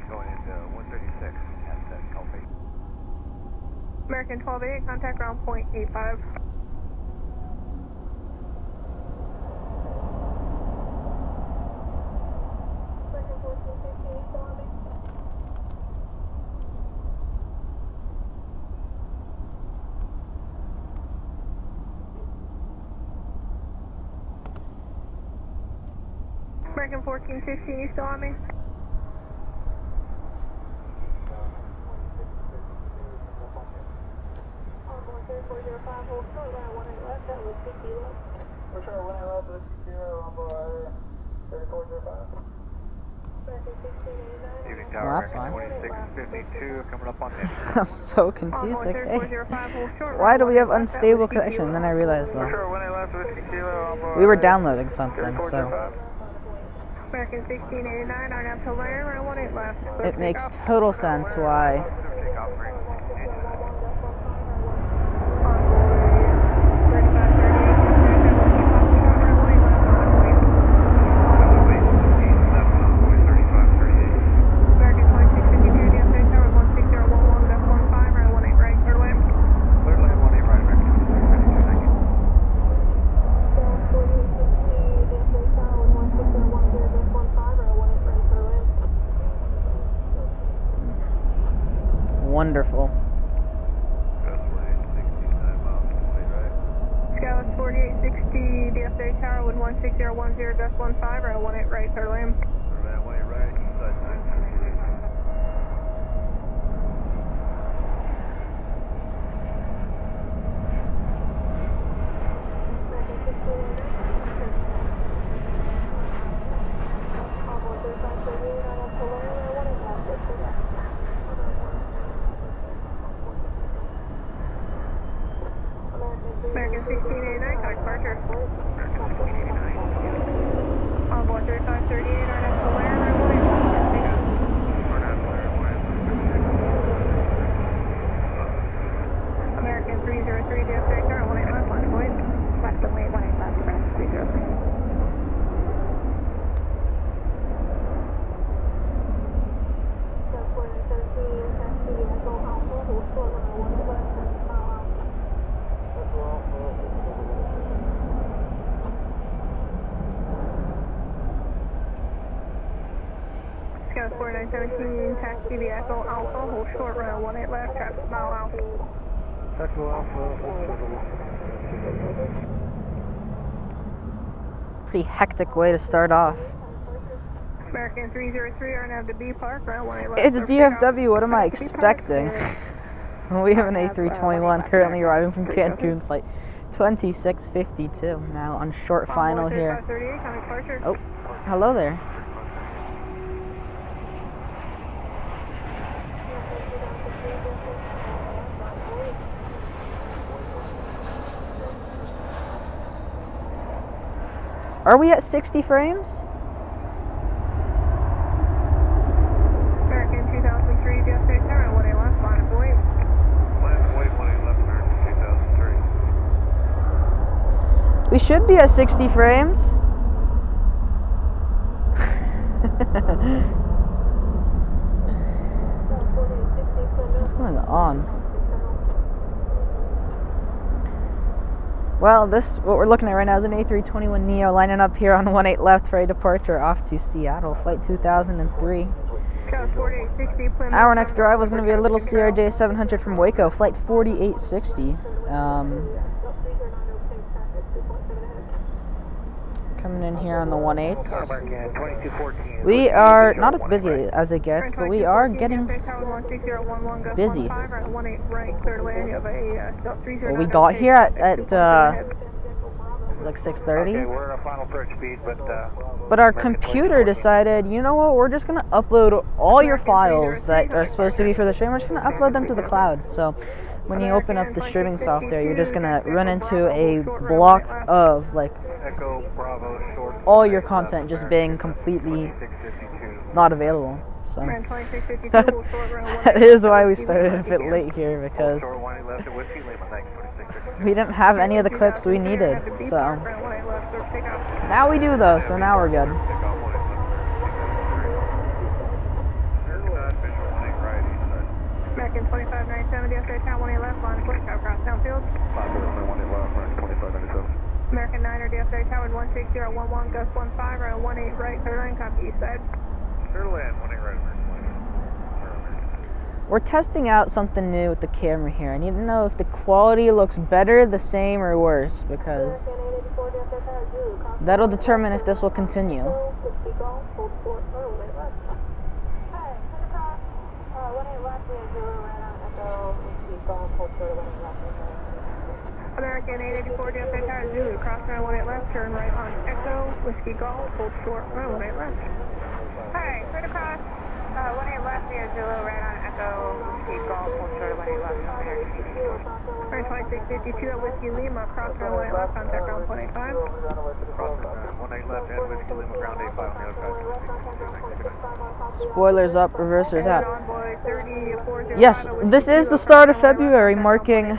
going into 136 at Calpe. American 12-8, contact ground point 85. American 1415, you still on me? Well, that's fine. 2652 coming up on this. I'm so confused. Like, hey, why do we have unstable connection? And then I realized though, we were downloading something, so American 1689, on up to layer, 18 left. it makes total sense why. Wonderful. Skyline 4860, DFW Tower, wind 16010.15, or 18 right, third lane. 18 right, side 9. American 1689, contact departure. Envoy 3538, on up to layer, 18 left. American 303, DFW Tower, 18 left, line point. Left away, 18 left, France 303. Scout 4917, taxi the Echo Alpha, hold short, run 18 left, traffic mile Alpha. Echo Alpha, Pretty hectic way to start off. American 303, are now to B Park, run 18 left. It's DFW, what am I expecting? We have an A321 currently arriving from Cancun, flight 2652, now on short final here. Oh, hello there. Are we at 60 frames? American 2003, DFW Tower, 18 left, line of wait. Line of wait, 18 left, American 2003. We should be at 60 frames. What's going on? Well, what we're looking at right now is an A321neo lining up here on 18 left for a departure off to Seattle, flight 2003. Our next drive was going to be a little CRJ 700 from Waco, flight 4860. Coming in here on the 18s. We are not as busy as it gets, but we are getting busy. Well, we got here at like 6:30. We're at a final third speed, but our computer decided, you know what, we're just going to upload all your files that are supposed to be for the stream. We're just going to upload them to the cloud. So when you open up the streaming software, you're just going to run into a block of like all your content just being completely not available. So that is why we started a bit late here, because we didn't have any of the clips we needed. So now we do though, so now we're good. American 9 or DFW Tower 16011, gust 15, around 18 right, clear line, copy east side. Clear land, 18 right, American. We're testing out something new with the camera here. I need to know if the quality looks better, the same, or worse, because that'll determine if this will continue. American 884 DFW Tower Zulu, cross runway 18 left, turn right on Echo, Whiskey Golf, hold short, runway 18 left. Hi, clear to cross, 18 left via Zulu, right on Echo, Whiskey Golf, hold short, 18 left, American 2652 at Whiskey Lima, cross runway 18 left, contact ground 185. Cross 18 left and Whiskey Lima, ground 85 on the other side. Spoilers up, reversers out. Yes, this is the start of February, marking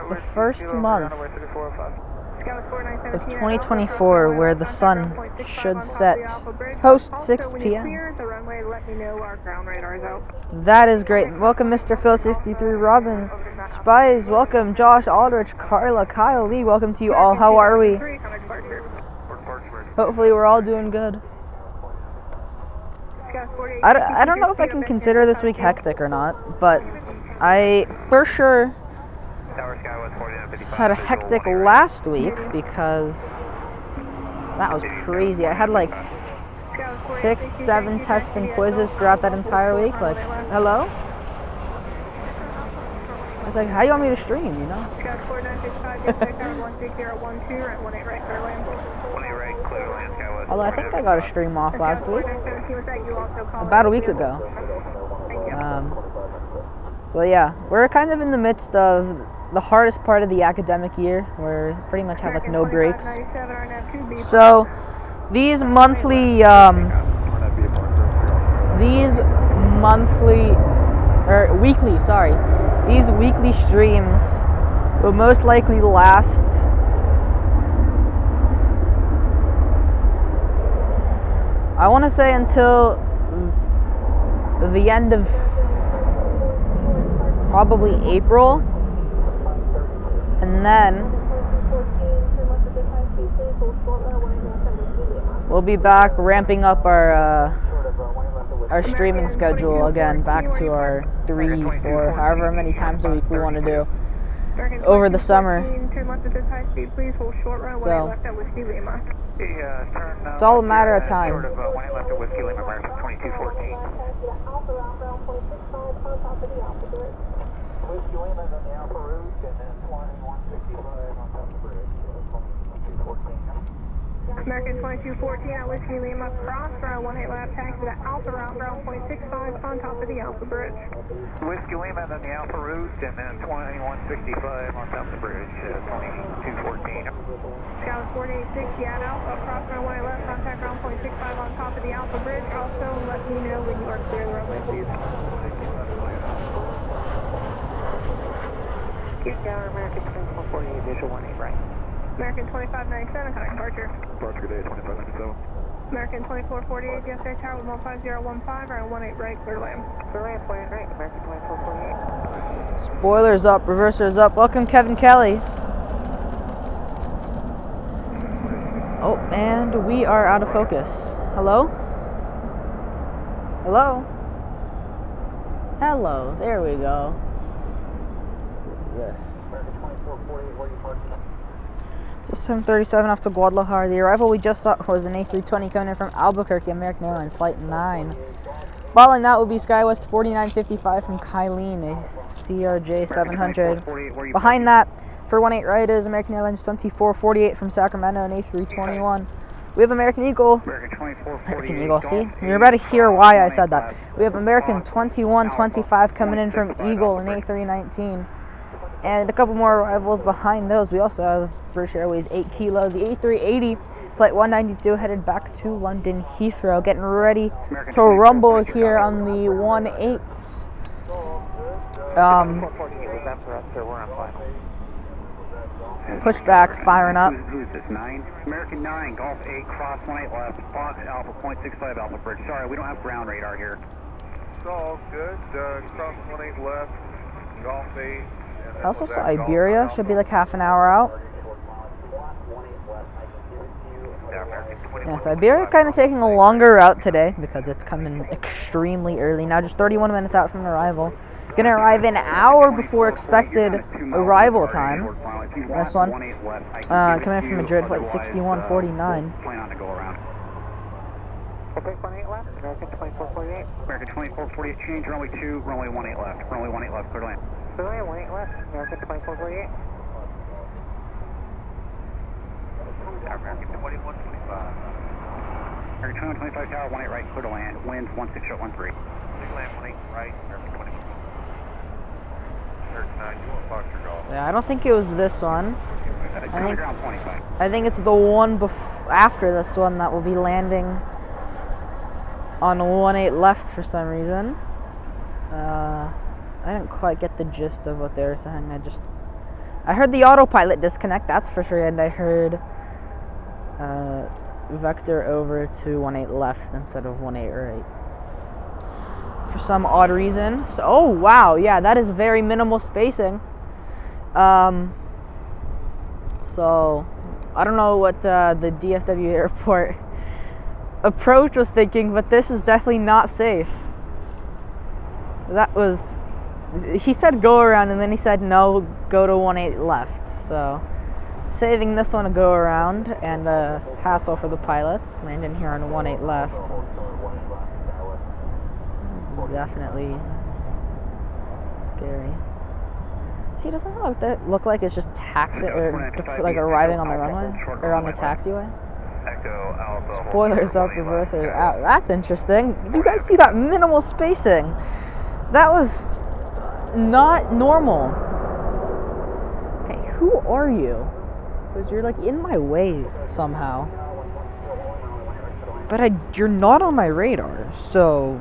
the first month of 2024 where the sun should set post 6 p.m. That is great. Welcome Mr. Phil63, Robin, Spies, welcome Josh, Aldrich, Carla, Kyle, Lee, welcome to you all. How are we? Hopefully we're all doing good. I don't know if I can consider this week hectic or not, but I for sure had a hectic last week because that was crazy. I had like 6, 7 tests and quizzes throughout that entire week. Like, hello? I was like, how do you want me to stream, you know? Although I think I got a stream off last week. About a week ago. So yeah, we're kind of in the midst of the hardest part of the academic year, where we pretty much have like no breaks. So these monthly weekly streams will most likely last I want to say until the end of probably April, and then we'll be back ramping up our streaming schedule again, back to our 3, 4, however many times a week we want to do over the summer. So it's all a matter of time. American 2214 at Whiskey Lima, cross round 18 left, taxi to Alpha route, ground 0.65 on top of the Alpha Bridge. Whiskey Lima, then the Alpha route, and then 2165 on top of the bridge, 2214. Scout 4860 at Alpha, cross round 18 left, contact ground 0.65 on top of the Alpha Bridge. Also, let me know when you are clear the runway, please. Keep down, American 2448, visual 18 right. American 2597, contact departure. Departure, good day, 2597. American 2448, DFW Tower 15015, around 18 right, clear land. Clear land, 48 right, American 2448. Spoilers up, reversers up. Welcome, Kevin Kelly. Oh, and we are out of focus. Hello? Hello? Hello, there we go. What's this? American 2448, where are you parking? Just 737 off to Guadalajara. The arrival we just saw was an A320 coming in from Albuquerque, American Airlines, Flight 9. Following that will be SkyWest 4955 from Kylene, a CRJ 700. Behind that, for 18 right, is American Airlines 2448 from Sacramento, an A321. We have American Eagle. American Eagle, see? You're about to hear why I said that. We have American 2125 coming in from Eagle, an A319. And a couple more arrivals behind those. We also have British Airways 8 Kilo, the A380, Flight 192 headed back to London Heathrow, getting ready to rumble here on the 18s. Pushback, firing up. Who's this, 9? American 9, Golf 8, cross 18 left, Fox Alpha, 0.65 Alpha Bridge. Sorry, we don't have ground radar here. It's all good. Cross 18 left, Golf 8. I also saw Iberia, should be like half an hour out. Yeah, so Iberia kind of taking a longer route today because it's coming extremely early. Now just 31 minutes out from arrival. Gonna arrive an hour before expected arrival time. This one, coming in from Madrid, flight 6149. Okay, 18 left, American 2448. American 2448, change runway 2, runway 18 left. Runway 18 left, clear to land. Runway 18 left, American 2448. American 2125. American 2125 tower, 18 right, clear to land. Winds 16.13. Clear land 18 right, American 21. 39, you want Foxtrot Golf. Yeah, I don't think it was this one. I think it's the one after this one that will be landing on 18 left for some reason. I didn't quite get the gist of what they were saying. I heard the autopilot disconnect, that's for sure, and I heard vector over to 18 left instead of 18 right. For some odd reason. So, oh wow, yeah, that is very minimal spacing. So I don't know what the DFW airport approach was thinking, but this is definitely not safe. He said go around and then he said no, go to 18 left. So saving this one a go around and a hassle for the pilots, landing here on 18 left. This is definitely scary. See, doesn't it look like it's just like arriving on the runway or on the taxiway? Spoilers up, reversers out. That's interesting. You guys see that minimal spacing? That was not normal. Okay, who are you? Because you're like in my way somehow. But you're not on my radar, so.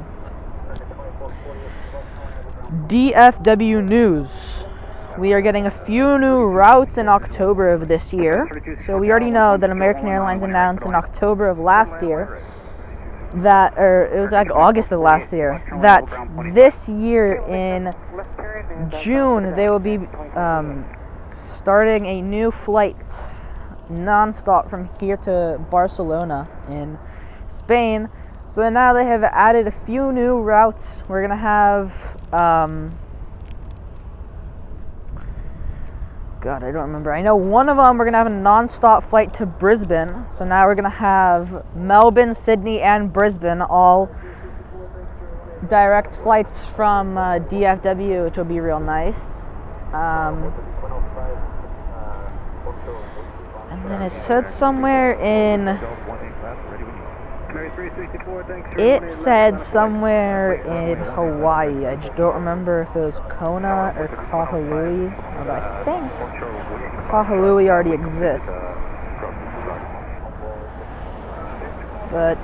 DFW news. We are getting a few new routes in October of this year. So we already know that American Airlines announced in October of last year that, or it was like August of last year, that this year in June they will be starting a new flight non-stop from here to Barcelona in Spain. So now they have added a few new routes. We're gonna have God, I don't remember. I know one of them we're gonna have a non-stop flight to Brisbane. So now we're gonna have Melbourne, Sydney, and Brisbane all direct flights from DFW, which will be real nice. And then it said somewhere in Hawaii. I just don't remember if it was Kona or Kahului. Although I think Kahului already exists. But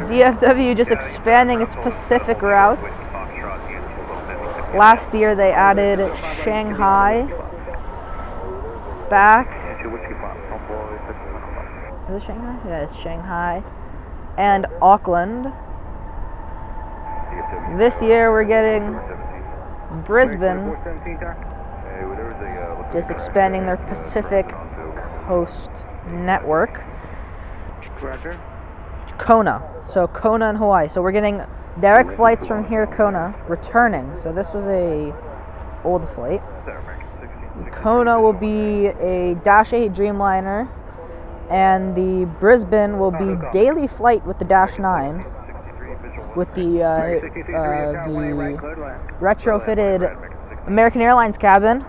DFW just expanding its Pacific routes. Last year they added Shanghai back. Is it Shanghai? Yeah, it's Shanghai. And Auckland. This year we're getting Brisbane, just expanding their Pacific Coast network. Kona, so Kona and Hawaii. So we're getting direct flights from here to Kona, returning. So this was a old flight. Kona will be a Dash 8 Dreamliner. And the Brisbane will be daily flight with the Dash 9 with the retrofitted American Airlines cabin.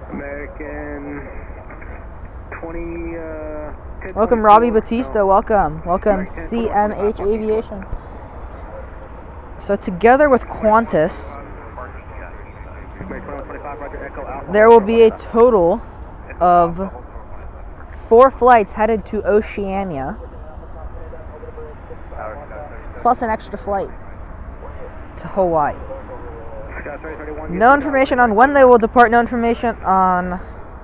Welcome Robbie Batista, welcome CMH Aviation. So together with Qantas, there will be a total of 4 flights headed to Oceania, plus an extra flight to Hawaii. No information on when they will depart, no information on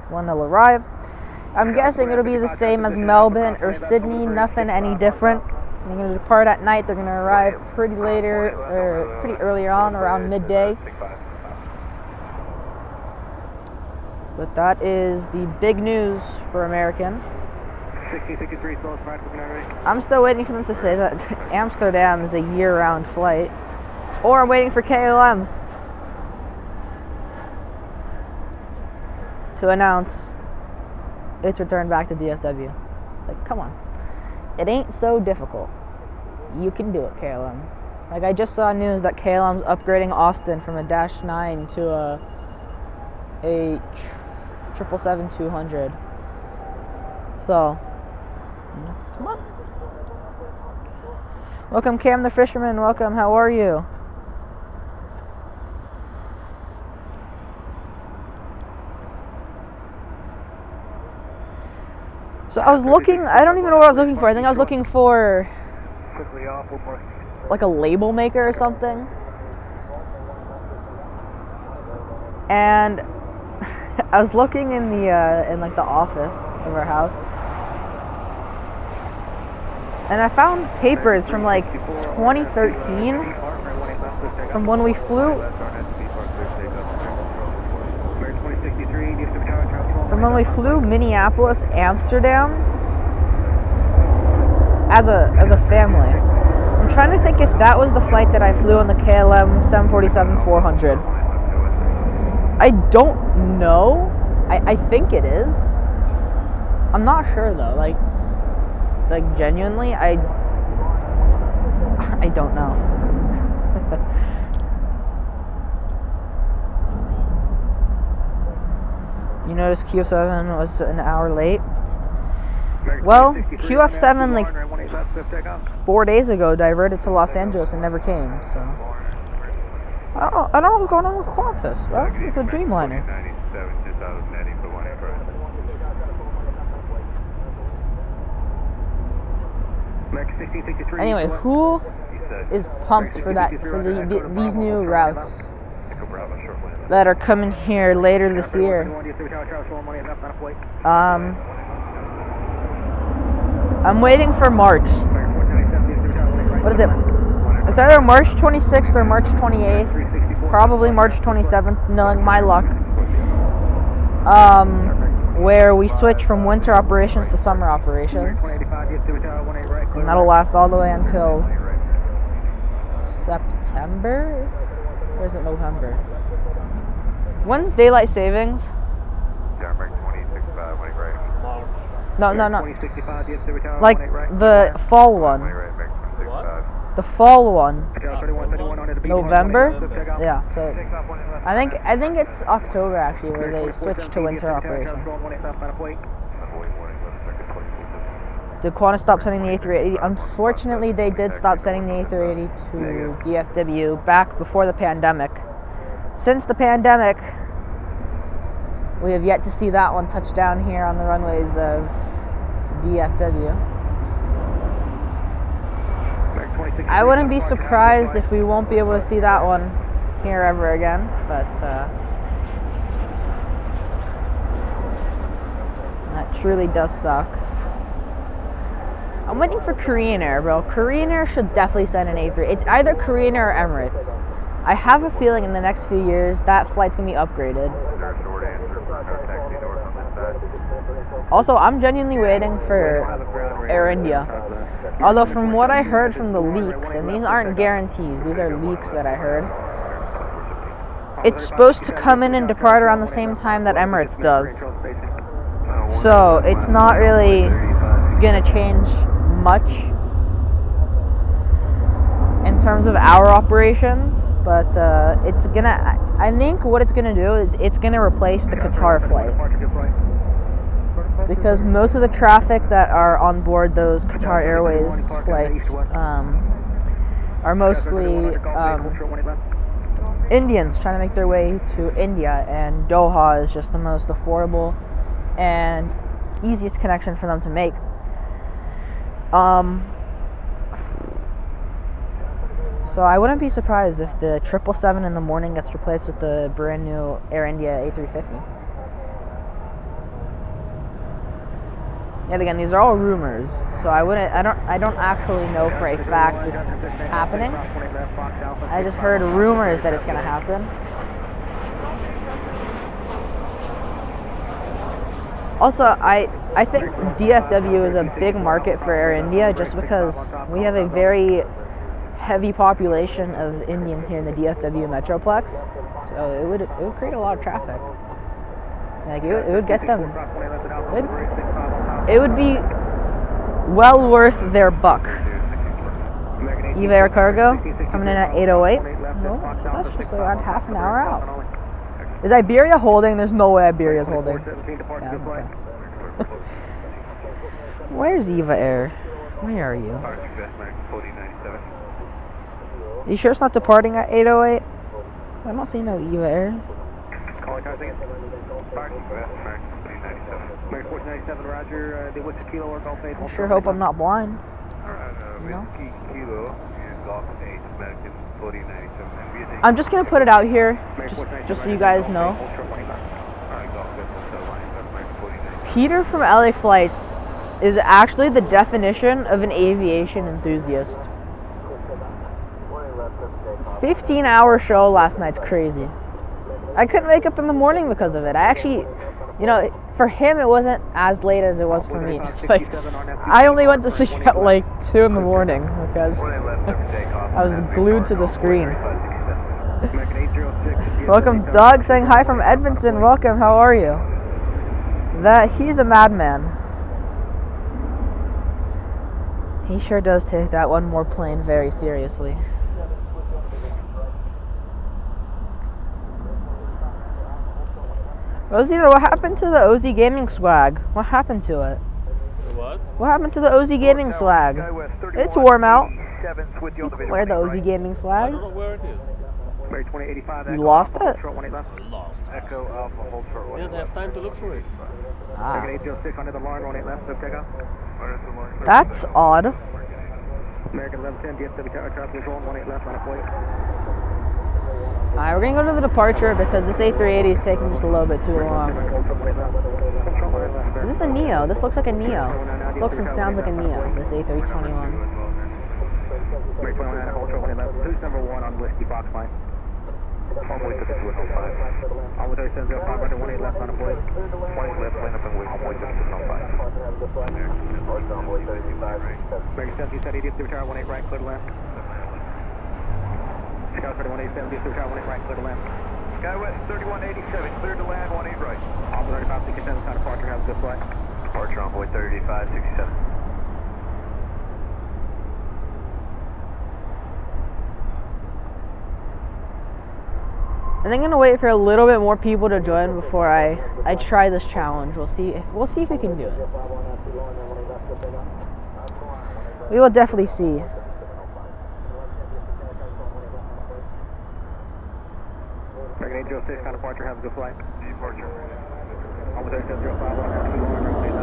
when they'll arrive. I'm guessing it'll be the same as Melbourne or Sydney, nothing any different. They're going to depart at night, they're going to arrive pretty earlier on, around midday. But that is the big news for American. 6063, slow as practice, right? I'm still waiting for them to say that Amsterdam is a year-round flight. Or I'm waiting for KLM to announce its return back to DFW. Like, come on. It ain't so difficult. You can do it, KLM. Like, I just saw news that KLM's upgrading Austin from a -9 to a 777-200. So, come on. Welcome, Cam the Fisherman. Welcome. How are you? So I was looking, I don't even know what I was looking for. I think I was looking for like a label maker or something. And I was looking in the in like the office of our house. And I found papers from like 2013 from when we flew Minneapolis, Amsterdam as a family. I'm trying to think if that was the flight that I flew on the KLM 747-400. I don't know. I think it is. I'm not sure though. Like genuinely, I don't know. You noticed QF7 was an hour late? Well, QF7 like 4 days ago diverted to Los Angeles and never came, so I don't know what's going on with Qantas. Well, it's a Dreamliner. Anyway, who is pumped for these new routes that are coming here later this year? I'm waiting for March. What is it? It's either March 26th or March 28th. Probably March 27th, knowing my luck. Where we switch from winter operations to summer operations. And that'll last all the way until September? Or is it November? When's daylight savings? No. Like the fall one. The fall one. November? Yeah, so I think it's October actually where they switch to winter operations. Did Qantas stop sending the A380? Unfortunately, they did stop sending the A380 to DFW back before the pandemic. Since the pandemic, we have yet to see that one touch down here on the runways of DFW. I wouldn't be surprised if we won't be able to see that one here ever again, but that truly does suck. I'm waiting for Korean Air, bro. Korean Air should definitely send an A3. It's either Korean Air or Emirates. I have a feeling in the next few years that flight's gonna be upgraded. Also, I'm genuinely waiting for Air India. Although from what I heard from the leaks, and these aren't guarantees, these are leaks that I heard, it's supposed to come in and depart around the same time that Emirates does. So it's not really gonna change much in terms of our operations, but it's gonna, I think what it's gonna do is it's gonna replace the Qatar flight. Because most of the traffic that are on board those Qatar Airways flights are mostly Indians trying to make their way to India, and Doha is just the most affordable and easiest connection for them to make. So I wouldn't be surprised if the 777 in the morning gets replaced with the brand new Air India A350. Yet again, these are all rumors, so I don't actually know for a fact it's happening. I just heard rumors that it's gonna happen. Also, I think DFW is a big market for Air India just because we have a very heavy population of Indians here in the DFW Metroplex. So it would create a lot of traffic. Like it would get them. It would be well worth their buck. Eva Air Cargo coming in at 8:08. Oh, so that's just around half an hour out. Is Iberia holding? There's no way Iberia's holding. Yeah, okay. Where's Eva Air? Where are you? You sure it's not departing at 8:08? I don't see no Eva Air. I sure hope I'm not blind. You know? I'm just gonna put it out here, just so you guys know. Peter from LA Flights is actually the definition of an aviation enthusiast. 15-hour show last night's crazy. I couldn't wake up in the morning because of it. I actually, you know, for him it wasn't as late as it was for me. Like, I only went to sleep at like 2 in the morning because I was glued to the screen. Welcome, Doug, saying hi from Edmonton. Welcome, how are you? He's a madman. He sure does take that one more plane very seriously. Rosita, what happened to the OZ Gaming swag? What happened to it? What? What happened to the OZ Gaming swag? It's warm out. You can wear the OZ Gaming swag. I don't know where it is. You lost it? Lost. Didn't have time to look for it. Ah. That's odd. Alright, we're gonna go to the departure because this A380 is taking just a little bit too long. Is this a Neo? This looks like a Neo. This looks and sounds like a Neo, this A321. Who's number 1 on Whiskey Box line? On way to the 205. On with 3705, running 18 left on a plate. 20 left, line up and wait, on way to the 205. American 1770, DFW tower 18 right, clear to left. Sky 3187, DFW tower 18 right, clear to left. Skywest 3187, clear to land, 18 right. On 3567, time departure, have a good flight. Departure on boy 3567. And I'm gonna wait for a little bit more people to join before I try this challenge. We'll see if we can do it. We will definitely see. American 806, kind of departure, have a good flight. Departure. On with 3705,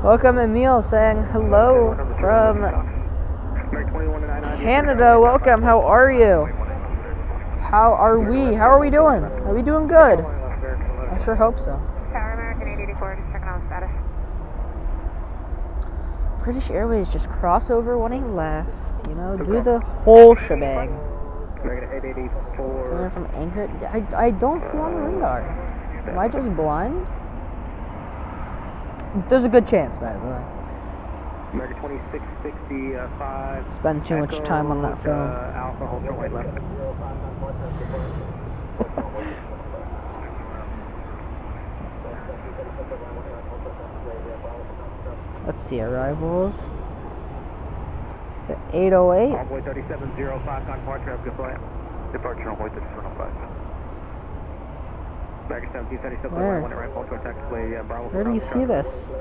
Welcome, Emil, saying hello from Canada. Welcome, how are you? How are we? How are we doing? Are we doing good? I sure hope so. Tower American 884, just checking on status. British Airways, just crossover 18 left. You know, do the whole shebang. Coming from Anchor. I don't see on the radar. Am I just blind? There's a good chance, by the way. American 2665. Spend too much time on that phone. Alpha, hold short, left. Let's see, arrivals. It's at 8:08. Envoy 3705, on departure, have a good flight. Departure on Envoy 3705. American 1777, Where? right, hold short, taxi, Bravo. Where do you see this?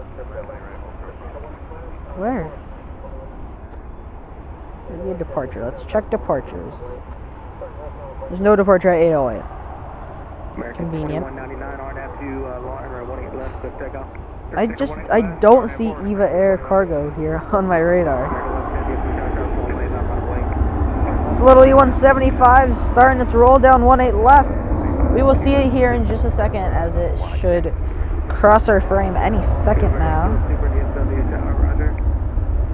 Where? Maybe a departure. Let's check departures. There's no departure at 8:08. Convenient. I don't see Eva Air Cargo here on my radar. It's a little E175 starting its roll down 18 left. We will see it here in just a second as it should cross our frame any second now.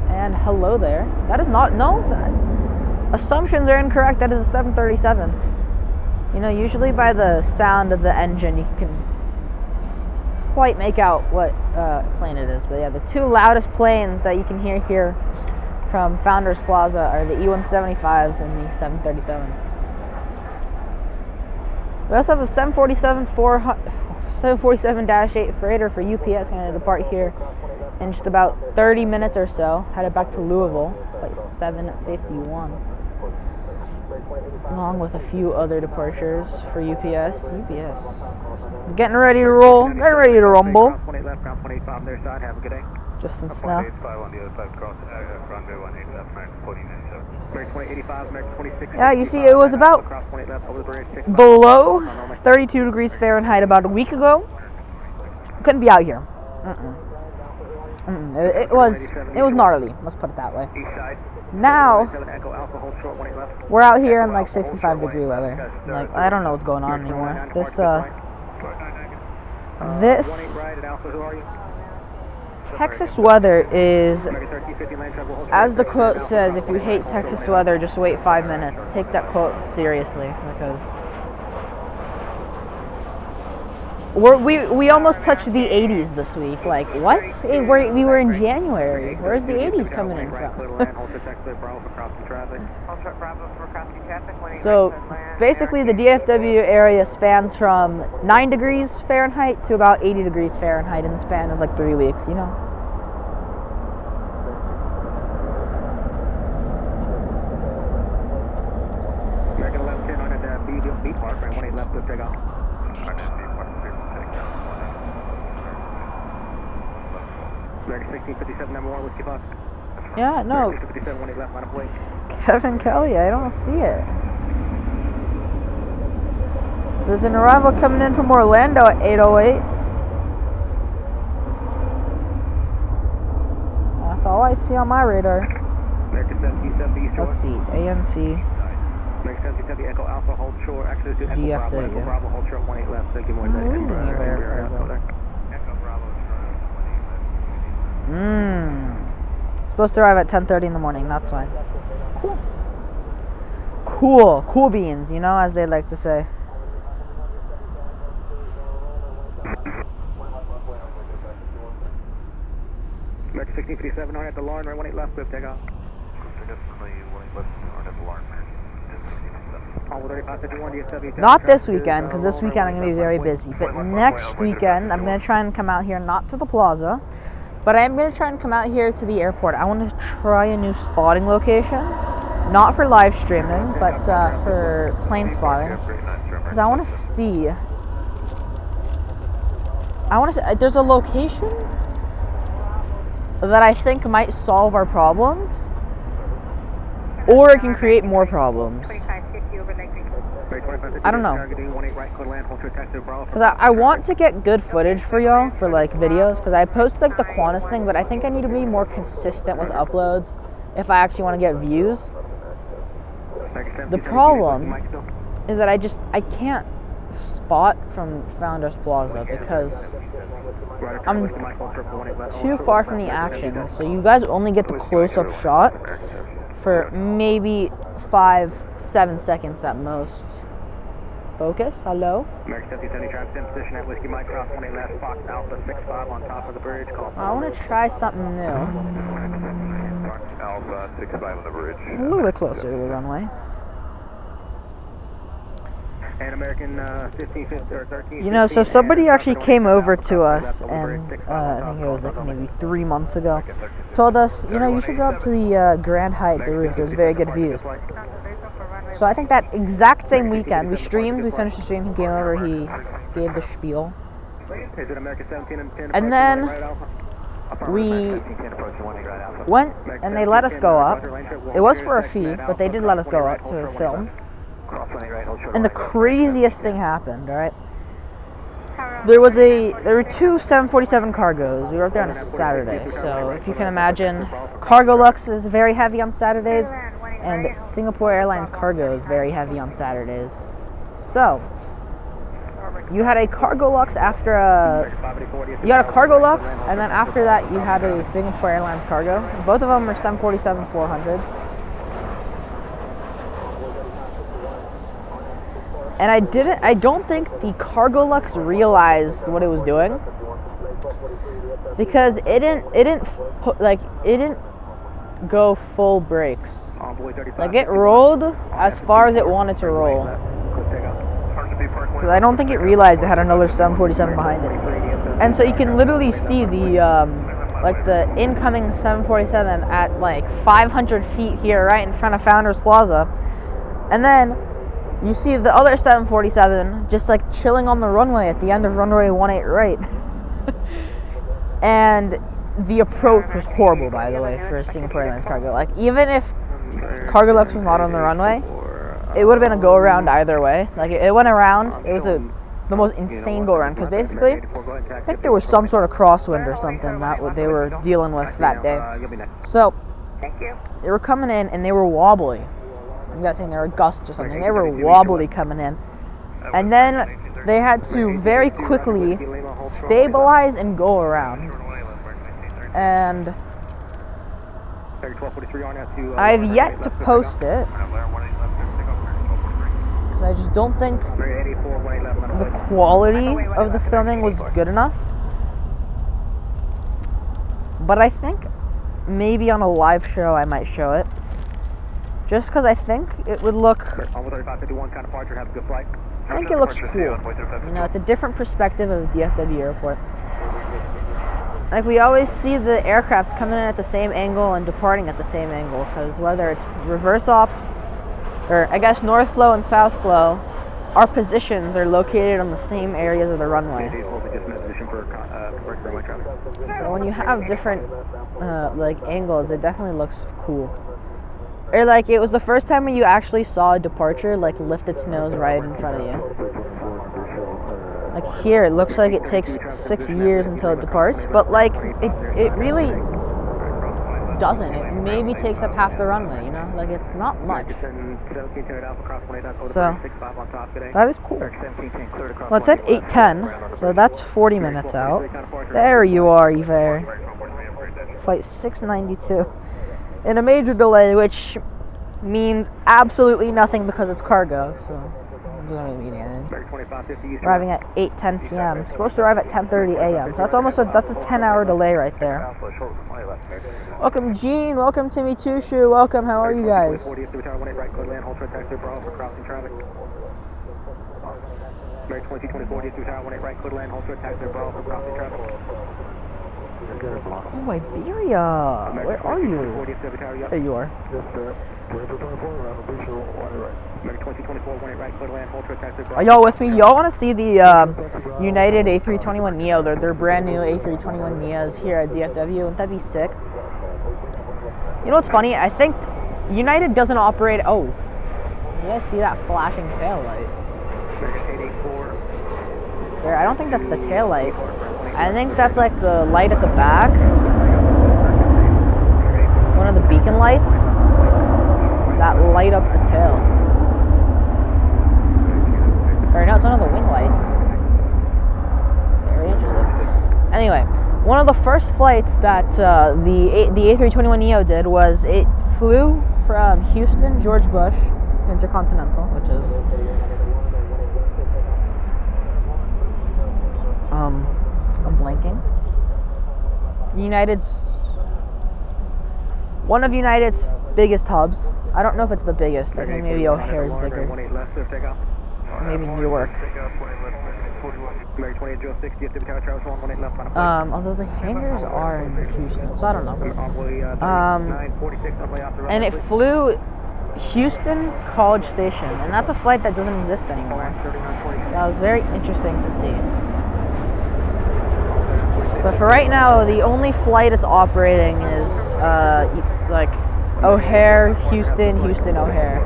And hello there. That is not, no, assumptions are incorrect. That is a 737. You know, usually by the sound of the engine, you can quite make out what plane it is. But yeah, the two loudest planes that you can hear here from Founders Plaza are the E-175s and the 737s. We also have a 747-8 freighter for UPS going to depart here in just about 30 minutes or so, headed back to Louisville, flight 751. Along with a few other departures for UPS. Getting ready to roll, getting ready to rumble. Just some snow. Yeah, you see, it was about below 32 degrees Fahrenheit about a week ago. Couldn't be out here. It was gnarly, let's put it that way. Now we're out here in like 65-degree weather. Like, I don't know what's going on anymore. This Texas weather is, as the quote says, if you hate Texas weather, just wait 5 minutes. Take that quote seriously, because we almost touched the 80s this week. Like, what? Hey, we were in January. Where's the 80s coming in from? So basically the DFW area spans from 9 degrees Fahrenheit to about 80 degrees Fahrenheit in the span of like 3 weeks, you know? American 1110 on that B park, 18 left, let's take off. American 1657, number 1, Whiskey Fox. Yeah, no. 1657, 18 left, line of way. Kevin Kelly, I don't see it. There's an arrival coming in from Orlando at 8:08. That's all I see on my radar. American 1770, East Shore. Let's see, ANC. American 1770, Echo Alpha, hold shore, access to Echo Bravo, DFW. Echo Bravo, hold shore, 18 left, thank you more. There isn't any air cargo. Supposed to arrive at 10:30 in the morning, that's why. Cool beans, you know, as they like to say. American 1657 on at the Lauren, right 18 left, clear take off. Not this weekend, because this weekend I'm going to be very busy. But next weekend, I'm going to try and come out here, not to the plaza, but I am going to try and come out here to the airport. I want to try a new spotting location. Not for live streaming, but for plane spotting. Because I want to see... There's a location that I think might solve our problems. Or it can create more problems. I don't know. Because I want to get good footage for y'all, for like videos. Because I posted like the Qantas thing, but I think I need to be more consistent with uploads if I actually want to get views. The problem is that I can't spot from Founders Plaza because I'm too far from the action. So you guys only get the close-up shot for maybe 5-7 seconds at most. Focus, hello? I want to try something new. A little bit closer to the runway. And American 1550 or 13. You know, so somebody actually came over to us, and I think it was like maybe 3 months ago, told us, you know, you should go up to the Grand Hyatt, the roof. There's very good views. So I think that exact same weekend, we streamed, we finished the stream, he came over, he gave the spiel. And then we went and they let us go up. It was for a fee, but they did let us go up to film. And the craziest thing happened, alright? There were two 747 cargos. We were up there on a Saturday, so if you can imagine, Cargo Lux is very heavy on Saturdays, and Singapore Airlines cargo is very heavy on Saturdays. So, you had a Cargo Lux after you had a Cargo Lux, and then after that you had a Singapore Airlines cargo. Both of them are 747-400s. And I don't think the Cargo Lux realized what it was doing, because it didn't go full brakes. Like, it rolled as far as it wanted to roll. Because I don't think it realized it had another 747 behind it. And so you can literally see the incoming 747 at like 500 feet here right in front of Founders Plaza. And then you see the other 747 just like chilling on the runway at the end of runway 18 right. And the approach was horrible, by the way, for Singapore Airlines cargo. Like, even if Cargo Lux was not on the runway, it would have been a go around either way. Like, it went around. It was the most insane go around, because basically I think there was some sort of crosswind or something that they were dealing with that day. So they were coming in and they were wobbly. I'm guessing there were gusts or something. They were wobbly coming in, and then they had to very quickly stabilize and go around. And I've yet to post it, because I just don't think the quality of the filming was good enough. But I think maybe on a live show I might show it, just because I think it would look, I think it looks cool. You know, it's a different perspective of DFW airport. Like, we always see the aircrafts coming in at the same angle and departing at the same angle, because whether it's reverse ops, or I guess north flow and south flow, our positions are located on the same areas of the runway. So when you have different like angles, it definitely looks cool. Or like, it was the first time when you actually saw a departure like lift its nose right in front of you. Like, here, it looks like it takes 6 years until it departs, but like, it really doesn't. It maybe takes up half the runway, you know? Like, it's not much. So, that is cool. Well, it's at 8:10, so that's 40 minutes out. There you are, Evair. Flight 692. In a major delay, which means absolutely nothing because it's cargo, so it doesn't really mean anything. Arriving at 8:10 p.m. Supposed to arrive at 10:30 a.m. So that's a 10-hour delay right there. Welcome, Gene. Welcome, Timmy Tushu. Welcome. How are you guys? Oh, Iberia. Where are you? There you are. Are y'all with me? Y'all want to see the United A321neo? Their brand new A321neos here at DFW. Wouldn't that be sick? You know what's funny? I think United doesn't operate. Oh, you guys see that flashing tail light? There, I don't think that's the tail light. I think that's like the light at the back. One of the beacon lights that light up the tail. Or no, it's one of the wing lights. Very interesting. Anyway, one of the first flights that the A321neo did was it flew from Houston, George Bush Intercontinental, which is I'm blanking. One of United's biggest hubs. I don't know if it's the biggest. I think maybe O'Hare is bigger. Maybe Newark. Although the hangars are in Houston, so I don't know. And it flew Houston College Station, and that's a flight that doesn't exist anymore. So that was very interesting to see. But for right now, the only flight it's operating is like O'Hare, Houston, O'Hare.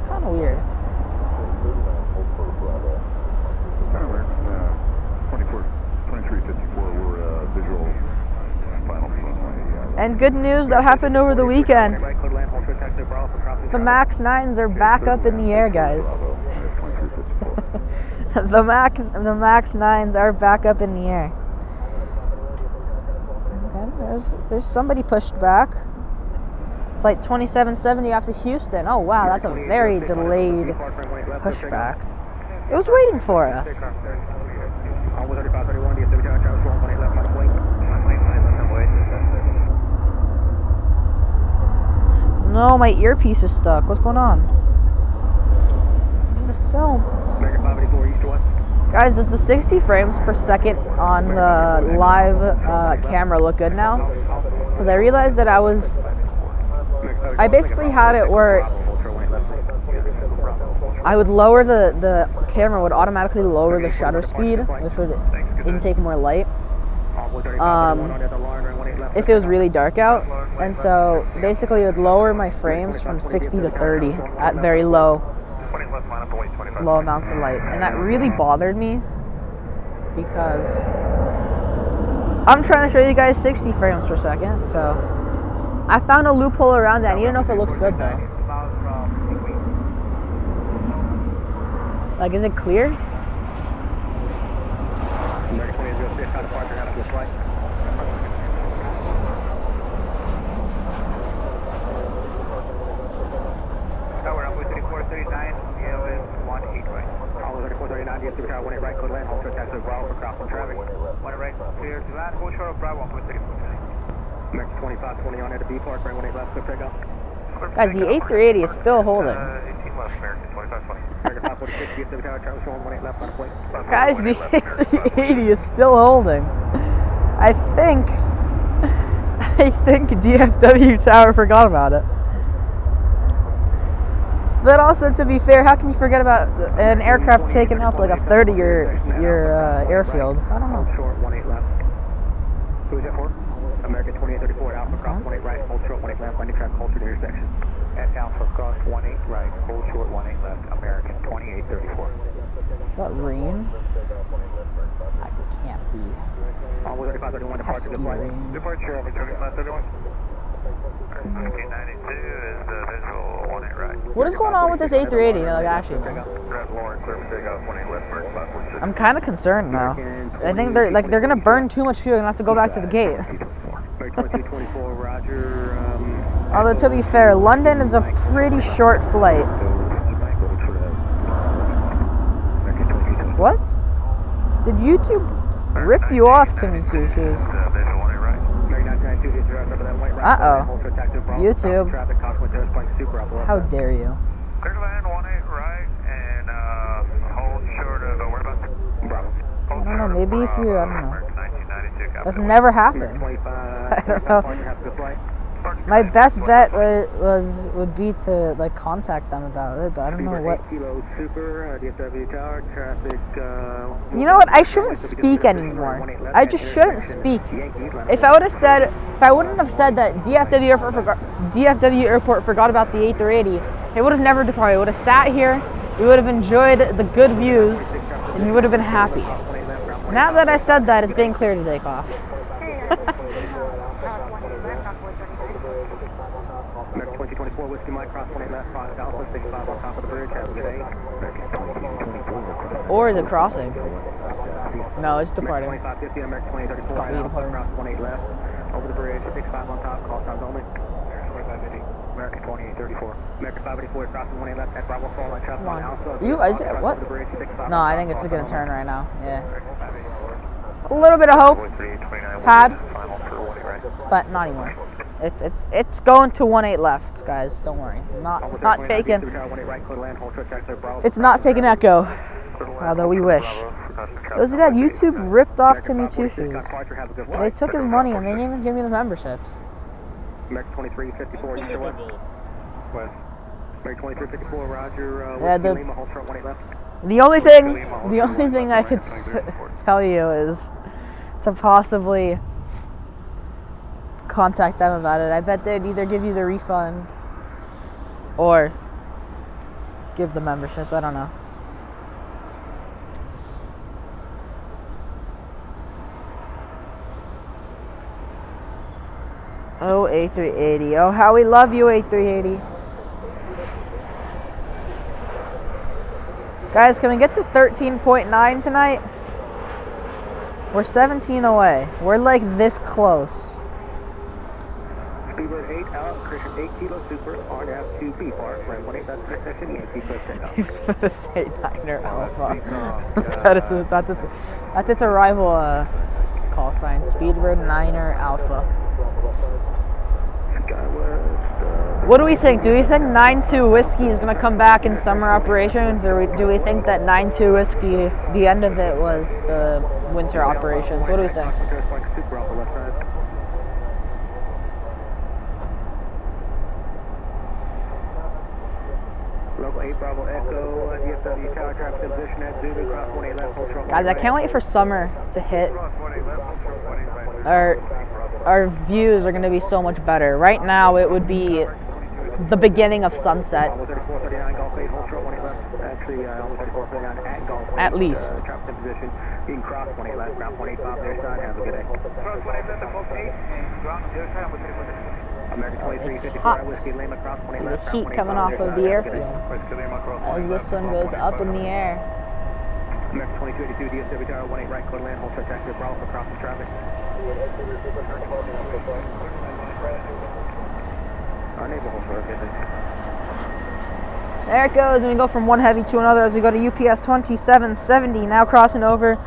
Kind of weird. And good news that happened over the weekend. The MAX 9s are back up in the air, guys. The MAX 9s are back up in the air. Okay, there's somebody pushed back. Flight 2770 off to Houston. Oh wow, that's a very delayed pushback. It was waiting for us. No, my earpiece is stuck. What's going on? I'm gonna film. Guys, does the 60 frames per second on the live camera look good now? Because I realized that I basically had it where I would lower the camera would automatically lower the shutter speed, which would intake more light. If it was really dark out, and so basically it would lower my frames from 60 to 30 at very low amounts of light, and that really bothered me because I'm trying to show you guys 60 frames per second. So I found a loophole around it. I need to know if it looks good though. Like, is it clear? Guys, the A380 is still holding. Guys, the A380 is still holding. I think DFW Tower forgot about it. But also, to be fair, how can you forget about an aircraft taking up like a third of your airfield? I don't know. Who is that for? American 2834 at Alpha Cross 18 right, hold short 18 left, landing track, hold to the intersection. At Alpha Cross 18 right, hold short 18 left, American 2834. That rain? That can't be. Pesky rain. Departure over 31. 1592 is the visual 18 right. What is going on with this A380? Like, actually, I'm kind of concerned now. I think they're gonna burn too much fuel and have to go back to the gate. Although, to be fair, London is a pretty short flight. What? Did YouTube rip you off, Timmy Two Shoes? Uh-oh. YouTube. How dare you? I don't know, maybe if you, I don't know. That's never happened. I don't know. My best bet would be to like contact them about it, but I don't know what. You know what? I shouldn't speak anymore. I just shouldn't speak. If I wouldn't have said that DFW Airport forgot about the A380, it would have never departed. It would have sat here. We would have enjoyed the good views, and you would have been happy. Now that I said that, it's being clear to take off. Or is it crossing? No, it's departing. It's got to be departing. Over the bridge, 65 on top, call signs only. American 2834. American 584 crossing 18 left at Bravo 4 line traffic on Alpha. Is it what? No, I think it's gonna turn right now. Yeah. A little bit of hope had, but not anymore. It's going to 18 left, guys. Don't worry. Not taking. It's not taking Echo. Although we wish. Those that YouTube ripped off Timmy Two Shoes. They took his money and they didn't even give me the memberships. American 2354, you what? West. American 2354, Roger. Yeah, the only thing I could tell you is to possibly contact them about it. I bet they'd either give you the refund or give the memberships. I don't know. Oh, A380. Oh, how we love you, A380. Guys, can we get to 13.9 tonight? We're 17 away. We're like this close. Speedbird 8 out, Christian 8 Kilo Super, RNAV 2B Park, runway 18 left, section east, request takeoff. He was about to say Niner Alpha. That's its arrival call sign. Speedbird Niner Alpha. What do we think? Do we think 9-2 Whiskey is going to come back in summer operations, or do we think that 9-2 Whiskey, the end of it was the winter operations? What do we think? Local 8 Bravo Echo, DFW tower traffic position at Zulu, cross 18 left, hold short. Guys, I can't wait for summer to hit. Our views are going to be so much better. Right now, it would be the beginning of sunset. At least. It's hot. See the heat coming off of the airfield as this one goes up in the air. American 2282, DFW tower 18 right, code land, hold short taxi, Bravo for crossing traffic. Our neighbor hold short, get this. There it goes, and we go from one heavy to another as we go to UPS 2770, now crossing over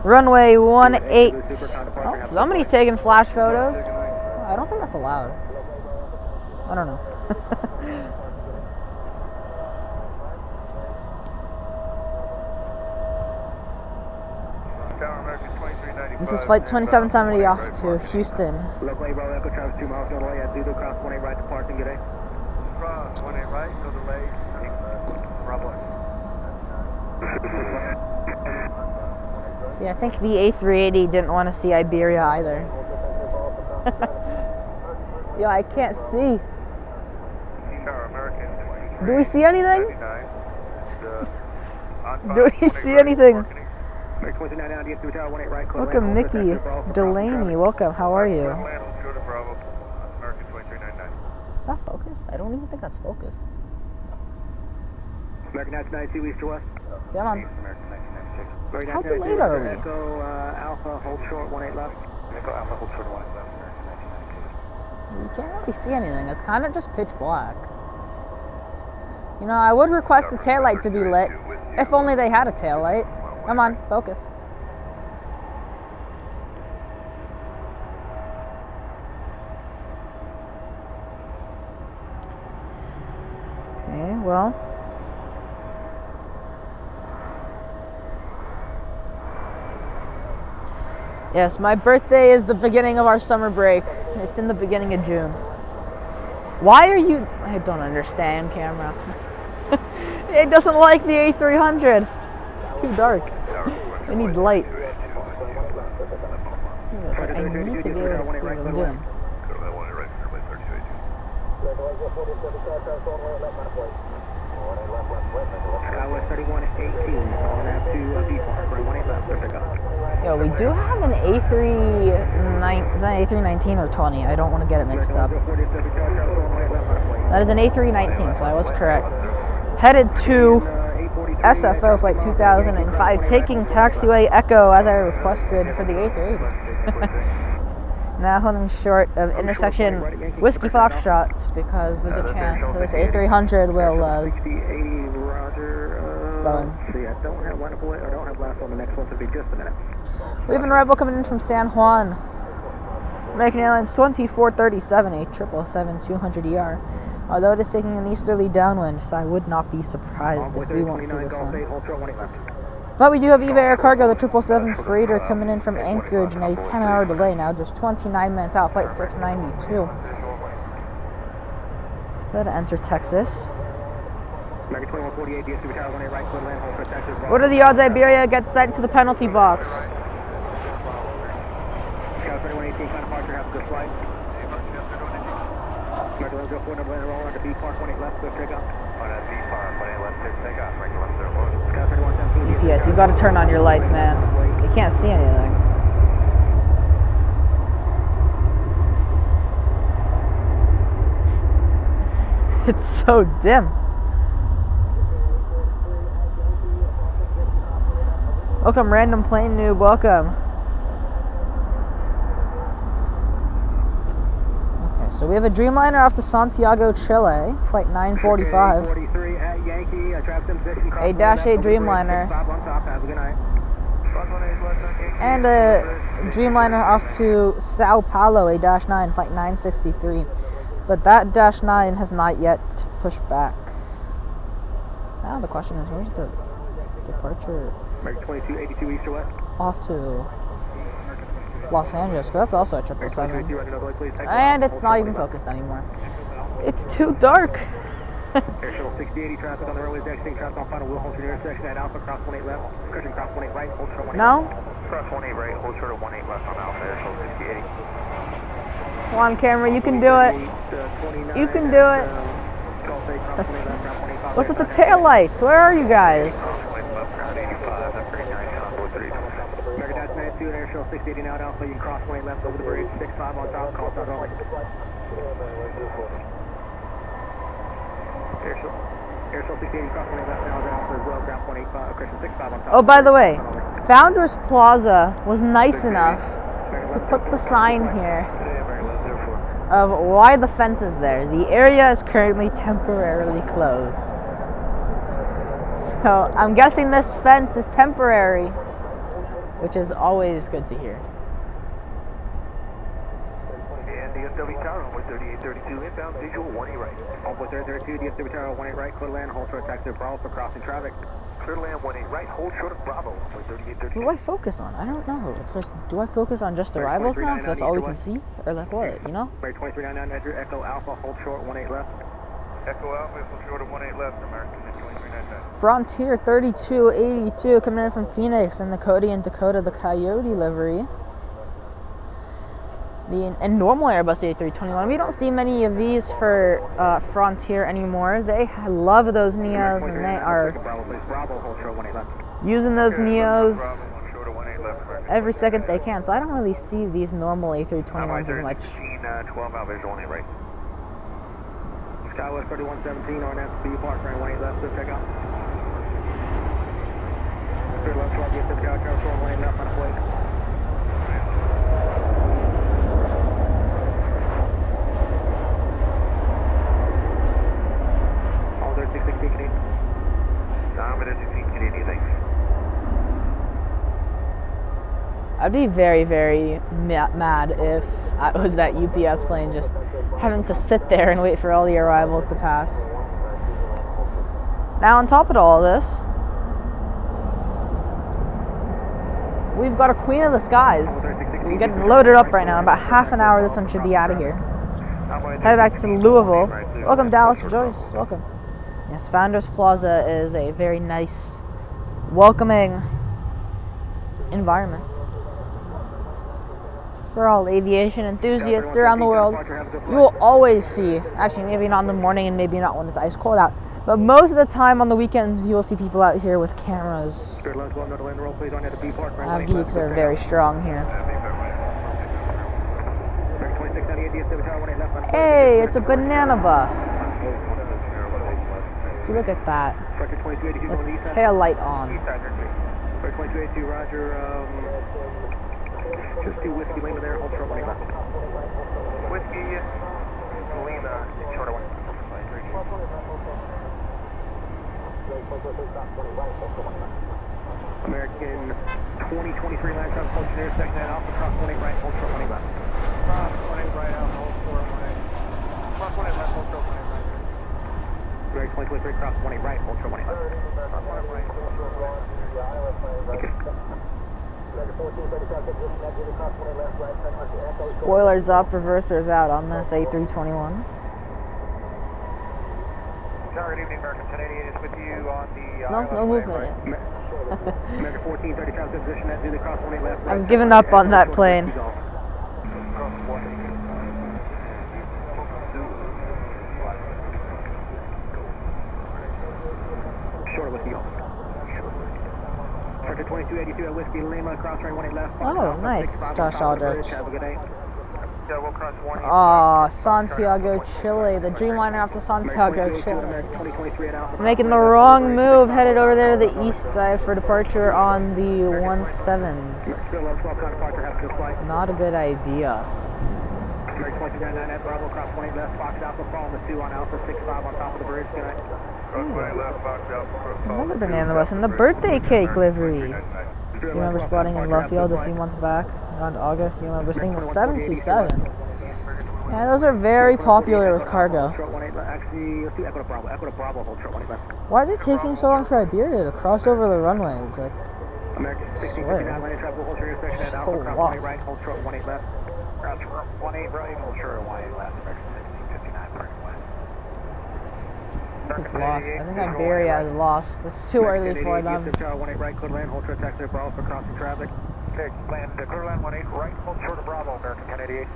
runway 18. Oh, somebody's taking flash photos. I don't think that's allowed. I don't know. This is flight 2770 off to Houston. Local 8 Bravo Echo, Travis 2 miles, no delay at Zulu, cross 18 right, departing, good day. Cross 18 right, no delay, Bravo. See, I think the A380 didn't want to see Iberia either. Yo, I can't see. Do we see anything? Do we see anything? Welcome, Mickey Delaney. Welcome. How are you? Is that focused? I don't even think that's focused. American 1992 east to west. Come on. How delayed are we? Echo Alpha, hold short, 18 left. Echo Alpha, hold short, 18 left. You can't really see anything. It's kind of just pitch black. You know, I would request the taillight to be lit. If only they had a taillight. Come on, focus. Okay, well. Yes, my birthday is the beginning of our summer break. It's in the beginning of June. Why are you... I don't understand, camera. It doesn't like the A300. It's too dark. It needs light. I need to be able to see what I'm doing. Yo, we do have an A319 or 20. I don't want to get it mixed up. That is an A319, so I was correct. Headed to SFO flight 2005, taking taxiway Echo as I requested for the A380. Now holding short of intersection Whiskey Foxtrot because there's a chance this A300 will We have an arrival coming in from San Juan. American Airlines 2437, a 777-200ER. Although it is taking an easterly downwind, so I would not be surprised if we won't see this one. But we do have EVA Air Cargo, the 777 freighter, coming in from Anchorage in a 10-hour delay now, just 29 minutes out, flight 692. Gotta enter Texas. What are the odds Iberia gets sent to the penalty box? UPS, you gotta turn on your lights, man. You can't see anything. It's so dim. Welcome, random plane noob, welcome. Okay, So we have a Dreamliner off to Santiago, Chile, flight 945. A Dash 8 Dreamliner. And a Dreamliner off to Sao Paulo, a Dash 9, flight 963. But that Dash 9 has not yet pushed back. Now the question is, where's the departure? American 2282 east or west. Off to Los Angeles, because that's also a 777. And it's not even focused anymore. It's too dark. Air Shuttle 6080 traffic on the runway, exiting traffic on final wheel, hold your intersection at Alpha, cross 18 left, cushion cross 18 right, hold short 18 No? Cross 18 right, hold short of 18 left on Alpha, Air Shuttle 6080. Come on, camera, you can do it. You can do it. What's with the tail lights? Where are you guys? Air Shuttle 680 now at Alpha, you can cross 18 left over the bridge, 65 on top, call south only. Air Shuttle 680 cross 18 left now at Alpha as well, ground 185, Christian 65 on top. Oh, by the way, Founders Plaza was nice enough to put the sign here of why the fence is there. The area is currently temporarily closed. So I'm guessing this fence is temporary, which is always good to hear. And DFW Tower, runway 3832 inbound, visual 18 right. Runway 3832, DFW Tower, 18 right, clear to land, hold short, taxi to Bravo for crossing traffic. Clear to land, 18 right, hold short of Bravo, runway 3832. Who do I focus on? I don't know. It's like, do I focus on just arrivals now, because that's all we can see? Or like what, you know? 2399, Edgar, Echo Alpha, hold short, 18 left. Echo Alpha, hold short of 18 left, American 2399. Frontier 3282 coming in from Phoenix in the Cody and Dakota, the Coyote livery. And normal Airbus A321. We don't see many of these for Frontier anymore. They love those Neos, and they are using those Neos every second they can. So I don't really see these normal A321s as much. 12 out, visual 18 right. Skywest 3117 on SB Park, running 18 left, so check out. Clear left 12, get to the Sky Tower, 18 left on a plate. All there, 616 Canadian. I'm at 16 Canadian, thanks. I'd be very, very mad if I was that UPS plane just having to sit there and wait for all the arrivals to pass. Now on top of all this, we've got a Queen of the Skies. We're getting loaded up right now. In about half an hour, this one should be out of here. Headed back to Louisville. Welcome, Dallas Joyce. Welcome. Yes, Founders Plaza is a very nice, welcoming environment for all aviation enthusiasts around the world. You will always see, actually maybe not in the morning and maybe not when it's ice cold out, but most of the time on the weekends you will see people out here with cameras. Geeks are very strong here. Hey, it's a banana bus. See, look at that. The tail light on. Just do Whiskey Lima there, hold short 18 left. Whiskey Lima, short 1. American 2023 line time, hold your intersection at Alpha, cross 18 right, hold short 18 left. Cross 18 right, Alpha, hold short 18. Cross 18 left, hold short 18 right. American 2023, cross 18 right, hold short 18 left. Cross 18 right, hold short 18. Okay. Spoilers up, reversers out on this A321. Good evening, American 1088 is with you on the No movement yet. American 1430 traffic position at the cross 18 left. I've given up on that plane. Short Whiskey Golf. 2282 at Whiskey Lima, cross right 18 left. Oh, nice, Josh Aldrich. Have a good day. Yeah, we'll cross 1. Oh, Santiago, Chile. The Dreamliner off to Santiago, Chile. Making the wrong move, headed over there to the east side for departure on the 17s. Not a good idea. American 2299 at Bravo, cross 18 left, Fox Alpha, following the 2 on Alpha 65 on top of the bridge. Good night. Cross 20 left, Fox Alpha. Another banana bus and the birthday cake livery. You remember spotting in Luffield a few months back, around August? You remember seeing the 727? Yeah, those are very popular with cargo. Why is it taking so long for Iberia to cross over the runway? It's like, I swear, so lost. It's lost. I think Iberia is lost. It's too early for them. 18 right, clear land, hold short, taxi Bravo for crossing traffic. Okay, land, clear land 18 right, hold short of Bravo, American 1088.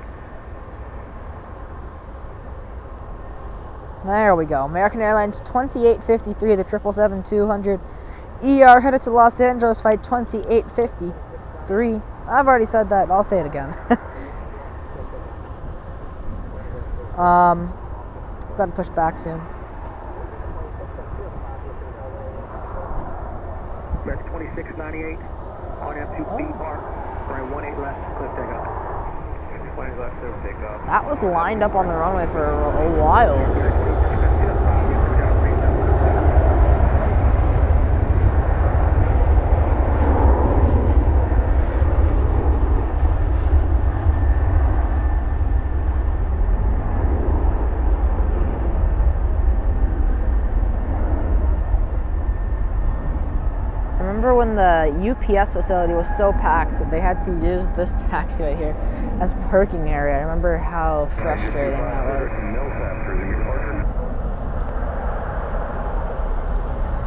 There we go. American Airlines 2853, the 777-200 ER headed to Los Angeles, flight 2853. I've already said that. I'll say it again. About to push back soon. American 2698 on M2B Park, runway 18 left, clear takeoff. 20 left, clear takeoff. That was lined up on the runway for a while. Remember when the UPS facility was so packed, they had to use this taxi right here as parking area. I remember how frustrating that was.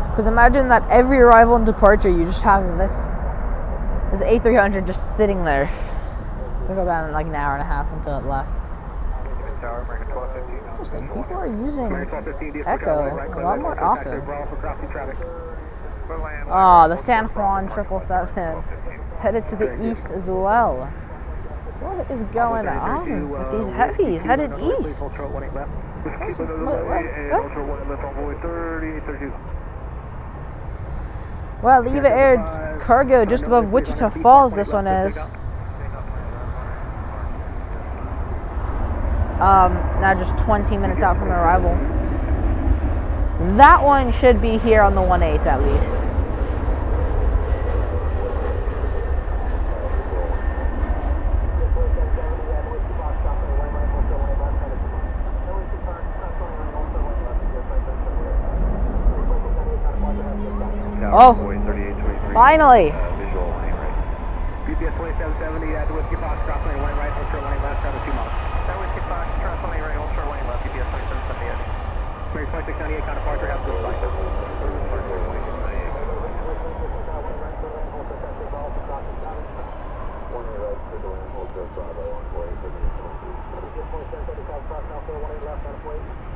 Because imagine that every arrival and departure, you just have this A300 just sitting there. It took about like an hour and a half until it left. Interesting. People are using Echo a lot more often. Oh, the San Juan 777 headed to the east as well. What is going on with these heavies headed east? Well, Eva Air cargo just above Wichita Falls, this one is. Now just 20 minutes out from arrival. That one should be here on the 18 at least. Oh, finally! UPS 2770 at Whiskey Fox, cross lane 1 right, hold short 1 left, travel 2 miles. At Whiskey Fox, cross lane right, hold short 1 left, UPS 2770. American 2698, kind of departure, have good flight.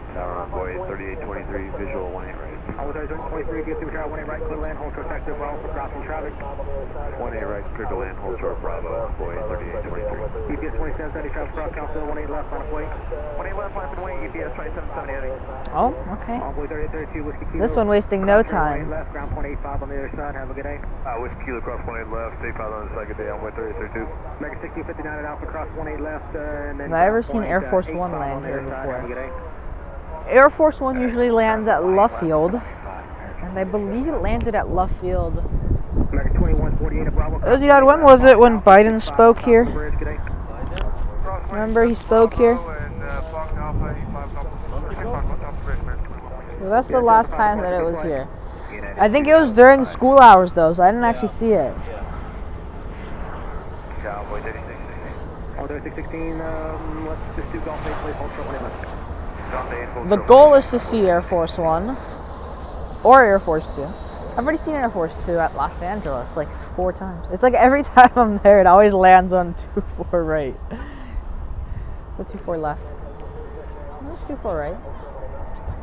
Tower on boy 3823, visual 18 right. All 3823, get through tower 18 right, clear land, hold short, taxi Bravo for crossing traffic. 18 right, clear to land, hold short Bravo, boy 3823. UPS 2770, travel cross council 18 left, on way. 18 left, line for wing, UPS 2770. Oh, okay. Envoy 3832, Whiskey Kilo. This one wasting no time. Left, ground point 85 on the other side, have a good day. Whiskey Kilo cross 18 left, 85 on the second day, Envoy 3832. American 1659 at Alpha, cross 18 left, and then... Have I ever seen Air Force One land here before? Air Force One usually lands at Luffield, and I believe it landed at Luffield. American 2148 at Bravo. Ozzy, when was it when Biden spoke here? Remember he spoke here? So that's the last time that it was here. I think it was during school hours though, so I didn't actually see it. Oh, 3616, let's just do Golf 8, please, hold short 1 left. The goal is to see Air Force One or Air Force 2. I've already seen Air Force 2 at Los Angeles like 4 times. It's like every time I'm there, it always lands on 24 right. So 24 left. No, it's 24 right.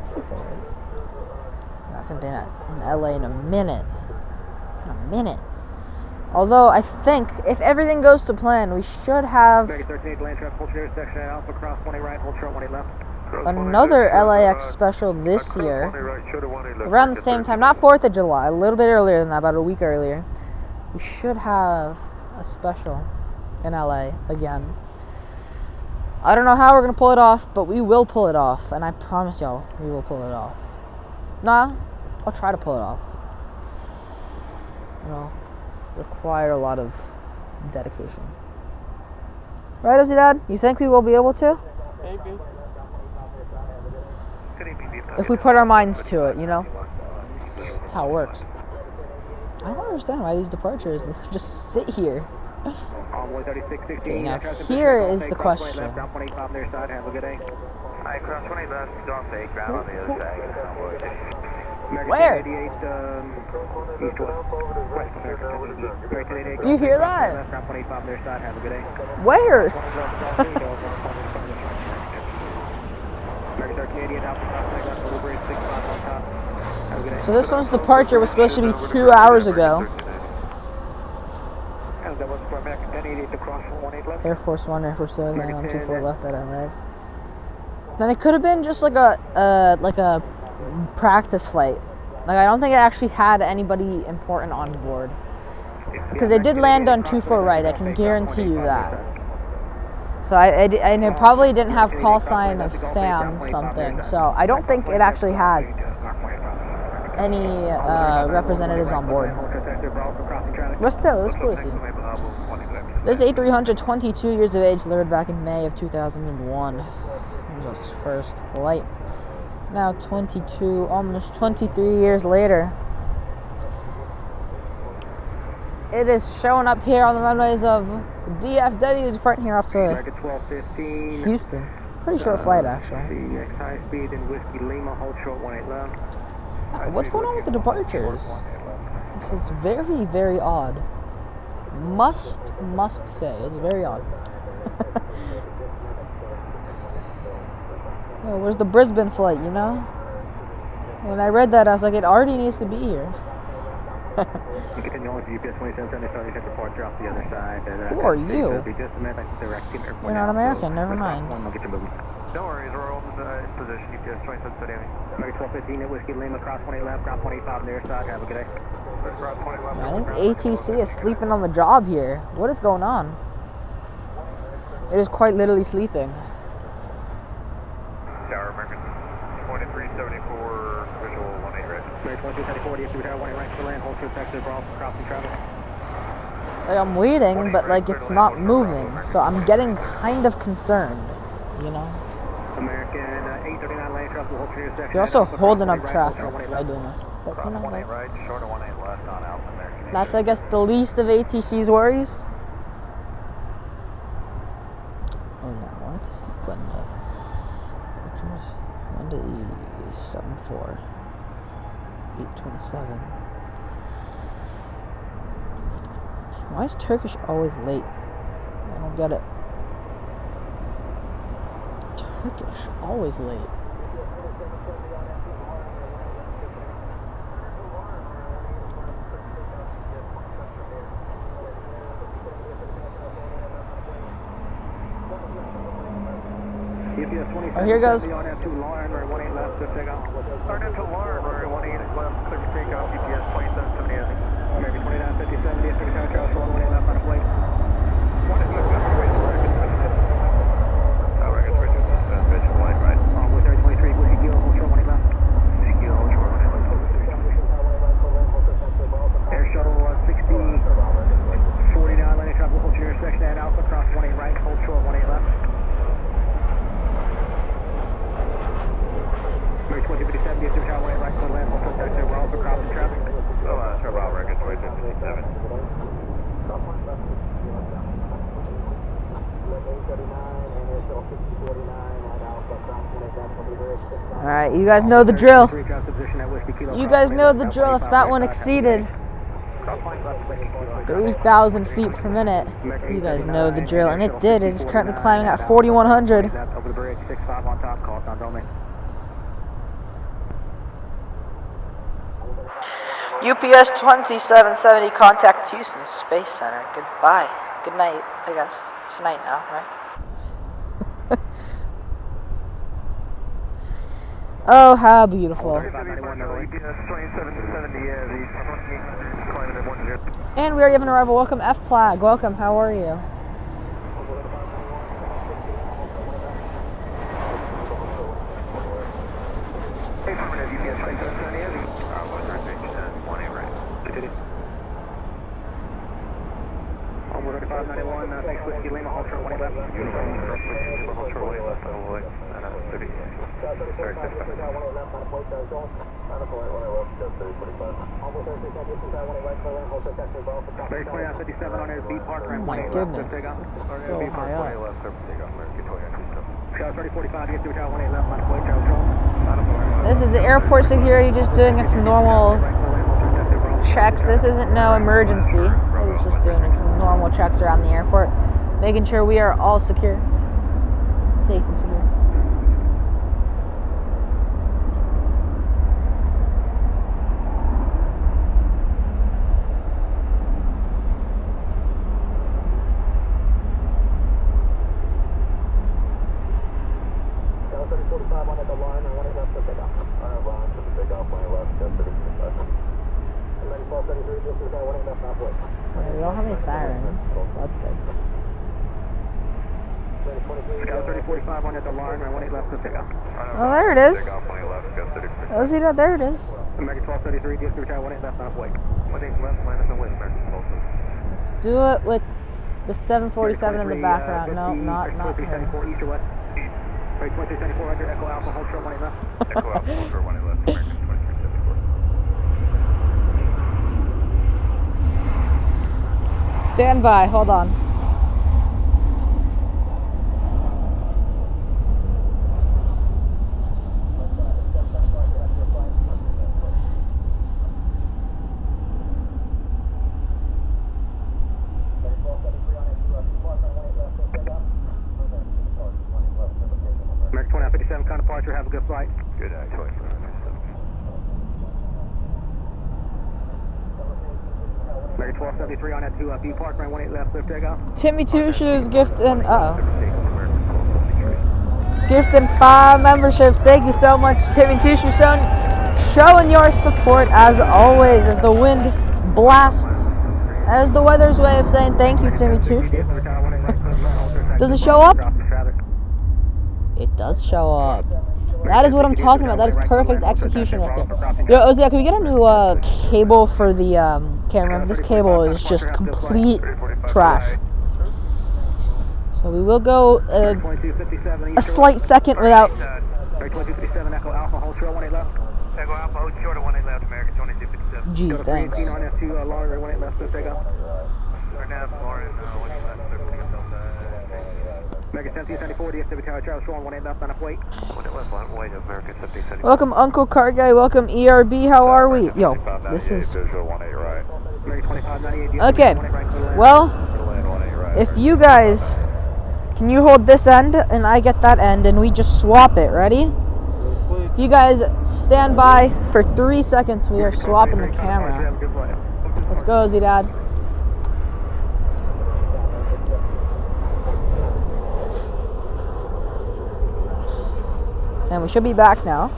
It's 24 right. I haven't been in LA in a minute. Although I think if everything goes to plan, we should have another LAX special this year, around the same time, not 4th of July, a little bit earlier than that, about a week earlier. We should have a special in LA again. I don't know how we're gonna pull it off, but we will pull it off, and I promise y'all, we will pull it off. Nah, I'll try to pull it off. It'll require a lot of dedication. Right, Ozzy Dad? You think we will be able to? Maybe. If we put our minds to it, you know? That's how it works. I don't understand why these departures just sit here. Okay, now here is the question. Where? Do you hear that? Where? So this one's departure was supposed to be 2 hours ago. Air Force 1, Air Force 2, landing on 24 left at LAX. Then it could have been just like a practice flight. Like I don't think it actually had anybody important on board. Because it did land on 24 right, I can guarantee you that. So and it probably didn't have call sign of Sam something. So I don't think it actually had any representatives on board. But still, it was cool to see. This A300, 22 years of age, delivered back in May of 2001. It was its first flight. Now 22, almost 23 years later, it is showing up here on the runways of DFW, departing here off to Houston. Pretty short flight, actually. What's going on with the departures? This is very, very odd. Must say, it's very odd. Oh, where's the Brisbane flight, you know? When I read that, I was like, it already needs to be here. Who are you? You're not American, never mind. No worries, we're in position, UPS 2770. 1215 at Whiskey Lima, cross 20 left, ground 25 on their side, have a good day. I think ATC is sleeping on the job here. What is going on? It is quite literally sleeping. Tower American 2374, visual 18 red. 2234, DFW Tower 18 right to land, hold to effective, crossing traffic. Like I'm waiting, but like it's not moving, so I'm getting kind of concerned, you know? American 839 lane traffic, hold to intersection. You're also holding up traffic by doing this. But you know, like, right, short of 18 left on Alpha American. that's, I guess, the least of ATC's worries. Oh yeah, I wanted to see when the Monday 7-4 827. Why is Turkish always late? I don't get it. Turkish always late. Oh, here goes. Start into Lauren, we're 18 left, clear to take off, UPS 2770. American 2957, DFW Tower Charles, 18 left on a plate. Tower American 327, visual 18 right. With 23, Whiskey Kilo, hold short 18 left. Whiskey Kilo, hold short 18 left. Air shuttle 6049, landing traffic, hold your intersection at Alpha, cross 18 right, hold short 18 left. 2057, DFW Tower 18 right, clear land, hold short taxi, we're also crossing traffic. Tower American 2257. Alright, you guys know the drill. You guys know the drill. If that one exceeded 3,000 feet per minute, you guys know the drill. And it did. It is currently climbing at 4,100. Over the bridge, 65 on top, call sound only. UPS 2770, contact Houston Space Center. Goodbye. Good night, I guess. It's night now, right? Oh, how beautiful. And we already have an arrival. Welcome, F-Plag. Welcome, how are you? Whiskey Lima, hold short 18 left. Uniform, Lima, hold short 18 left, Illinois, and 30. Sorry, 65. Very 2957 on his B Park, Oh ramp my 18 left, goodness, good takeoff. this is so high up. left, clear for takeoff, American 28. Charles 3045, you get to Tower 18 left, line of way, Charles Roll. This is airport security just doing its normal checks. This isn't no emergency. It is just doing its normal checks around the airport, making sure we are all secure, safe and secure. We don't have any sirens, so that's good. Scout 3045 on at the line, right 18 left, good takeoff. Oh, there it is. Takeoff, 20 left, Scout 30. Oh, see that? There it is. American 1233, get to Tower 18 left, line of way. 18 left, minus and with American 12. Let's do it with the 747 in the background. No, not her. East or west? Right 2374 under Echo Alpha, hold short 18 left. Echo Alpha, hold short 18 left, American 2374. Stand by. Hold on. American 2957, kind of departure, have a good flight. Good night, 24. American 1273 on that to B Park, right 18 left, clear for takeoff. Timmy Touche's gifting. Gifting 5 memberships. Thank you so much, Timmy Touche. Showing your support as always as the wind blasts. As the weather's way of saying thank you, Timmy Touche. Does it show up? It does show up. That is what I'm talking about. That is perfect execution right there. Yo, Ozzy, can we get a new cable for the camera? This cable is just complete trash. So we will go a slight second without. Gee, thanks. Welcome, Uncle Car Guy. Welcome, ERB. How are we? Yo, this is. Okay. Well, if you guys. Can you hold this end and I get that end and we just swap it? Ready? If you guys stand by for 3 seconds, we are swapping the camera. Let's go, Ozzy Dad. And we should be back now.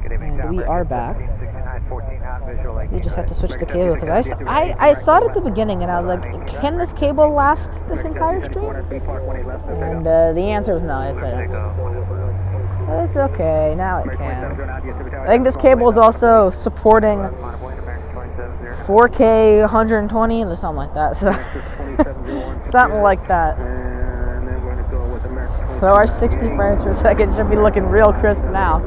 And we are back. You just have to switch the cable because I saw it at the beginning and I was like, can this cable last this entire stream? And the answer was no, it couldn't. It's okay, now it can. I think this cable is also supporting 4K 120 or something like that. So something like that. So our 60 frames per second should be looking real crisp now.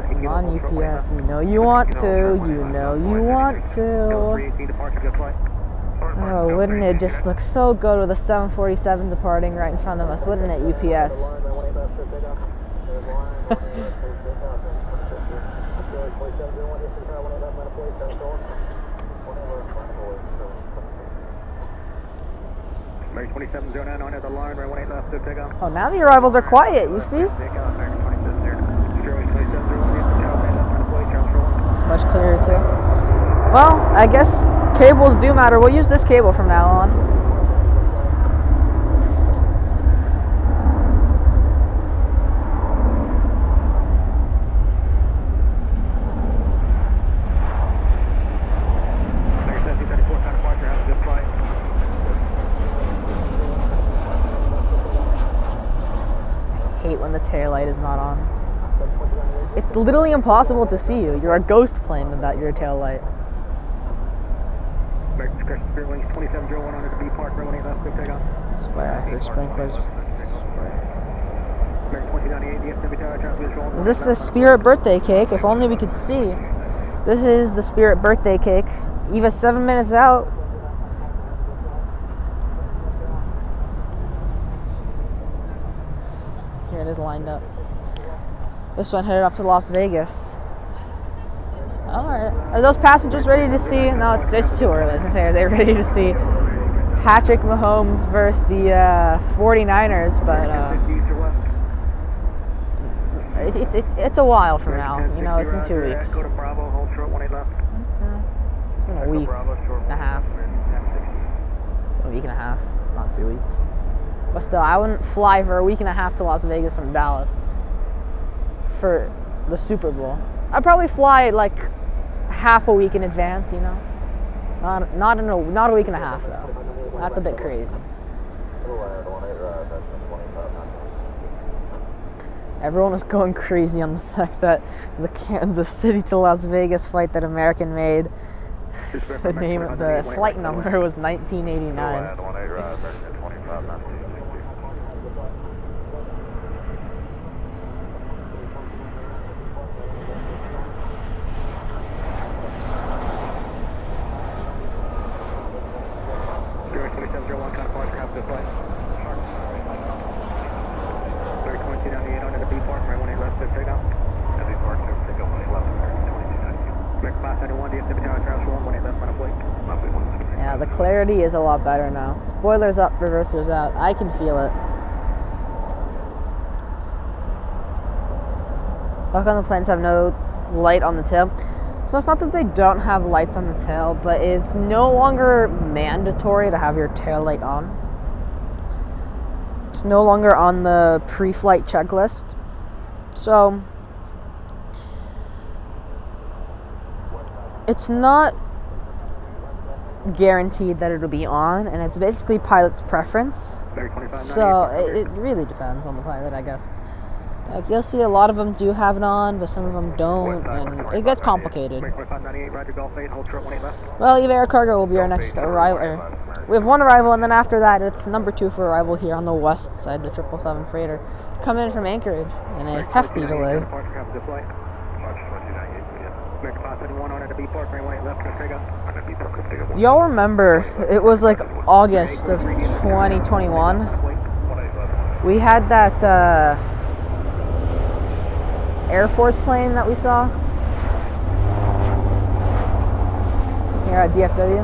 Come on, UPS, you know you want to, you know you want to. Oh, wouldn't it just look so good with a 747 departing right in front of us, wouldn't it, UPS? Oh, now the arrivals are quiet, you see? It's much clearer too. Well, I guess cables do matter. We'll use this cable from now on. taillight is not on. It's literally impossible to see you. You're a ghost plane without your taillight. American Spirit Wings 2701 on the B Park, runway 18 left, good takeoff. Swear, I heard sprinklers. American 2098, DFW tower, traffic visual. Is this the Spirit birthday cake? If only we could see. This is the Spirit birthday cake. Eva's 7 minutes out. Here it is lined up. This one headed off to Las Vegas. Alright. Are those passengers ready to see? No, it's too early. I was gonna say, are they ready to see Patrick Mahomes versus the 49ers? But it's a while from now. You know, it's in 2 weeks. Go to Bravo, hold short, 18 left. It's been a week and a half. A week and a half. It's not 2 weeks. But still, I wouldn't fly for a week and a half to Las Vegas from Dallas for the Super Bowl. I'd probably fly like half a week in advance, you know. Not a week and a half though. That's a bit crazy. Everyone was going crazy on the fact that the Kansas City to Las Vegas flight that American made, the flight number was 1989. Yeah, the clarity is a lot better now. Spoilers up, reversers out. I can feel it. Back on the planes have no light on the tail. So it's not that they don't have lights on the tail, but it's no longer mandatory to have your tail light on. It's no longer on the pre-flight checklist. So it's not guaranteed that it'll be on, and it's basically pilot's preference. So it really depends on the pilot, I guess. Like, you'll see a lot of them do have it on, but some of them don't, and it gets complicated. Well, Eva Air Cargo will be our next arrival. We have one arrival, and then after that, it's number 2 for arrival here on the west side, the 777 freighter, coming in from Anchorage in a hefty delay. Do y'all remember, it was like August of 2021? We had that Air Force plane that we saw here at DFW.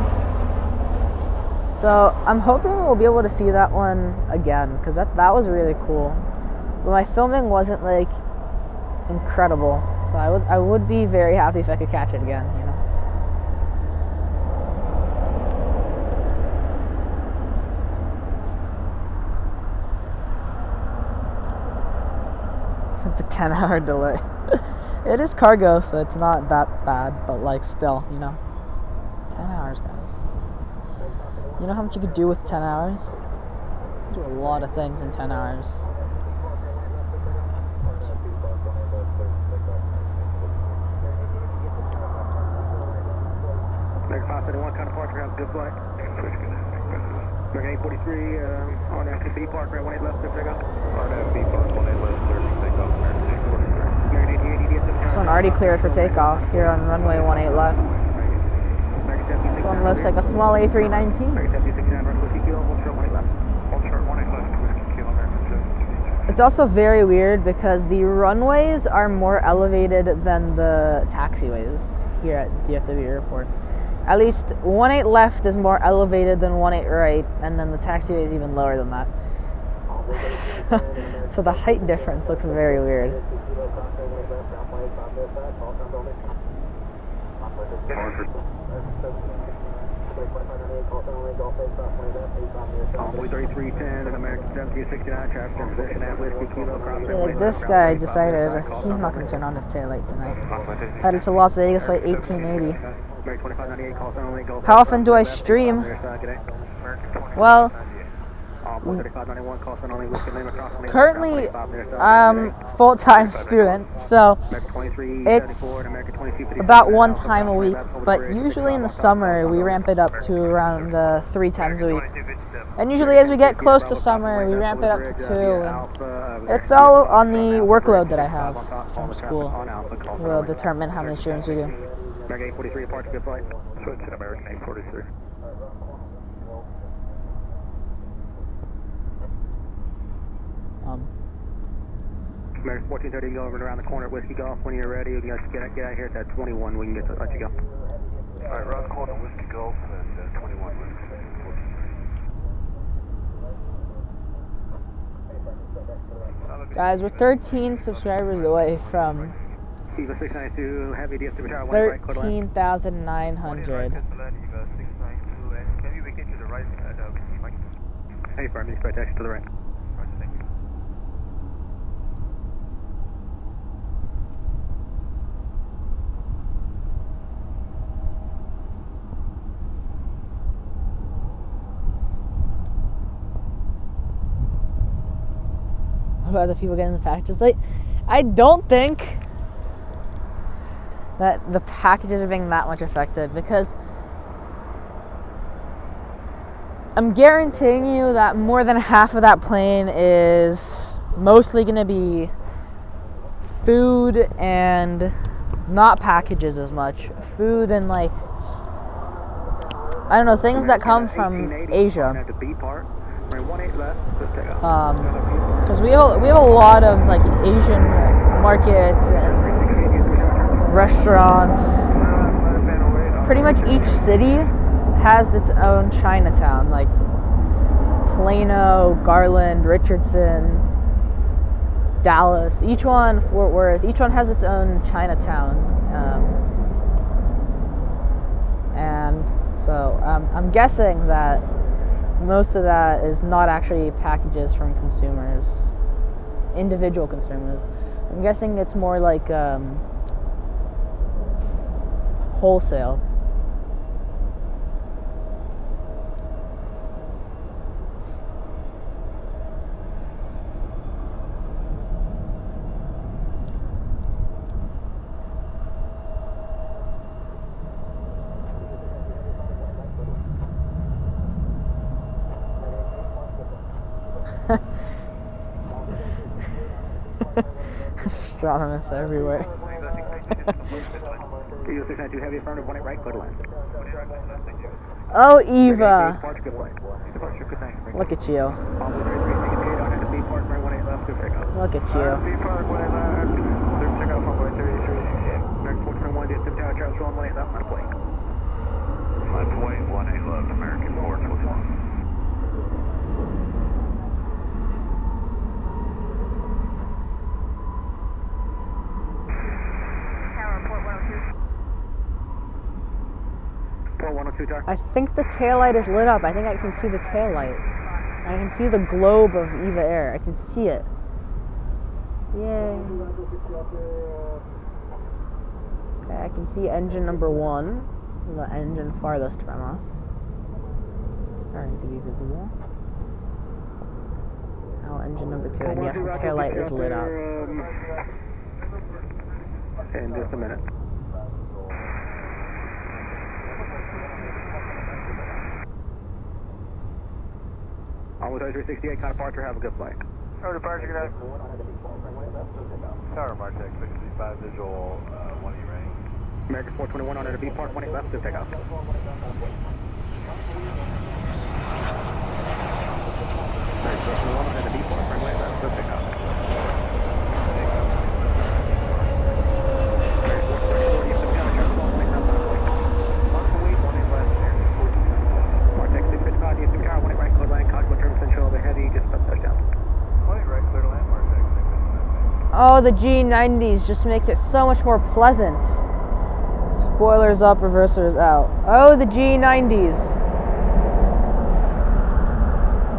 So I'm hoping we'll be able to see that one again, because that was really cool. But my filming wasn't like incredible, so I would be very happy if I could catch it again, you know. The 10-hour delay. It is cargo, so it's not that bad, but like still, you know. 10 hours, guys. You know how much you could do with 10 hours? You could do a lot of things in 10 hours. American 571, kind of departure, have a good flight. American 843, on that B Park, right 18 left, good takeoff. On that B Park, 18 left, sir, takeoff, American 843. American 8080, This one already cleared for takeoff here on runway 18 left. This one looks like a small A319. American 7069, run whiskey kilo, hold short 18 left. Hold short 18 left, whiskey kilo, American 7. It's also very weird because the runways are more elevated than the taxiways here at DFW Airport. At least 18 left is more elevated than 18 right, and then the taxiway is even lower than that. So the height difference looks very weird. Like this guy decided he's not going to turn on his taillight tonight. Headed to Las Vegas flight 1880. How often do I stream? Well, currently I'm full-time student, so it's about 1 time a week, but usually in the summer we ramp it up to around 3 times a week. And usually as we get close to summer, we ramp it up to 2, and it's all on the workload that I have from school. Will determine how many streams we do. American 843, apart, good flight. Switch to American 843. American 1430, you can go over and around the corner at Whiskey Golf. When you're ready, you can just get out here at that 21. We can get to let you go. Alright, around the corner, Whiskey Golf, and 21 Whiskey. Guys, we're 13 subscribers away from 13,900. Can you vacate to the right? Hey, firm, you expect exit to the right. What about the people getting the packages late? I don't think that the packages are being that much affected, because I'm guaranteeing you that more than half of that plane is mostly going to be food and not packages as much. Food and, like, I don't know, things that come from Asia. Because we have a lot of, like, Asian markets and restaurants. Pretty much each city has its own Chinatown, like Plano, Garland, Richardson, Dallas. Each one, Fort Worth. Each one has its own Chinatown, and so I'm guessing that most of that is not actually packages from consumers, individual consumers. I'm guessing it's more like wholesale. Astronomers everywhere. Oh, Eva. Look at you. Look at you. I think the taillight is lit up. I think I can see the taillight. I can see the globe of Eva Air. I can see it. Yay. Okay, I can see engine number 1, the engine farthest from us, starting to be visible. Now engine number 2, and yes, the taillight is lit up. In just a minute. Almost 368, kind of departure, have a good flight. Tower departure, good night. Tower Martech, 635 visual, 1E range. American 421 on B park, 18 left to take off. American 421 on B park, 18 left to take off. Oh, the G90s just make it so much more pleasant. Spoilers up, reversers out. Oh, the G90s.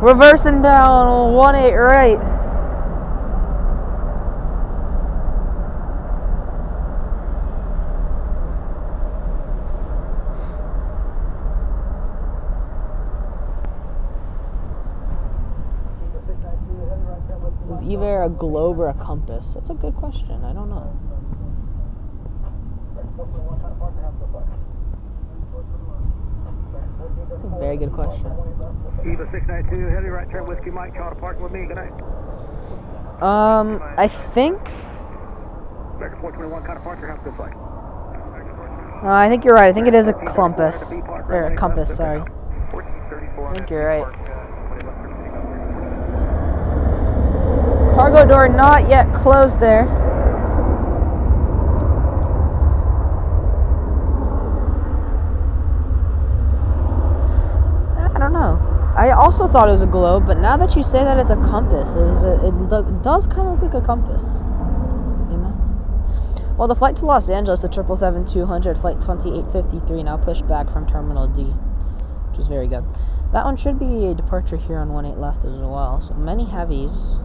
Reversing down 18 right. either a globe or a compass? That's a good question. I don't know. That's a very good question. Eva 692, heavy right turn, Whiskey Mike, Charlie parking with me. Good night. I think. American 421, kind of departure, how's this like? I think you're right. I think it is a compass. Or a compass, sorry. I think you're right. Cargo door not yet closed there. I don't know. I also thought it was a globe, but now that you say that it's a compass, it does kind of look like a compass. You know? Well, the flight to Los Angeles, the 777-200, flight 2853, now pushed back from Terminal D, which is very good. That one should be a departure here on 18 left as well. So many heavies.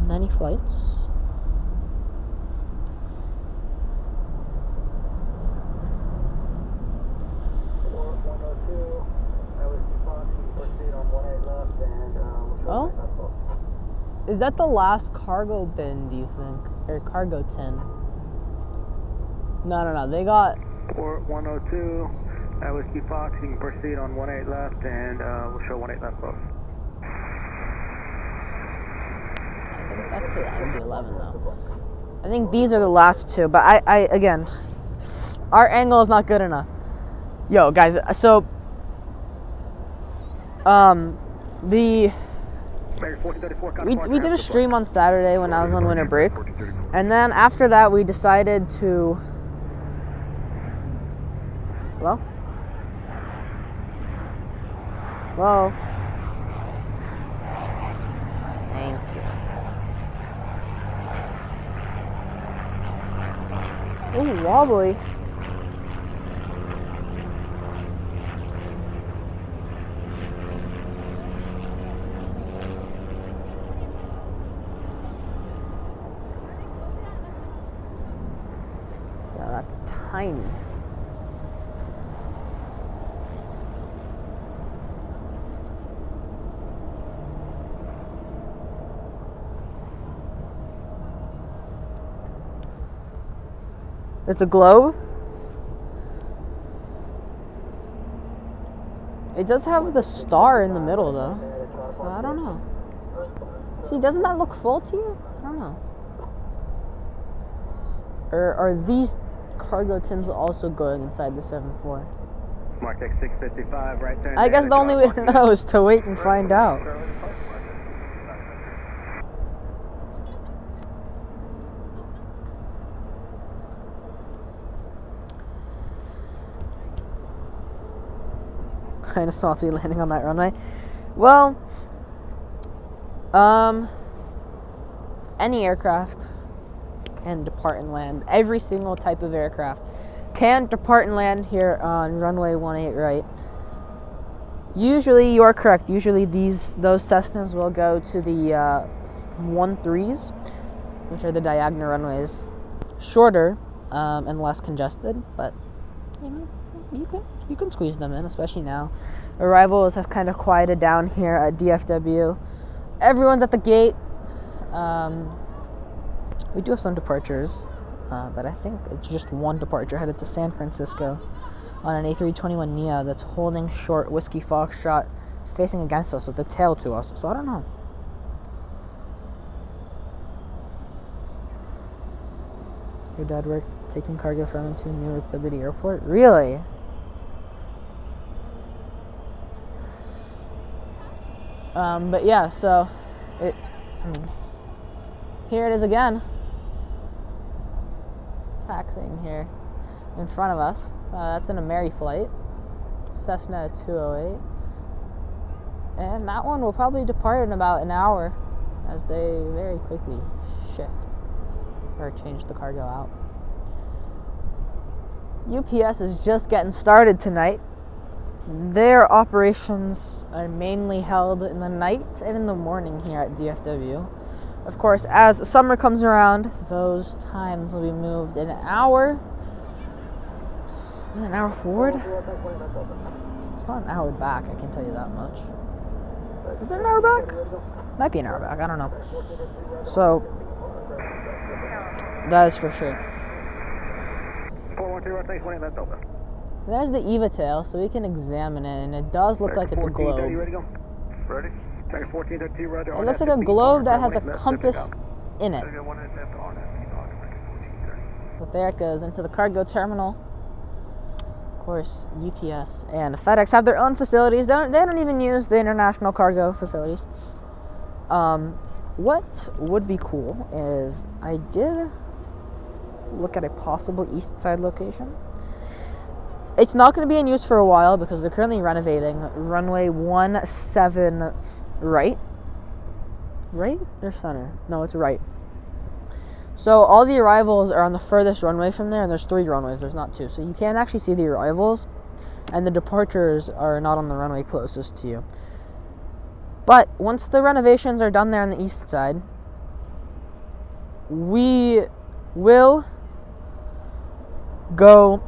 Many flights. Oh? Is that the last cargo bin, do you think? Or cargo tin? No. They got... Port 102, Whiskey Fox, you can proceed on 18 left, and we'll show 18 left close. I think that's it, MD-11 though. I think these are the last two, but I again, our angle is not good enough. Yo, guys, so, we did a stream on Saturday when I was on winter break, and then after that we decided to, hello? Hello? Thank you. Ooh, wobbly. Yeah, that's tiny. It's a globe. It does have the star in the middle though. So I don't know. See, doesn't that look full to you? I don't know. Or are these cargo tins also going inside the 7-4? Mark X 655 right there. I guess the only way to know is to wait and find out. Kind of small to be landing on that runway. Well, any aircraft can depart and land. Every single type of aircraft can depart and land here on runway 18 right. Usually, you are correct. Usually, those Cessnas will go to the 13s, which are the diagonal runways, shorter and less congested. But you know, you can squeeze them in, especially now. Arrivals have kind of quieted down here at DFW. Everyone's at the gate. We do have some departures, but I think it's just one departure headed to San Francisco on an A321neo that's holding short Whiskey Foxtrot facing against us with the tail to us. So I don't know. Your dad worked taking cargo from and to Newark Liberty Airport? Really? But yeah, so here it is again, taxiing here in front of us. That's an Ameri flight, Cessna 208, and that one will probably depart in about an hour as they very quickly shift or change the cargo out. UPS is just getting started tonight. Their operations are mainly held in the night and in the morning here at DFW. Of course, as summer comes around, those times will be moved an hour. Is it an hour forward? It's not an hour back, I can tell you that much. Is there an hour back? Might be an hour back, I don't know. So, that is for sure. 412, rotate 20 left open. There's the EVA tail, so we can examine it, and it does look like it's a globe. You ready to go? Ready? 1432, roger. It looks like a globe that has a compass in it. But there it goes into the cargo terminal. Of course, UPS and FedEx have their own facilities. They don't even use the international cargo facilities. What would be cool is I did look at a possible east side location. It's not going to be in use for a while because they're currently renovating runway 17 right. Right or center? No, it's right. So all the arrivals are on the furthest runway from there, and there's 3 runways, there's not 2. So you can't actually see the arrivals, and the departures are not on the runway closest to you. But once the renovations are done there on the east side, we will go,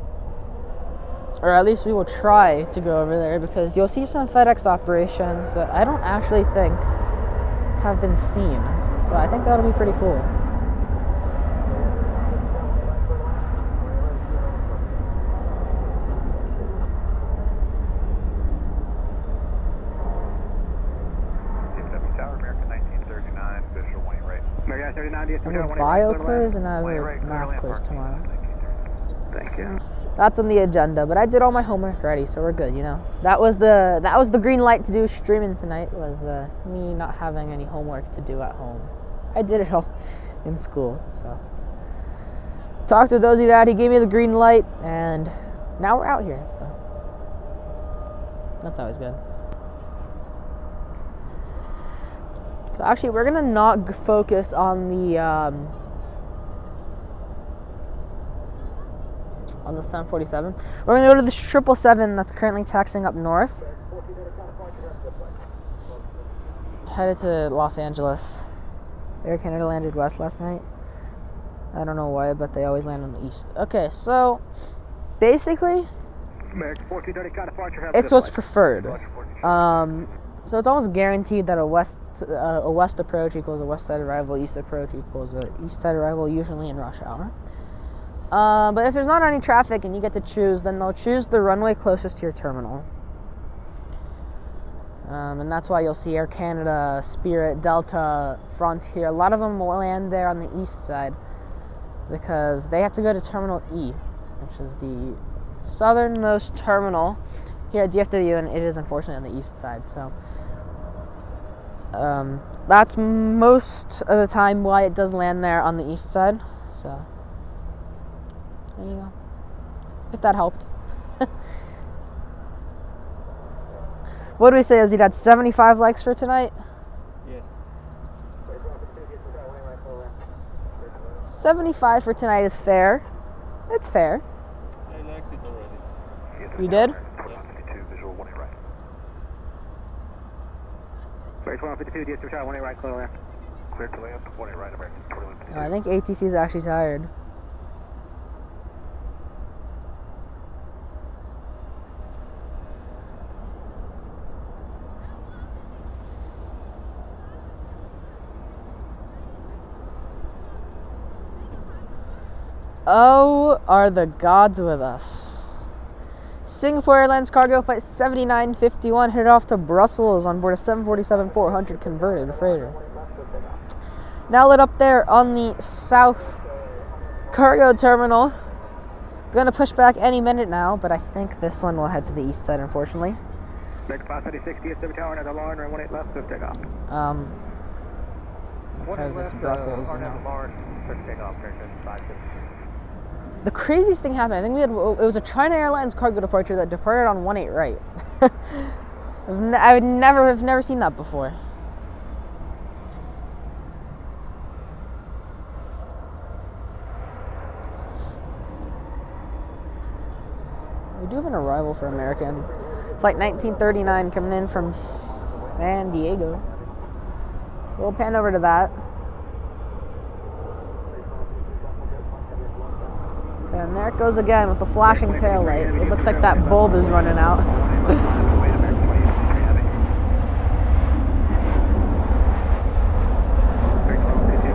or at least we will try to go over there, because you'll see some FedEx operations that I don't actually think have been seen. So I think that'll be pretty cool. I have a bio quiz and I have a math quiz tomorrow. Thank you. That's on the agenda, but I did all my homework already, so we're good, you know. That was the green light to do streaming tonight, was me not having any homework to do at home. I did it all in school, so. Talked with Ozzy Dad, he gave me the green light, and now we're out here, so. That's always good. So actually, we're gonna not focus on the 747. We're gonna go to the 777 that's currently taxiing up north, headed to Los Angeles. Air Canada landed west last night. I don't know why, but they always land on the east. Okay, so basically, it's what's preferred. So it's almost guaranteed that a west approach equals a west side arrival, east approach equals a east side arrival, usually in rush hour. But if there's not any traffic and you get to choose, then they'll choose the runway closest to your terminal. And that's why you'll see Air Canada, Spirit, Delta, Frontier. A lot of them will land there on the east side because they have to go to Terminal E, which is the southernmost terminal here at DFW, and it is unfortunately on the east side. So that's most of the time why it does land there on the east side. So there you go. If that helped. What do we say, Ozzy? That's 75 likes for tonight? Yes. 75 for tonight is fair. It's fair. I liked it already. You did? Yeah. Visual 18 right. Clear 1252, DFW, 18 right, clear land. Clear to land, 18 right, American, 2152. I think ATC is actually tired. Oh, are the gods with us. Singapore Airlines cargo flight 7951 headed off to Brussels on board a 747-400 converted freighter. Now lit up there on the south cargo terminal. Gonna push back any minute now, but I think this one will head to the east side, unfortunately. Next 560, DFW tower, another line, runway 18 left, swift takeoff. Because it's Brussels, you know. Swift takeoff, The craziest thing happened. I think it was a China Airlines cargo departure that departed on 18 right. I've never seen that before. We do have an arrival for American. Flight 1939 coming in from San Diego. So we'll pan over to that. And there it goes again with the flashing tail light. It looks like that bulb is running out.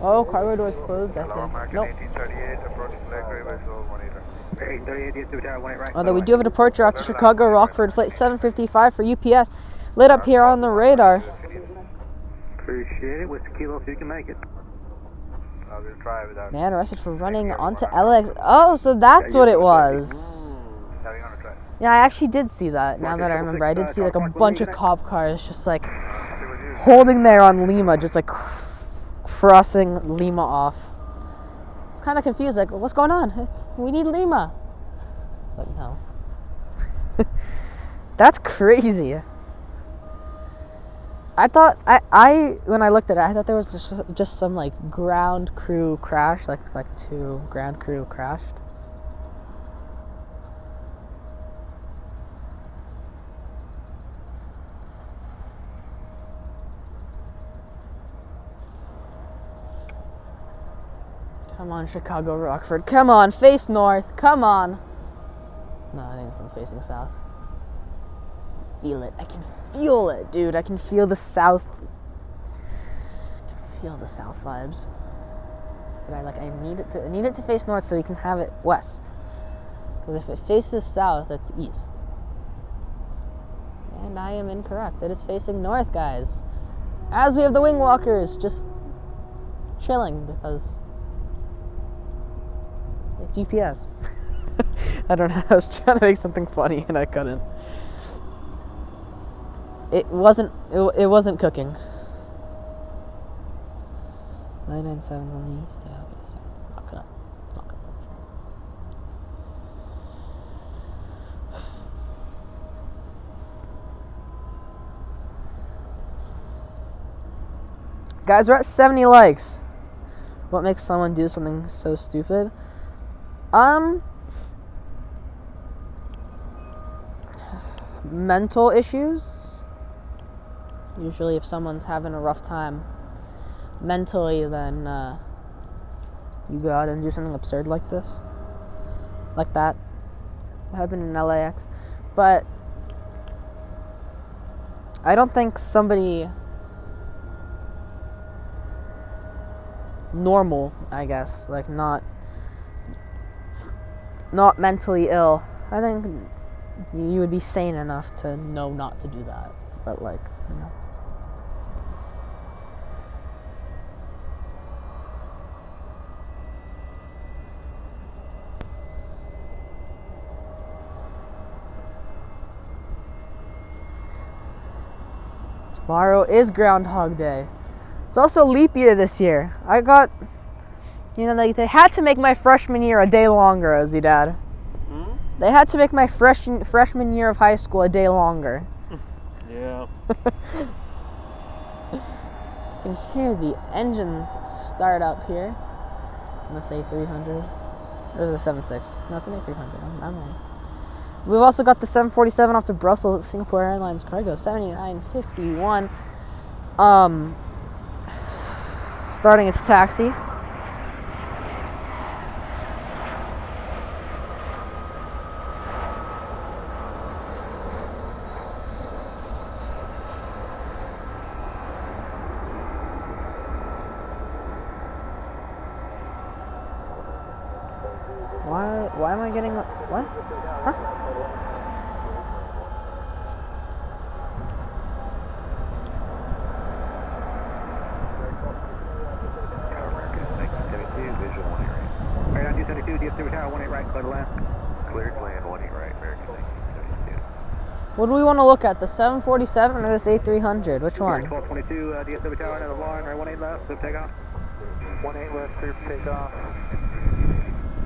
Oh, cargo door's closed, I think. Nope. 1838, approaching flag by 1838, DFW Tower 18 right. Although we do have a departure out to Chicago, Rockford, flight 755 for UPS. Lit up here on the radar. Appreciate it. Whiskey Kilo if you can make it. I'll just try without. Man arrested for running onto LX. Oh, so that's what it was. Yeah, I actually did see that. Now that I remember, I did see like a bunch of cop cars just like holding there on Lima, just like crossing Lima off. It's kind of confused, like, what's going on? We need Lima. But no. That's crazy. I thought, when I looked at it, I thought there was just some like ground crew crash, like 2 ground crew crashed. Come on, Chicago, Rockford. Come on, face north. Come on. No, I think this one's facing south. Feel it. I can feel it, dude. I can feel the south. I can feel the south vibes. But I need it to face north so we can have it west. Because if it faces south, it's east. And I am incorrect. It is facing north, guys. As we have the wing walkers just chilling because it's UPS. I don't know. I was trying to make something funny and I couldn't. It wasn't cooking. 997's on the east. Yeah, okay, so it's not gonna cook. Guys, we're at 70 likes. What makes someone do something so stupid? Mental issues. Usually if someone's having a rough time mentally, then you go out and do something absurd like this. Like that. What happened in LAX. But I don't think somebody normal, I guess, like not mentally ill, I think you would be sane enough to know not to do that. But like, you know. Tomorrow is Groundhog Day. It's also leap year this year. I got, you know, they had to make my freshman year a day longer, Ozzy Dad. They had to make my freshman year of high school a day longer. Yeah. You can hear the engines start up here on this A300. Or is it a 76? No, it's an A300. I'm right. We've also got the 747 off to Brussels at Singapore Airlines cargo, 7951. Starting its taxi. Why am I getting what? Huh? Right on 272, DFW Tower 18 right, clear to land. Clear to land 18 right, American 72. What do we want to look at, the 747 or this A300? Which one? 1222, DFW Tower, another line, right 18 left, clear takeoff. 18 left, clear takeoff.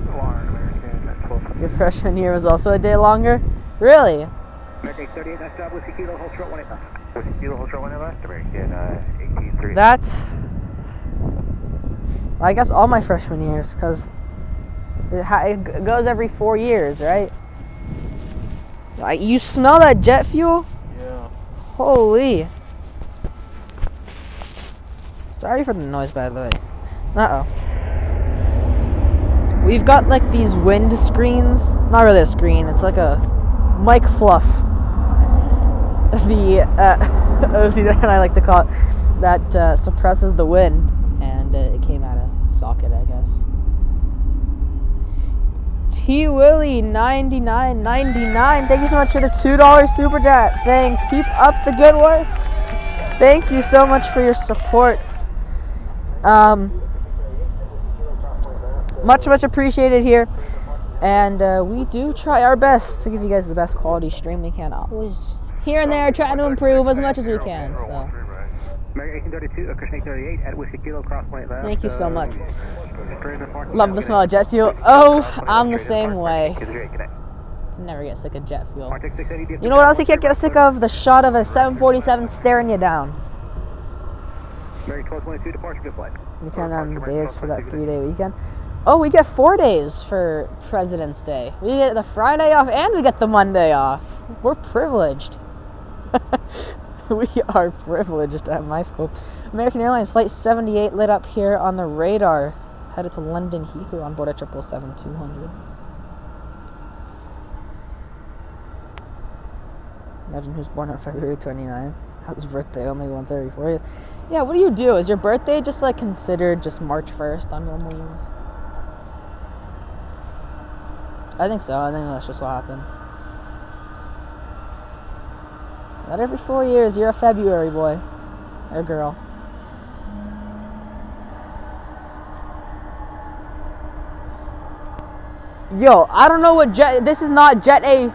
Line, American 12. Your freshman year was also a day longer? Really? American 38, nice job, Whiskey Kilo, hold short 18 left. Whiskey Kilo, hold short 18 left, American 183. That's, I guess all my freshman years, because it goes every 4 years, right? You smell that jet fuel? Yeah. Holy. Sorry for the noise, by the way. Uh-oh. We've got like these wind screens. Not really a screen, it's like a mic fluff. The OC that I like to call it, that suppresses the wind, and it socket, I guess. T-Willie9999, thank you so much for the $2 super chat, saying keep up the good work. Thank you so much for your support. Much appreciated here. And we do try our best to give you guys the best quality stream we can. Always here and there trying to improve as much as we can. So thank you so much. Love the smell of jet fuel. Oh, I'm the same way. Never get sick of jet fuel. You know what else you can't get sick of? The shot of a 747 staring you down. You can on the days for that 3-day weekend. Oh, we get 4 days for President's Day. We get the Friday off and we get the Monday off. We're privileged. We are privileged at my school. American Airlines Flight 78 lit up here on the radar. Headed to London Heathrow on board at 777-200. Imagine who's born on February 29th. Has birthday only once every 4 years. Yeah, what do you do? Is your birthday just like considered just March 1st on normal years? I think so. I think that's just what happens. Not every 4 years, you're a February boy. Or girl. Yo, I don't know what jet... This is not Jet A...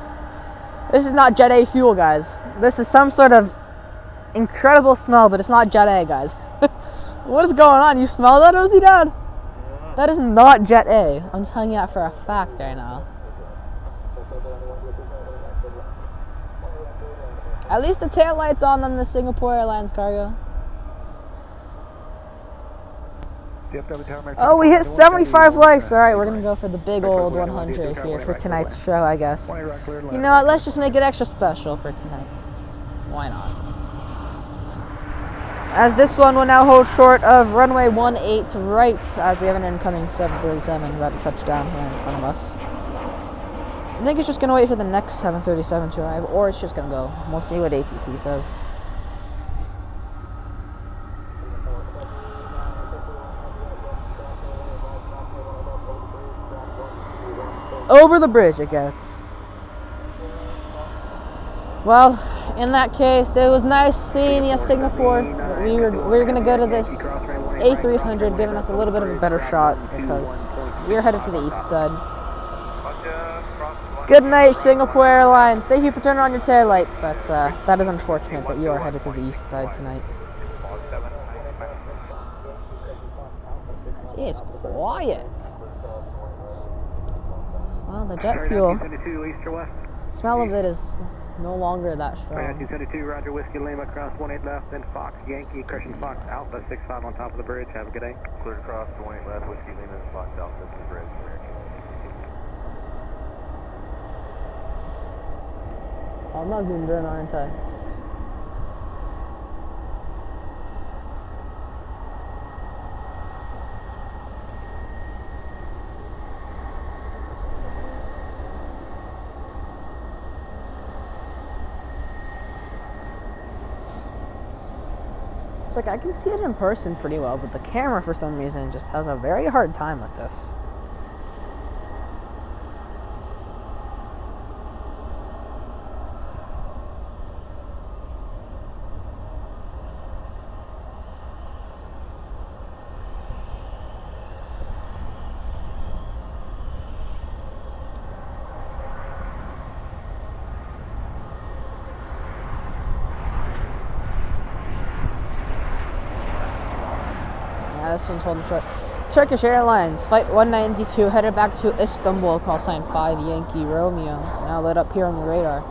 This is not Jet A fuel, guys. This is some sort of incredible smell, but it's not Jet A, guys. What is going on? You smell that, Ozzy Dad? Yeah. That is not Jet A. I'm telling you that for a fact right now. At least the tail light's on the Singapore Airlines cargo. Oh, we hit 75 likes. All right, we're going to go for the big old 100 here for tonight's show, I guess. You know what? Let's just make it extra special for tonight. Why not? As this one will now hold short of runway 18 right, as we have an incoming 737 about to touch down here in front of us. I think it's just going to wait for the next 737 to arrive, or it's just going to go. We'll see what ATC says. Over the bridge it gets. Well, in that case, it was nice seeing you, Singapore. But we were going to go to this A300, giving us a little bit of a better shot because we're headed to the east side. Good night, Singapore Airlines. Thank you for turning on your tail light, but that is unfortunate that you are headed to the east side tonight. This is quiet. Well, the jet fuel smell of it is no longer that strong. 272, Roger, Whiskey Lima, cross 18 left, then Fox, Yankee, Crescent Fox, Alpha, 65 on top of the bridge. Have a good day. Clear across 18 left, Whiskey Lima, Fox, Alpha, to the bridge. I'm not zoomed in, aren't I? It's like I can see it in person pretty well, but the camera for some reason just has a very hard time with this. This one's holding short. Turkish Airlines, Flight 192, headed back to Istanbul, call sign 5 Yankee Romeo. Now lit up here on the radar.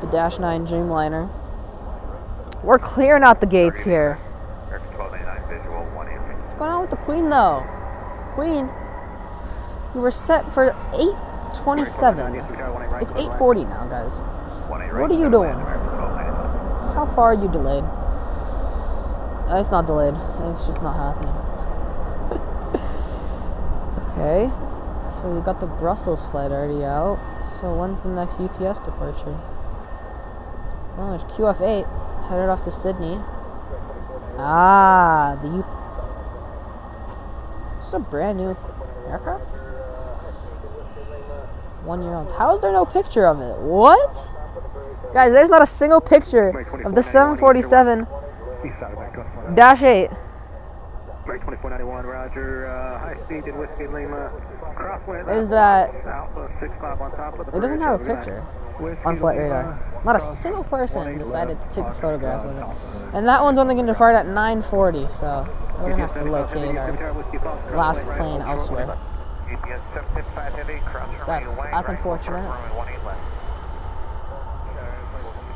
The Dash 9 Dreamliner. We're clearing out the gates here. What's going on with the Queen, though? Queen, we were set for 8:27. It's 8:40 now, guys. What are you doing? How far are you delayed? It's not delayed. It's just not happening. Okay. So we got the Brussels flight already out. So when's the next UPS departure? Well, there's QF8 headed off to Sydney. Ah, It's a brand new aircraft. 1 year old. How is there no picture of it? What? Guys, there's not a single picture of the 747-8. Right 2491, roger. High speed in Whiskey Lima. Crosswind. Is that... Alpha 65 on top of the It doesn't bridge. have a picture on flight radar. Not a single person decided to take a photograph of it. And that one's only going to depart at 9:40, so we're going to have to locate our last plane elsewhere. That's unfortunate.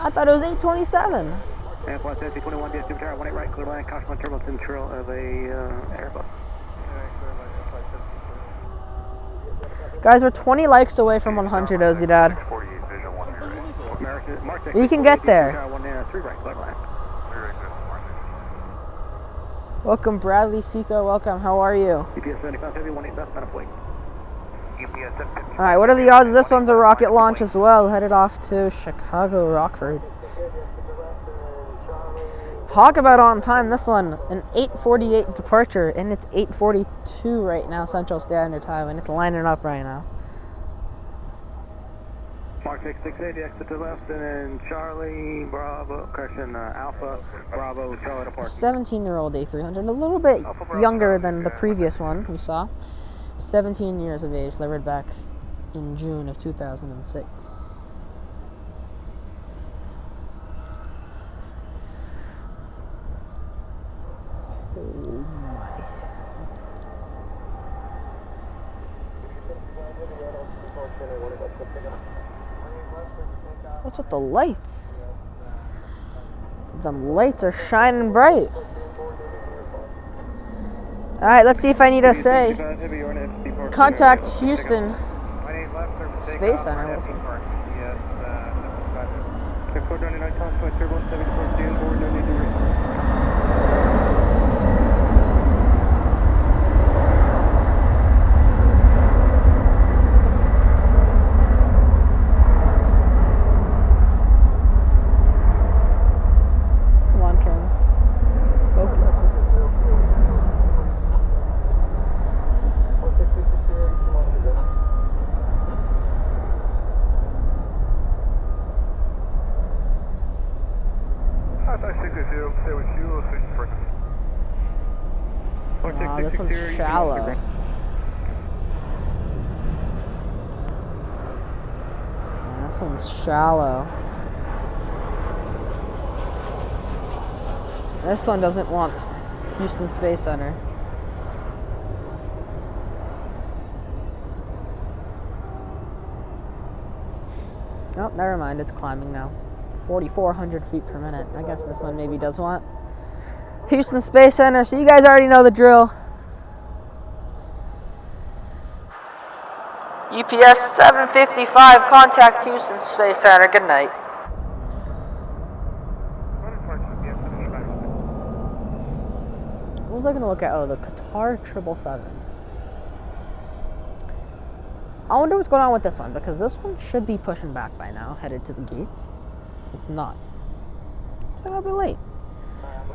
I thought it was 8:27. Airport 21, DFW Tower 18 right, clear line, caution on turbulence control of a Airbus. Guys, we're 20 likes away from 100, Ozzy Dad. We can get there. Welcome, Bradley Seco. Welcome. How are you? Alright, what are the odds this one's a rocket launch as well? Headed off to Chicago, Rockford. Talk about on time. This one, an 8:48 departure, and it's 8:42 right now, Central Standard Time, and it's lining up right now. Mark 668, exit to the left, and then Charlie, Bravo, correction, Alpha, Bravo, Charlie departure. 17-year-old A300, a little bit younger than the previous one we saw. 17 years of age, delivered back in June of 2006. Oh my. What's with the lights? Them lights are shining bright. Alright, let's see if I need to say contact Houston Space Center. We'll see. Wow, this one's shallow. This one's shallow. This one doesn't want Houston Space Center. Oh, never mind, it's climbing now. 4,400 feet per minute. I guess this one maybe does want Houston Space Center, so you guys already know the drill. UPS 755, contact Houston Space Center. Good night. What was I going to look at? Oh, the Qatar 777. I wonder what's going on with this one, because this one should be pushing back by now, headed to the gates. It's not. So I'll be late.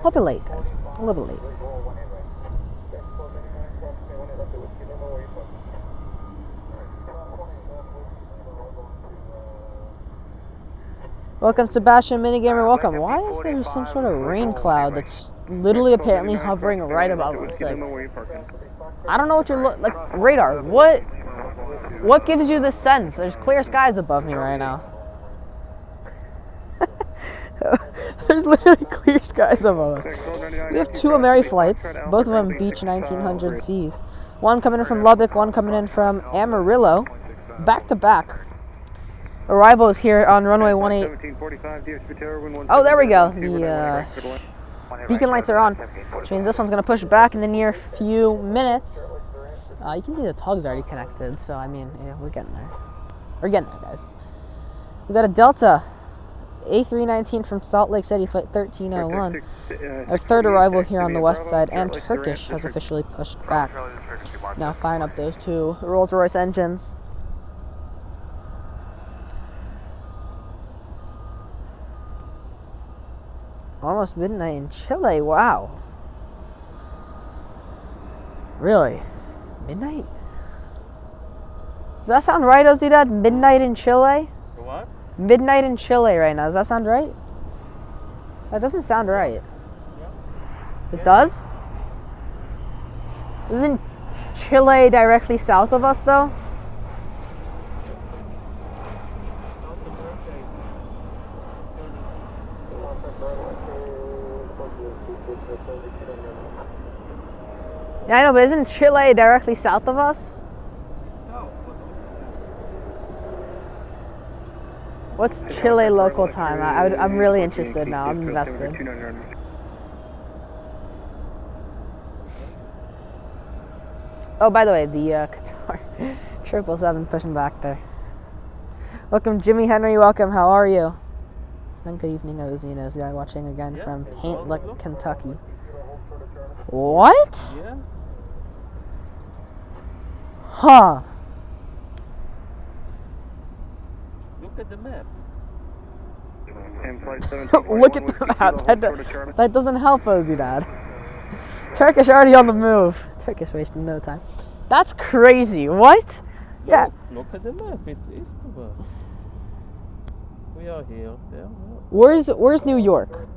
I'll be late, guys. A little bit late. Welcome, Sebastian Minigamer. Welcome. Why is there some sort of rain cloud that's literally apparently hovering right above us? Like, I don't know what you're like radar. What gives you this sense? There's clear skies above me right now. There's literally clear skies above us. We have two Ameri flights, both of them Beech 1900 Cs. One coming in from Lubbock, one coming in from Amarillo, back to back. Arrivals here on runway 18. Oh, there we go. The beacon lights are on, which means this one's going to push back in the near few minutes. You can see the tug's already connected, so I mean, yeah, we're getting there. We're getting there, guys. We got a Delta A319 from Salt Lake City, flight 1301. Our third arrival here on the west side, and Turkish has officially pushed back. Now firing up those two Rolls-Royce engines. Almost midnight in Chile, wow. Really? Midnight? Does that sound right, Ozidad? Midnight in Chile? What? Midnight in Chile right now. Does that sound right? That doesn't sound right. Yeah. It does? Isn't Chile directly south of us, though? South America is Yeah, I know, but isn't Chile directly south of us? south, but What's Chile local time? I'm really interested now. I'm invested. Oh, by the way, the Qatar 777 pushing back there. Welcome, Jimmy Henry. Welcome. How are you? And good evening, Ozinos. Yeah, watching again from Paint Lick, Kentucky. What? yeah. Huh. Look at the map. Look at the map. That doesn't help, Ozidad. Turkish already on the move. Turkish wasting no time. That's crazy. What? Yeah. Look at the map. It's east of us. We are here. There. Where's New York?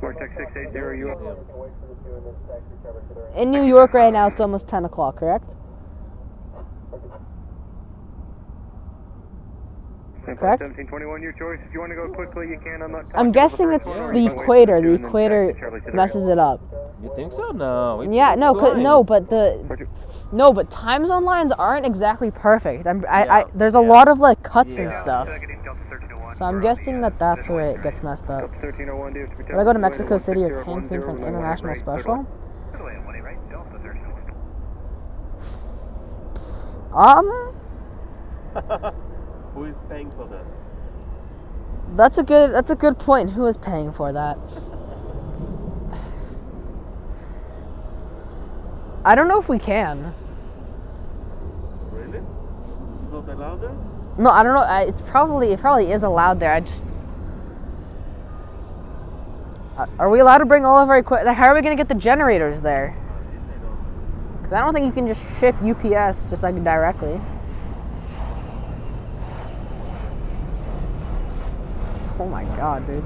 Vortex 680, you up? In New York right now, it's almost 10 o'clock, correct? Correct? 1721, your choice. If you want to go quickly, you can. I'm guessing it's the equator. The equator messes it up. You think so? No. Yeah, no, but time zone lines aren't exactly perfect. There's a lot of like cuts and stuff. So I'm guessing that's where it gets messed up. Did I go to Mexico City or Cancun for an international special? Who is paying for that? That's a good point. Who is paying for that? I don't know if we can. Really? It's not allowed there? No, I don't know. It probably is allowed there. Are we allowed to bring all of our equipment? How are we gonna get the generators there? Because I don't think you can just ship UPS just like directly. Oh my god, dude.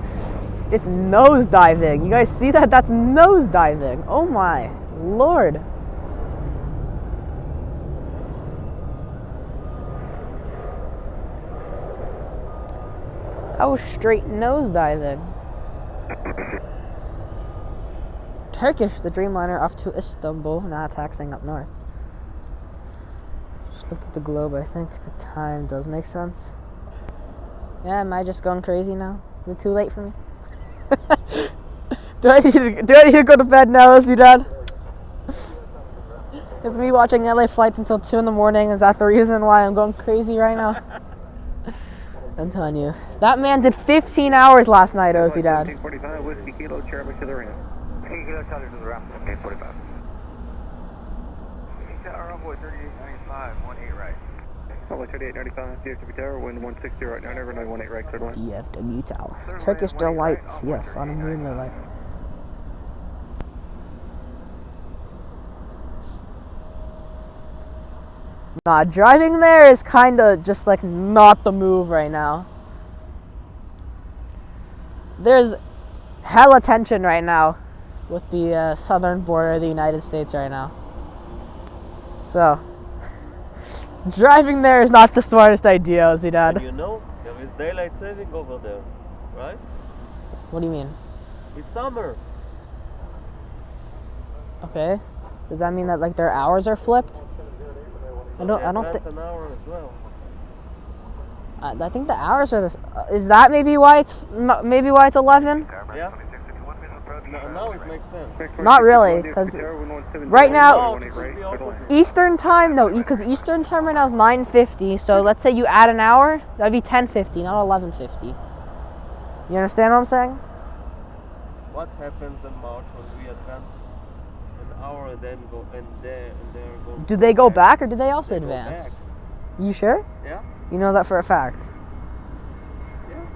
It's nose diving. You guys see that? That's nose diving. Oh my lord. That was straight nose diving. Turkish, the Dreamliner, off to Istanbul, now taxiing up north. Just looked at the globe. I think the time does make sense. Yeah, am I just going crazy now? Is it too late for me? do I need to go to bed now, Dad? It's me watching LA flights until 2 in the morning. Is that the reason why I'm going crazy right now? I'm telling you. That man did 15 hours last night, Dad. 45 Whiskey Kilo, Charlie to the rim. Kilo, Charlie to the rim. Okay, 45. Our runway 3895, 18 right. Runway 3895, DFW Tower, wind 160 right now, never 918 right, clear line. DFW Tower. Turkish delights, yes, on a moonlit light. Nah, driving there is kind of just like not the move right now. There's hella tension right now with the southern border of the United States right now. So, driving there is not the smartest idea, Zidane. You know, there is daylight saving over there, right? What do you mean? It's summer. Okay. Does that mean that like their hours are flipped? So I don't think. an hour as well. I think the hours are this. Is that maybe why it's 11? Yeah. Now it makes sense. Not really, because right now No, it's the opposite. Eastern time. No, because Eastern time right now is 9:50. So let's say you add an hour, that'd be 10:50, not 11:50. You understand what I'm saying? What happens in March when we advance an hour and then go and they're going? Do they go back or do they also They go advance? back. You sure? Yeah. You know that for a fact. Yeah.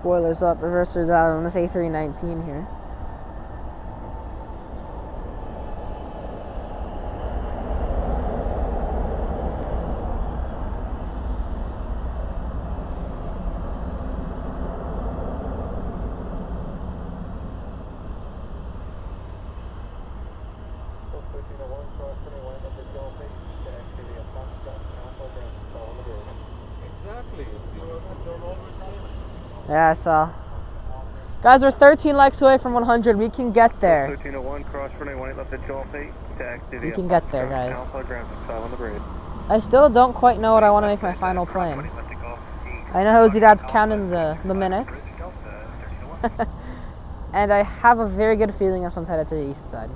Spoilers up, reversers out on this A319 here. Exactly. You see what John always said? Yeah, I saw. Guys, we're 13 likes away from 100. We can get there. 1301, cross runway 18 left at Golf 8. We can get there, guys. Alpha, ground 65 on the bridge. I still don't quite know what I want to make my final plane. I know Hosey Dad's counting the minutes. And I have a very good feeling this one's headed to the east side.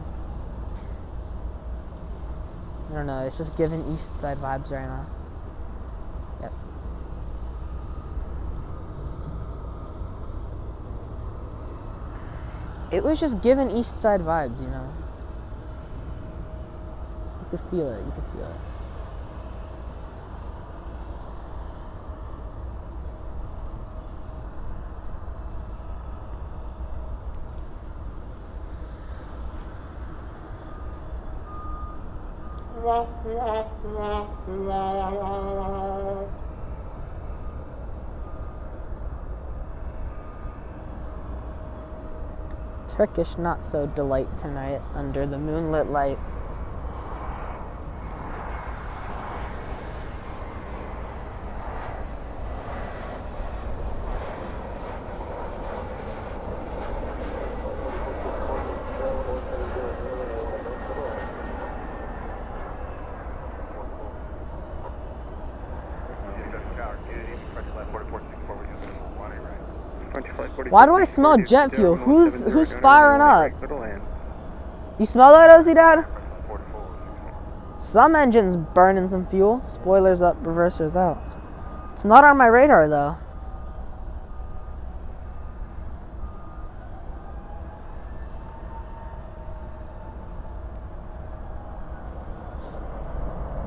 I don't know, it's just giving east side vibes right now. Yep. It was just giving east side vibes, you know. You could feel it, you could feel it. Turkish not so delight tonight under the moonlit light. Why do I smell jet fuel? Who's firing up? You smell that, Ozzy Dad? Some engine's burning some fuel. Spoilers up, reversers out. It's not on my radar though.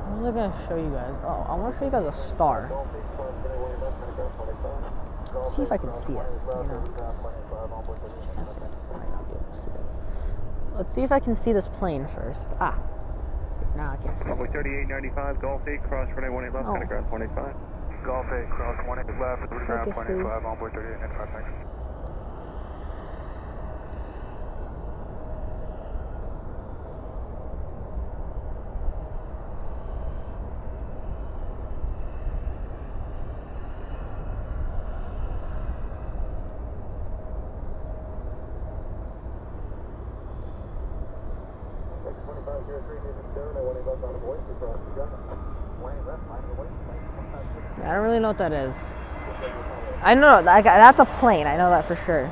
What was I gonna show you guys? Oh, I want to show you guys a star. Let's see if I can see it. Let's see if I can see this plane first. Ah. Now I can't see it. 3895, Golf 8, cross runway 18 left, kind of ground 185. Golf 8, cross 18 left, ground 185, onboard 38, and 5 thanks. I don't really know what that is. I know that's a plane. I know that for sure.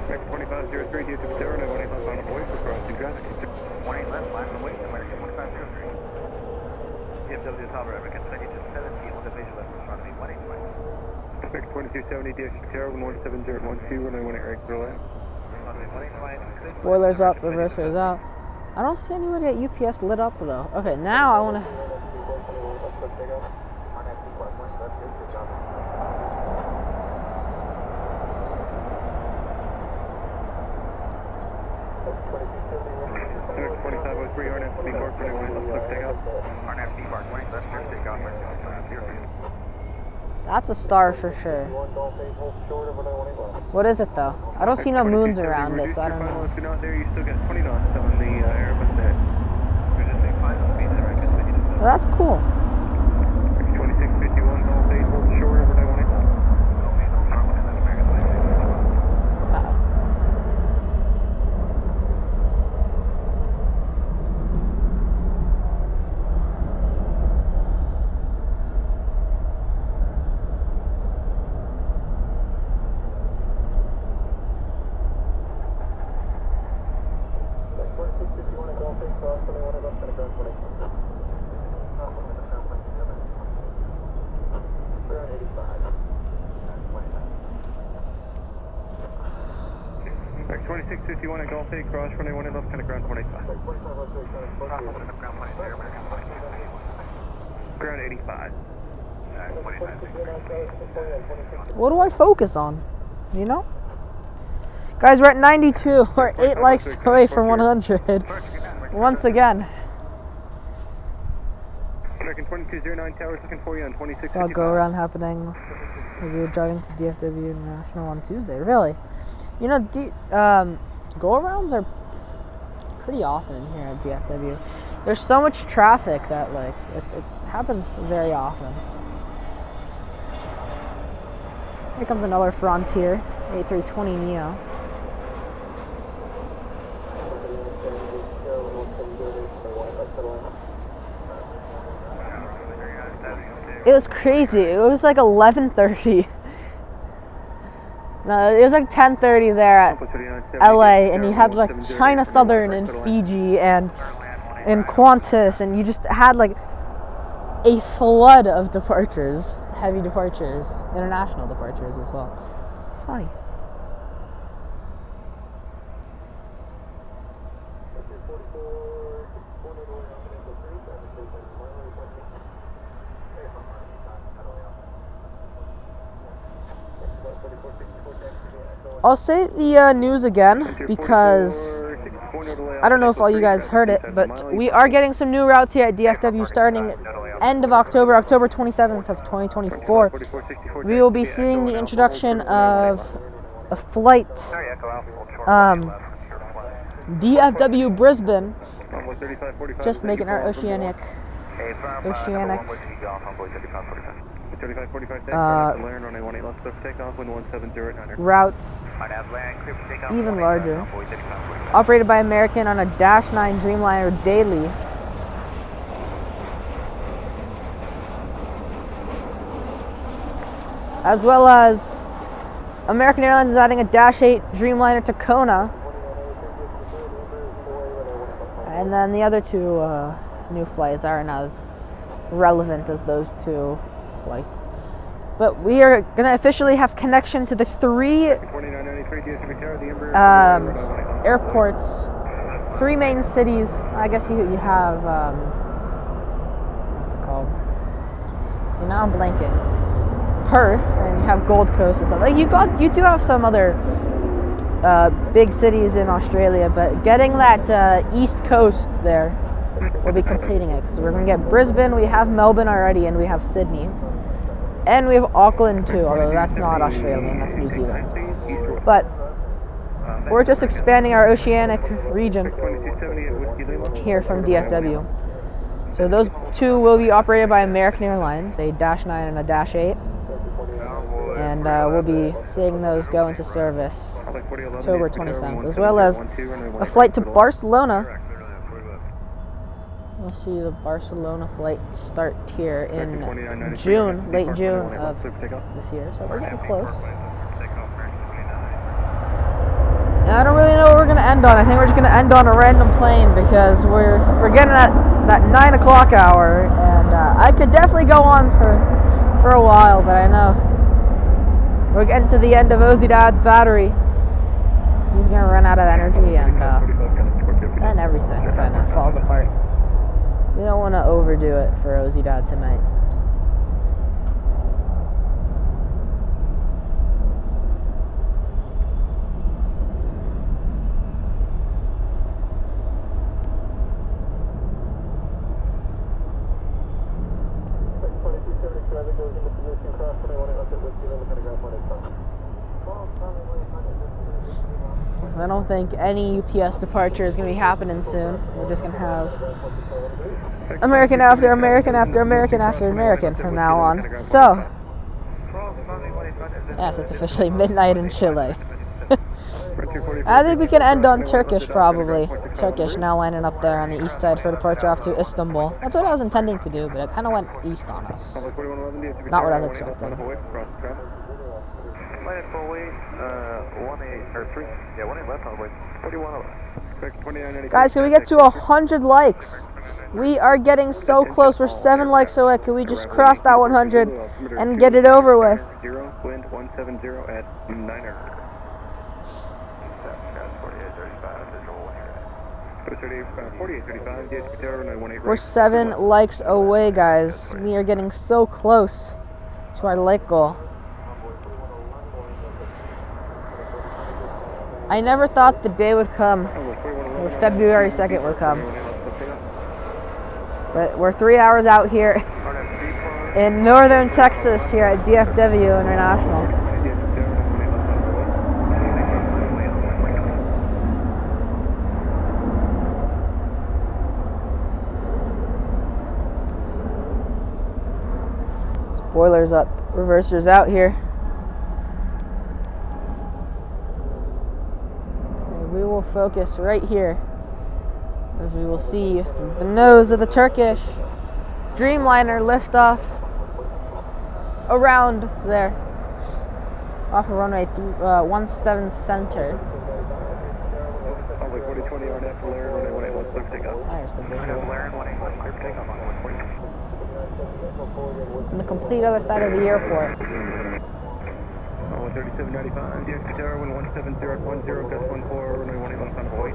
2503, DFW, 18 left on the voice for crossing traffic. 18 left, line away, American 2503. DFW Tower, American 2270, on the visual left in front of me, 185. Expect 2270, DFW, 17012, runway 18 right, clear left. Spoilers up, reversers out. I don't see anybody at UPS lit up though. Okay, now I want to. That's a star for sure. What is it though? I don't see no moons around it, so I don't know. If you're not there, you still got 20 knots on the Airbus there. Well, that's cool. 2651, Golf 8, hold short over 918. Back 2651 at Golf 8, cross runway 18 left, kind of ground 185. Ground 85. What do I focus on? You know? Guys, we're at 92. We're 8 likes away from 100. Once again. American 2209 Towers looking for you on 26. Saw a go around happening as we were driving to DFW International on Tuesday. Really? You know, go arounds are pretty often here at DFW. There's so much traffic that like it happens very often. Here comes another Frontier A320neo. It was crazy. It was like 11:30. No, it was like 10:30 there at LA, and you had like China Southern and Fiji and Qantas, and you just had like a flood of departures, heavy departures, international departures as well. It's funny. I'll say the news again because I don't know if all you guys heard it, but we are getting some new routes here at DFW starting end of October, October 27th of 2024. We will be seeing the introduction of a flight DFW Brisbane, just making our oceanic routes even larger. Operated by American on a Dash 9 Dreamliner daily. As well as American Airlines is adding a Dash 8 Dreamliner to Kona. And then the other two new flights aren't as relevant as those two flights. But we are going to officially have connection to the 3 airports, 3 main cities. I guess you have, what's it called? See, now I'm blanking. Perth, and you have Gold Coast and stuff. Like you do have some other big cities in Australia, but getting that East Coast there will be completing it. So we're going to get Brisbane, we have Melbourne already, and we have Sydney. And we have Auckland too, although that's not Australian, that's New Zealand. But we're just expanding our oceanic region here from DFW. So those 2 will be operated by American Airlines, a Dash 9 and a Dash 8. And we'll be seeing those go into service October 27th, as well as a flight to Barcelona. We'll see the Barcelona flight start here in June, late June of this year, so we're getting close. And I don't really know what we're going to end on. I think we're just going to end on a random plane because we're getting at that 9 o'clock hour, and I could definitely go on for a while, but I know we're getting to the end of Ozzy Dad's battery. He's going to run out of energy, and then everything kind of falls apart. We don't want to overdo it for Ozzy Dad tonight. I don't think any UPS departure is going to be happening soon. We're just going to have American after American after American after American from now on. So, yes, it's officially midnight in Chile. I think we can end on Turkish probably. Turkish now lining up there on the east side for departure off to Istanbul. That's what I was intending to do, but it kind of went east on us. Not what I was expecting. Guys, can we get to 100 likes? We are getting so close. We're 7 likes away. Can we just cross that 100 and get it over with? Wind 170 at 9er. We're 7 likes away, guys. We are getting so close to our like goal. I never thought the day would come, or February 2nd would come. But we're 3 hours out here in northern Texas here at DFW International. Spoilers up, reversers out here. Okay, we will focus right here as we will see the nose of the Turkish Dreamliner lift off around there off of runway 17 center. There's the visual. On the complete other side of the airport. 3795, DX Tower, 17010, gust 14, runway 18 left on Hawaii.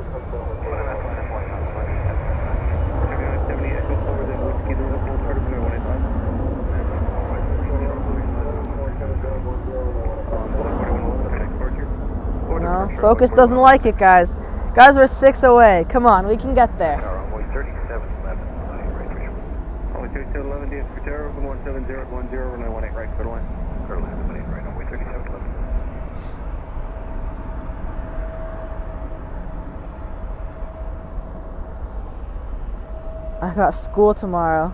70 Echo 4, then Whiskey Lima, full start of runway 18 left. No, focus doesn't like it, guys. Guys, we're 6 away. Come on, we can get there. Runway 3711, Runway 3711, DX Tower, 17010, runway 18 right, clear line. clear land, right, runway 3711. I got school tomorrow,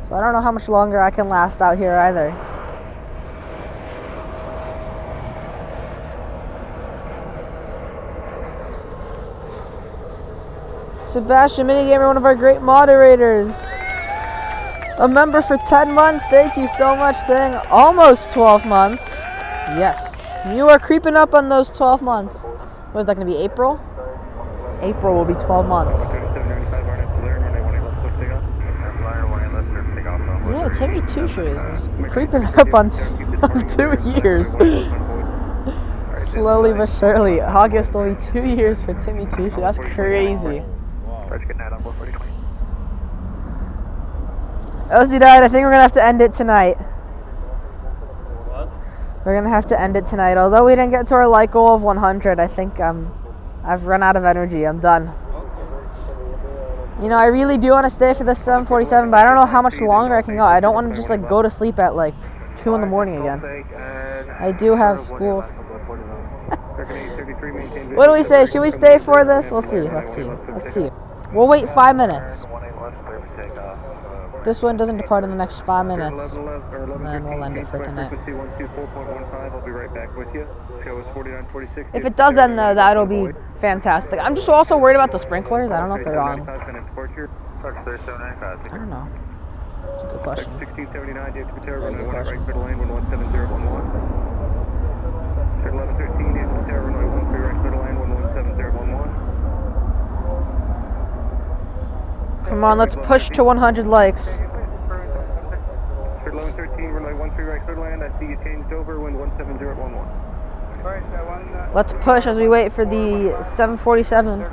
so I don't know how much longer I can last out here either. Sebastian Minigamer, one of our great moderators. A member for 10 months. Thank you so much. Saying almost 12 months. Yes, you are creeping up on those 12 months. What is that going to be, April? April will be 12 months. Yeah, Timmy Two Shoes is creeping up on 2 years. Slowly but surely. August will be 2 years for Timmy Two Shoes. That's crazy. Ozzy died. I think we're going to have to end it tonight. What? We're going to have to end it tonight. Although we didn't get to our like goal of 100, I think I've run out of energy. I'm done. You know, I really do want to stay for the 747, but I don't know how much longer I can go. I don't want to just like go to sleep at like 2 in the morning again. I do have school. What do we say? Should we stay for this? We'll see. Let's see. Let's see. We'll wait 5 minutes. This one doesn't depart in the next 5 minutes. And then we'll end it for tonight. If it does end though, that'll be fantastic. I'm just also worried about the sprinklers. I don't know if they're on. I don't know. It's a good question. Very good question. Come on, let's push to 100 likes. Let's push as we wait for the 747.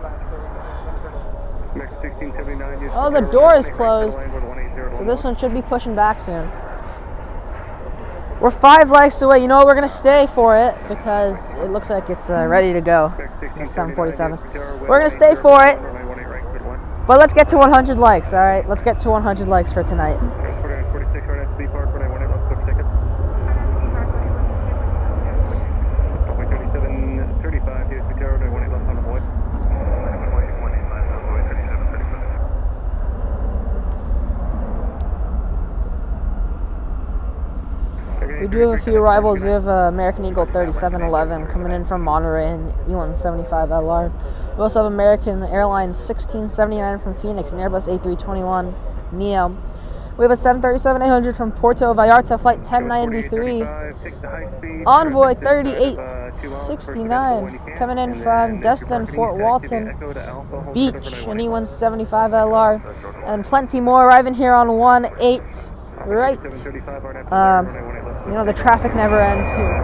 Oh, the door is closed. So this one should be pushing back soon. We're 5 likes away. You know what? We're going to stay for it because it looks like it's ready to go. The 747. We're going to stay for it. But let's get to 100 likes, all right? Let's get to 100 likes for tonight. We do have a few rivals. We have American Eagle 3711 coming in from Monterey and E175LR. We also have American Airlines 1679 from Phoenix and Airbus A321 Neo. We have a 737-800 from Puerto Vallarta, flight 1093. Envoy 3869 coming in from Destin, Fort Walton Beach, and E175LR. And plenty more arriving here on 18 right. You know, the traffic never ends here.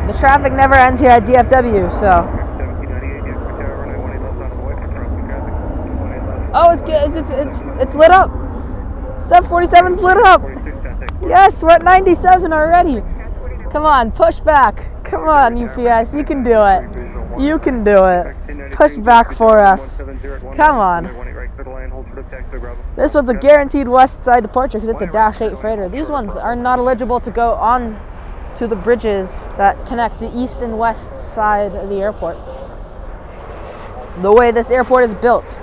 The traffic never ends here at DFW, so. go. It's lit up. 747's lit up. Yes, we're at 97 already. Come on, push back. Come on, UPS, you can do it. You can do it. Push back for us. Come on. This one's a guaranteed west side departure because it's a Dash 8 freighter. These ones are not eligible to go on to the bridges that connect the east and west side of the airport. The way this airport is built,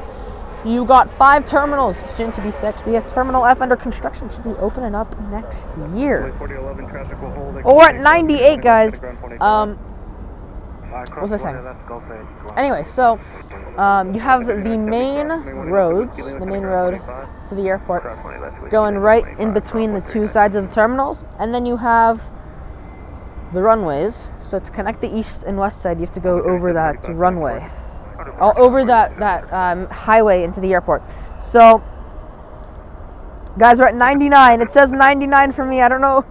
you got 5 terminals, soon to be 6. We have Terminal F under construction, should be opening up next year. Oh, we're at 98, guys. What was I saying? Anyway, so you have the main roads, the main road to the airport, going right in between the 2 sides of the terminals, and then you have the runways. So to connect the east and west side, you have to go over that runway, over that highway into the airport. So, guys, we're at 99. It says 99 for me. I don't know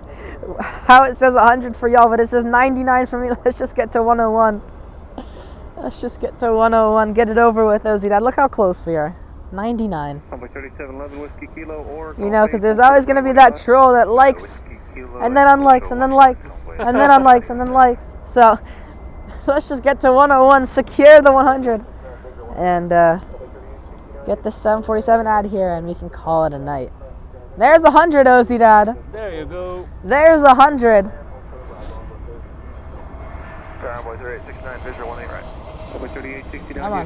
how it says 100 for y'all, but it says 99 for me. Let's just get to 101. Let's just get to 101. Get it over with, Ozzy Dad. Look how close we are. 99. You know, because there's always going to be that troll that likes and then unlikes and then likes and then unlikes and then likes. So let's just get to 101, secure the 100, and get the 747 out of here, and we can call it a night. There's 100, Ozzy Dad. There you go. There's 100. Come on.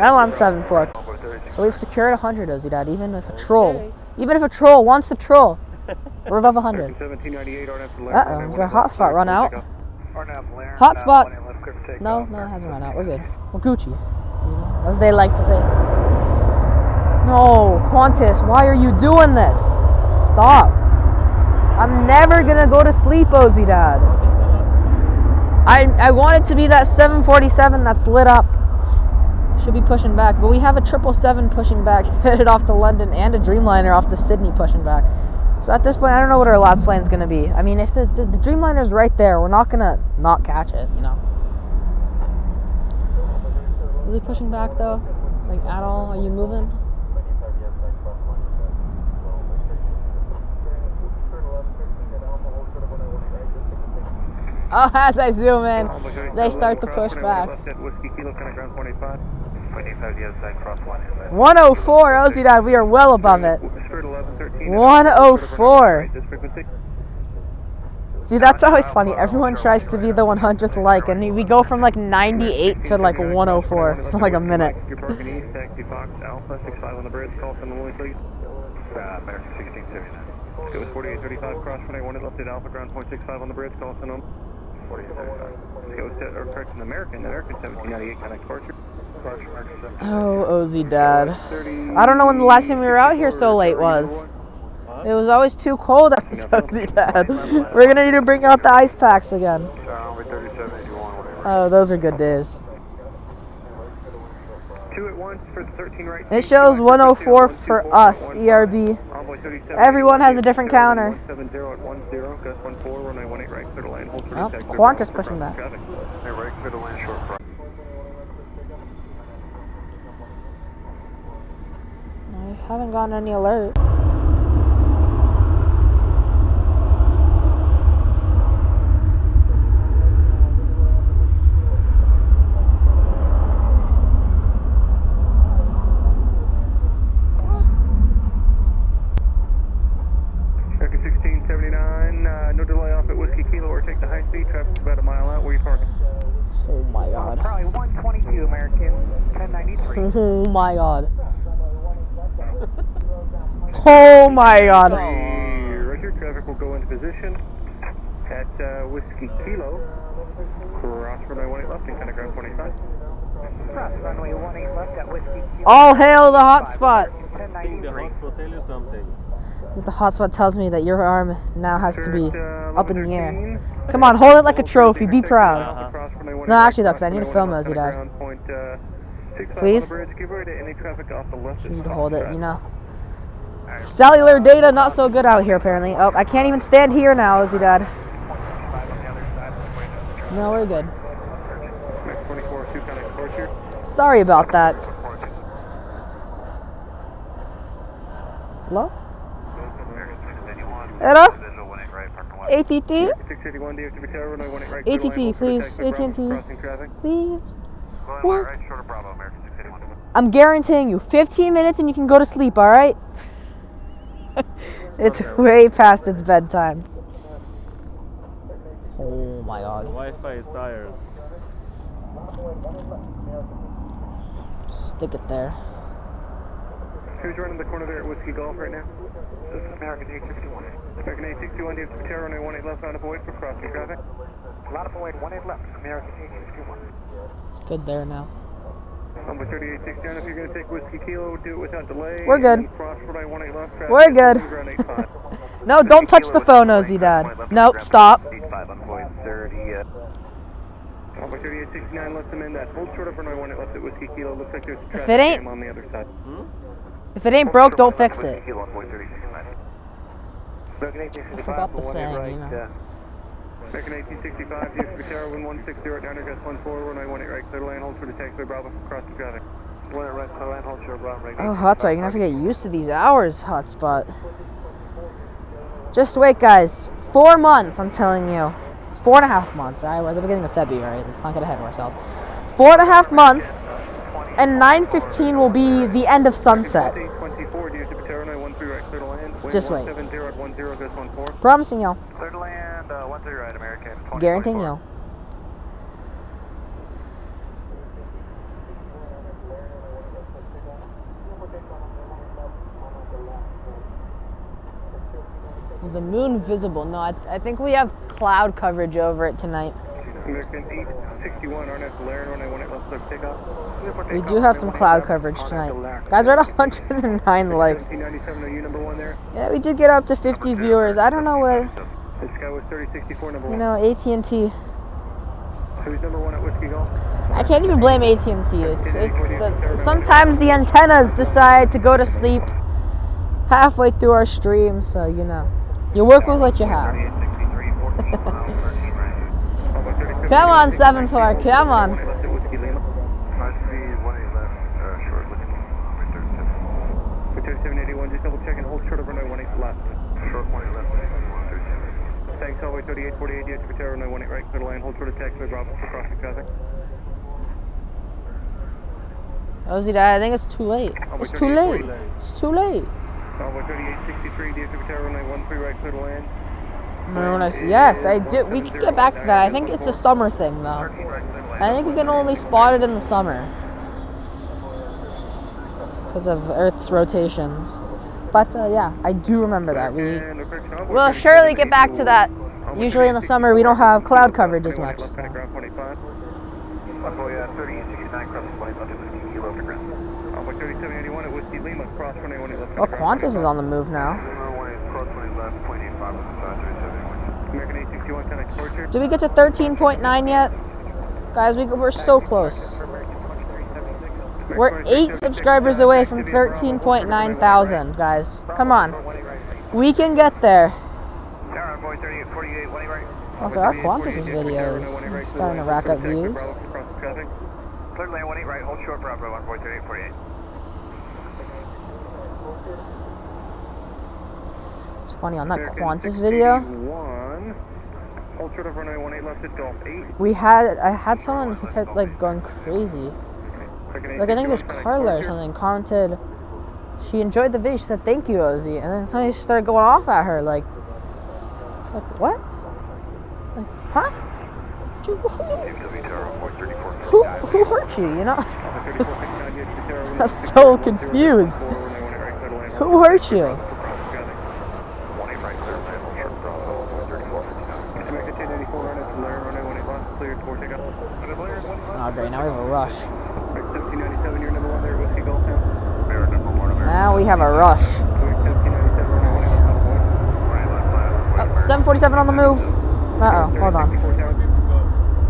I'm on 7-4. So we've secured 100, Ozzy Dad. Even if a troll wants to troll, we're above 100. Uh-oh, is our hotspot run out? Hotspot. No, it hasn't run out. We're good. We're Gucci, you know, as they like to say. No, Qantas, why are you doing this? Stop. I'm never gonna go to sleep, Ozzy Dad. I want it to be that 747 that's lit up. Should be pushing back, but we have a 777 pushing back, headed off to London, and a Dreamliner off to Sydney pushing back. So at this point, I don't know what our last plane's gonna be. I mean, if the Dreamliner's right there, we're not gonna not catch it, you know. Is he pushing back though? Like at all? Are you moving? Oh, as I zoom in, they start to push back. 104, Ozzy Dad, we are well above it. 104. See, that's always funny. Everyone tries to be the 100th like, and we go from like 98 to like 104 for like a minute. You're parking east, taxi Fox Alpha 65 on the bridge. Call from the Lily, please. American 1679. It was 4835 cross runway 1 is left at Alpha ground 0.65 on the bridge. Call from them. 4835. It was correct from American 1798 connect departure. Oh, Ozzy Dad. I don't know when the last time we were out here so late was. It was always too cold out, Ozzy Dad. We're gonna need to bring out the ice packs again. Oh, those are good days. It shows 104 for us, ERB. Everyone has a different counter. Oh, Qantas pushing back. I haven't gotten any alert. No delay off at Whiskey Kilo or take the high speed. Traffic's about a mile out. Where are you parking? Oh my god. Probably 122 American 1093. Oh my god. Oh my god. Roger, traffic will go into position at Whiskey Kilo. Cross runway 18 left and kind of ground 25. Cross runway 18 left at Whiskey Kilo. All hail the hotspot. I think the hotspot tell you something. The hotspot tells me that your arm now has to be up in the air. Come on, hold it like a trophy. Be proud. No, actually, though, because I need to film Ozzy Dad. Please? You need to hold it, you know. Cellular data not so good out here, apparently. Oh, I can't even stand here now, Ozzy Dad. No, we're good. Sorry about that. Hello? Hello? ATT? 681 DFW Tower, runway 18 right. ATT, please. AT&T. Crossing traffic. Please. Work. Work. Short of Bravo, American 681. I'm guaranteeing you 15 minutes and you can go to sleep, alright? It's way past its bedtime. Oh my god. Wi-Fi is tired. Stick it there. Who's running the corner there at Whiskey Golf right now? This is American 861. American 861 DFW Tower, runway 18 left, round avoid for crossing traffic. Lot of Boyd 18 left, American 861. Good there now. Number 3869, if you're going to take Whiskey Kilo, do it without delay. We're good. Cross runway 18 left. Traffic. We're good. Ground 85. No, don't touch the phone, Ozzy Dad. Nope, stop. 85 on Boyd 30. Number 3869, let them in that. Hold short of runway 18 left at Whiskey Kilo. Looks like there's a traffic it ain't- jam on the other side. If it ain't broke, don't fix it. Kilo on Boyd 3069. American 1865. I forgot the one saying, right, you know. American 1865, DFW Tower, 1160 right down, gust 14, runway 18 right, clear to land, hold for the taxiway Bravo, crossing traffic. One right, clear land, hold short Bravo. Oh, Hotspot, you're gonna have to get used to these hours, Hotspot. Just wait, guys. 4 months, I'm telling you. 4.5 months, alright? We're at the beginning of February. Let's not get ahead of ourselves. 4.5 months, and 9:15 will be the end of sunset. 24, DFW Tower, 913 right, clear to land. Just wait. 170 at 10, gust 14. Promising you. Clear to land, 13 right, American 20. Guaranteeing you. Is the moon visible? No, I think we have cloud coverage over it tonight. American 861, RNS Valerian, runway 18 left, clear takeoff. We do have some cloud coverage tonight. Guys, we're at 109 likes. 1797, are you number one there? Yeah, we did get up to 50 viewers. I don't know what, This guy was 3064, number you one. know, AT&T. Who's number one at Whiskey Golf? I can't even blame AT&T. Sometimes the antennas decide to go to sleep halfway through our stream, so you know. You work with what you have. Come on, 7-4, come on. Just double checking, hold short of runway 18 left. Short 18 left, 137. Thanks, hallway 3848, DFW Tower, runway 18 right, clear to land, hold short of taxiway Bravo for crossing traffic. Ozzy Dad, I think it's too late. It's too late. It's too late. Hallway 3863, DFW Tower, runway 13 right, clear to land. Remember when I said, yes, I do. We can get back to that. I think it's a summer thing, though. I think we can only spot it in the summer because of Earth's rotations. But yeah, I do remember that. We'll surely get back to that. Usually in the summer we don't have cloud coverage as much. So. 3869, crossing 20 left, Whiskey Kilo to ground. 3781 at Whiskey Lima, cross runway 18 left. Oh, Qantas is on the move now. Cross 20 left, 0.85 on the side, 37. American 861, connect departure. Did we get to 13.9 yet? Guys, we're so close. We're 8 subscribers away from 13.9 thousand, guys. Come on. We can get there. Also, our Qantas' video is starting to rack up views. Clear lane 18 right, hold short Bravo, 1.3848. It's funny, on that Qantas video, Hold short of runway 18 left at Golf 8. I had someone who kept like going crazy. Like I think it was Carla or something commented she enjoyed the video, she said thank you Ozzy, and then somebody started going off at her like it's like what? Like, huh? Who hurt you, you know? I was so confused. Who hurt you? Oh great, now we have a rush. Now we have a rush. Oh, 747 on the move. Uh-oh, hold on.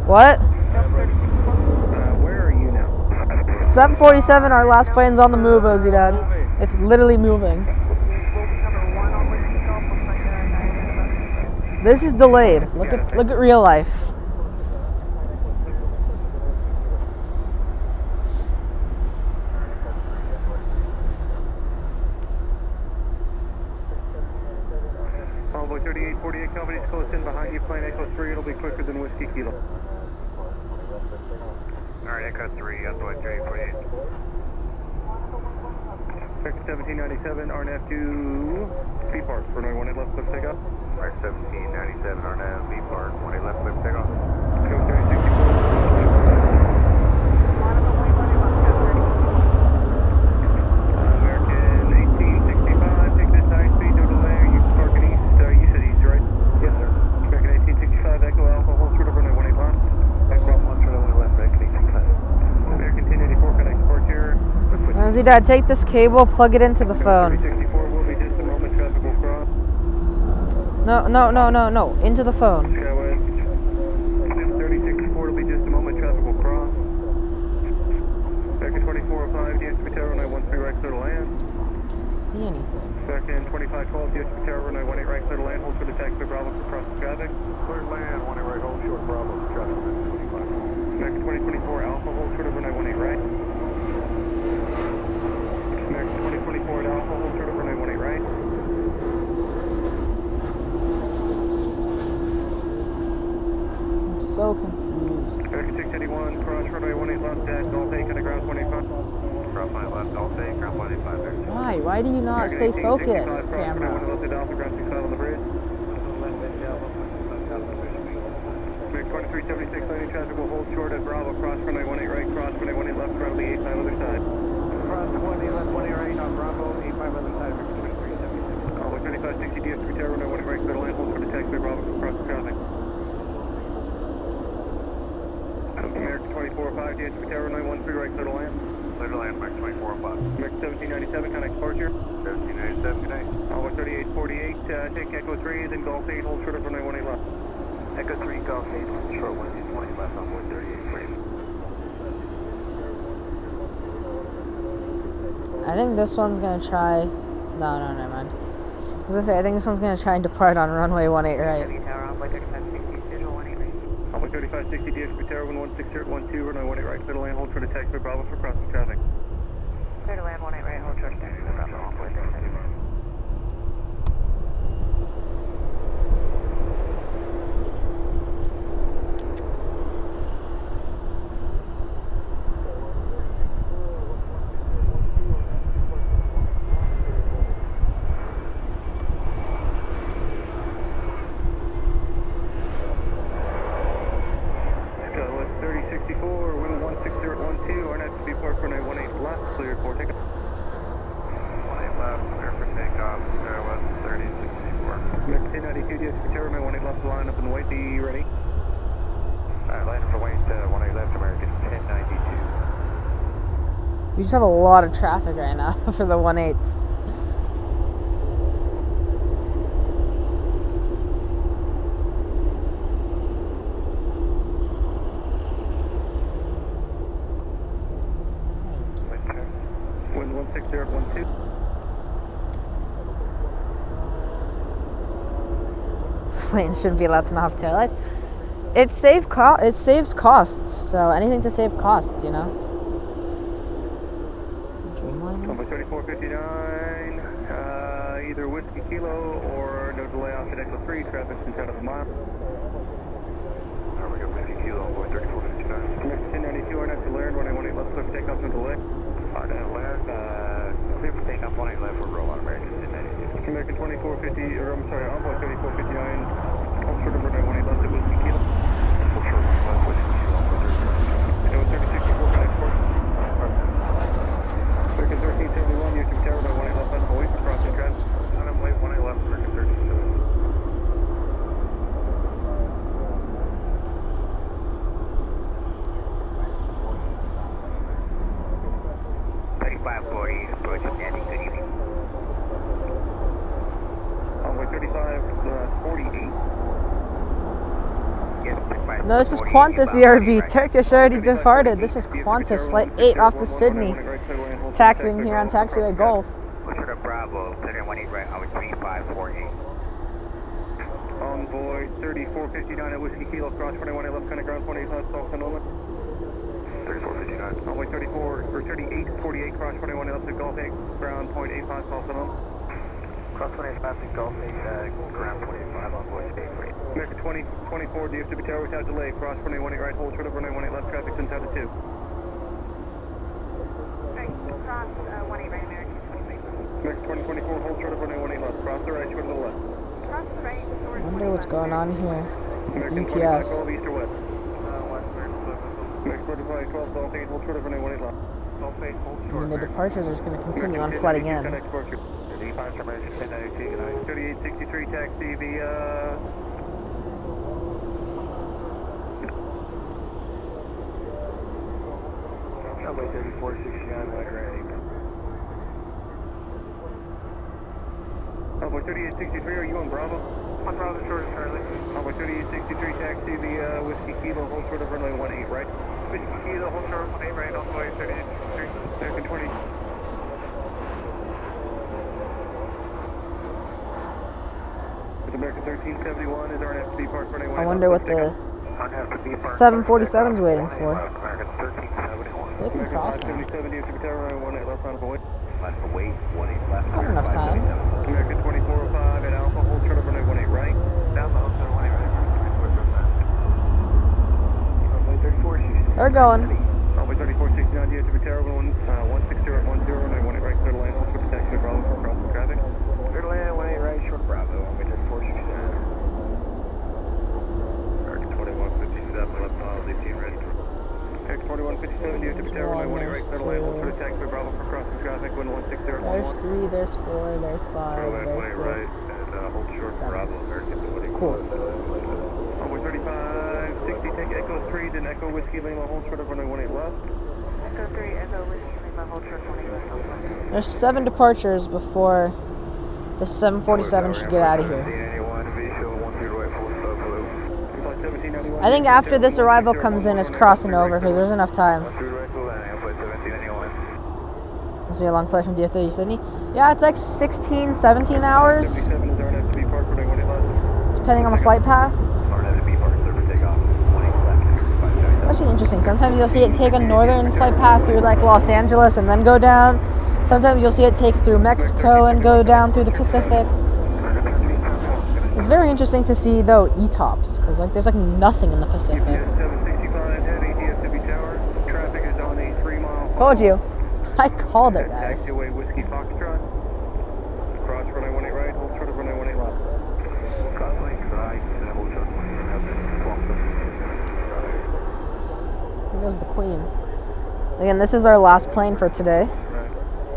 What? Where are you now? 747, our last plane's on the move, Ozzy Dad. It's literally moving. This is delayed. Look at real life. 48 companies close in behind you, plane Echo 3, it'll be quicker than Whiskey Kilo. Alright, Echo 3, on board 3848. American 1797, RNF to B Park, runway 18 left, clear takeoff. American 1797, RNF, B Park, 18 left, clear takeoff. Go 3064. American 1865, take this high speed, no delay, you parking east, you said east, right? Yes, sir. American 1865, Echo Alpha, hold short of runway 18 left. Echo Alpha, hold short of runway left, American 1865. American 1084, connect departure. Nosy Dad, take this cable, plug it into the phone. 3064 will be just a moment, traffic will cross. No, into the phone. Skyway. 3064 will be just a moment, traffic will cross. American 2405, DFW Tower, runway 13 right, clear to land. Can't see anything. American 2512, DFW Tower, runway 18 right, clear to land. Hold for the taxi, Bravo, for cross the traffic. Clear to land, 18 right, hold short, Bravo, traffic, 25. American 2024 Alpha, hold short of runway 18 right. American 2024 at Alpha, hold short of runway 18 right. I'm so confused. American 681, cross runway 18 left, dash, Golf 8, kind of ground 25. Cross 18 left, Golf 8, ground 25 there. Why do you not stay focused, camera? Left at Alpha, ground 65 on the bridge. American 2376, landing traffic will hold short at Bravo, cross runway 18 right, cross runway 18 left, currently 85 other side. Cross 18 left, 18 right, on Bravo, 85 other side, American 2376. Alpha 2560, DFW Tower, runway 18 right, clear to land, hold for the taxi, Bravo, cross the traffic. American 2405, DFW Tower, runway 13 right, clear to land. Clear to land, American 2405. American 1797, connect departure. 1797, good night. Alpha 3848, take Echo 3, then Golf 8, hold short of runway 18 left. Echo 3, Golf 8, hold short, 20 left, on board 3848. I think this one's gonna try. No, never mind. I was gonna say, I think this one's gonna try and depart on runway 18 right. Tower, on board 3560, visual 18 right. Alpha 3560, DFW Tower, 116012, runway 18 right, clear to land, hold short of taxi, Bravo, for crossing traffic. Clear to land, 18 right, hold short, taxi, Bravo, on board 3560. We just have a lot of traffic right now for the 18s. Wind 16012. Planes shouldn't be allowed to not have taillights. It saves costs, so anything to save costs, you know. Number 3459, either Whiskey Kilo or no delay off at Echo 3, traffic's inside of a mile. There we go, Whiskey Kilo, on board 3459. Next 1092, RNF to Laird, runway 18 left, clear for takeoff, no delay. RNF Laird, clear for takeoff, 18 left for roll on American 1092. American 2450, or I'm sorry, Envoy 3459, hold short of runway 18 left at Whiskey Kilo. Hold short, left, Whiskey Kilo, on board 3459. Echo 3064, connect port. American 1371, YouTube Tower, by 18 left, left, away for crossing traffic. I'm late, 18 left, American 1371. Envoy 3548. No, this is Qantas ERV. Turkish already departed. This is Qantas Flight 8 off to Sydney. Taxiing here on Taxiway Gulf. Bravo, clear 18 right, on 3548. Envoy 3459 at Whiskey Kilo, cross 21 left, kind of ground 28 knots, South Sonoma. 3459. Envoy 3848, cross 21 left at Golf 8, ground 0.85 South Sonoma. Cross 28 passing Gulf 8, ground 25 on voice 8. American 2024 DFW Tower without delay. Cross runway 18 right, hold short of runway 18 left, traffic 10 to 2. Right, cross 18 right, American 23. American 2024, hold short of runway 18 left. Cross the right, short of the left. Cross the right, short. I wonder what's going on here. American UPS. 25, east or west. American 25, 12, Golf 8, hold short of runway 18 left. Golf 8, hold I short. mean, the departures are just going to continue on flooding in. 3863 taxi via... Runway 3469, right ground 8. Runway 3863, are you on Bravo? On Bravo, short of Charlie. Runway 3863 taxi via Whiskey Kilo, hold short of runway 18 right. Whiskey Kilo, hold short of 18 right, on the way 3863. American 20. With American 1371 is RNFB Park runway 18. I wonder what the 747's waiting for. American 1371. They can cross now. 77 DFW Tower runway 18 left on avoid. Left away, 18 left. Got enough time. American 2405 at Alpha, hold short of runway 18 right. Down the hook, 18 right. Runway 3469. They're going. Runway 3469 DFW Tower 160 at 10 runway 18 right, clear to land, hold short of taxi Bravo for crossing traffic. Clear to land, 18 right, short Bravo, runway 3469. American 2157, left mile, 18 ready. American 2157 DFW Tower runway 18 right, clear to land, hold short of taxi Bravo for crossing traffic, wind 160 at 11. There's 3, there's 4, there's 5, there's 6. Right, and hold short Bravo, American 20. Cool. Runway 3560, take Echo 3, then Echo Whiskey Lima, hold short of runway 18 left. Echo 3, Echo Whiskey Lima, hold short 20 left. There's 7 departures before the 747 should get out of here. I think after this arrival comes in, it's crossing over because there's enough time. Must be a long flight from DFW Sydney. Yeah, it's like 16, 17 hours, 77 is RNFB Park runway 18 left. depending on the flight path. It's actually interesting. Sometimes you'll see it take a northern flight path through like Los Angeles and then go down. Sometimes you'll see it take through Mexico and go down through the Pacific. It's very interesting to see though ETOPS because like there's like nothing in the Pacific. 765 heavy DFW Tower. Traffic is on a 3-mile. Told you. I called it, guys. Taxiway Whiskey Foxtrot. Cross runway 18 right, hold short of runway 18 left. Crossing right, hold short 18 left. Here goes the Queen. Again, this is our last plane for today.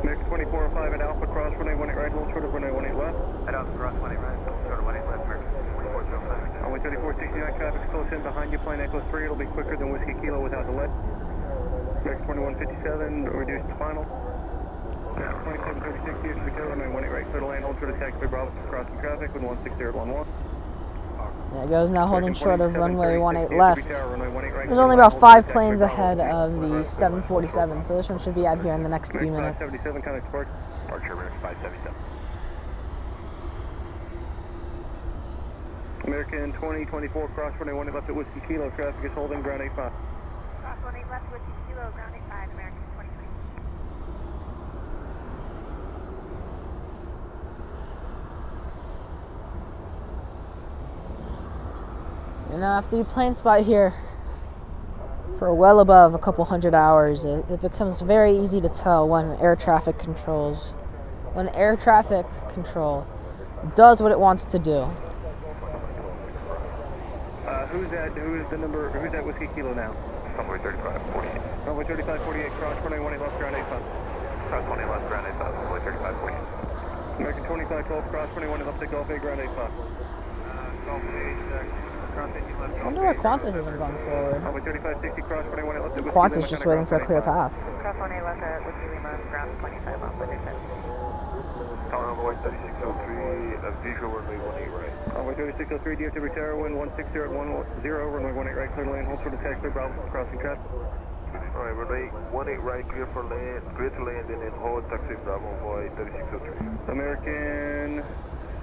Next 2405 at Alpha, cross runway 18 right, hold short of runway 18 left. At Alpha, cross 18 right, hold short of 18 left, American 2405. Runway 3469, traffic's close in behind you, plane Echo 3. It'll be quicker than Whiskey Kilo without delay. Next 2157, reduced to final. 2736, DFW Tower, runway 18 right, clear to land, hold short of taxiway Bravo, crossing traffic with 160 at 11. There it goes, now holding short of runway 18 left. Runway 18 right, There's only about 5 planes ahead of the 747, so this one should be out here in the next few minutes. 577, contact Spark. Departure, American 577. American 2024, cross runway 18 left at Whiskey Kilo, traffic is holding, ground 85. Cross 18 left, Whiskey Kilo, ground 85, American 23. You know, after you plane spot here for well above a couple hundred hours, it becomes very easy to tell when air traffic control does what it wants to do. Who's that Whiskey Kilo now? Runway 3548. Runway 3548, cross runway 18 left, ground 85. Cross 18 left, ground 85, runway 3548. American 2512, cross runway 18 left at Golf 8, ground 85. Golf 8, cross 18 left. I wonder why Qantas isn't going forward. Runway 3560, cross runway 18 left at Whiskey Qantas Lima, just contact waiting for a clear ground path. Cross 18 left at Whiskey Lima, ground 25 off with your set. Runway 3603, visual runway 18 right. Runway 3603, DFW Tower, wind 160 at 10, runway 18 right, clear to land, hold short of taxiway Bravo, crossing traffic. Alright, runway 18 right, clear to land, and then hold taxi Bravo for 3603. American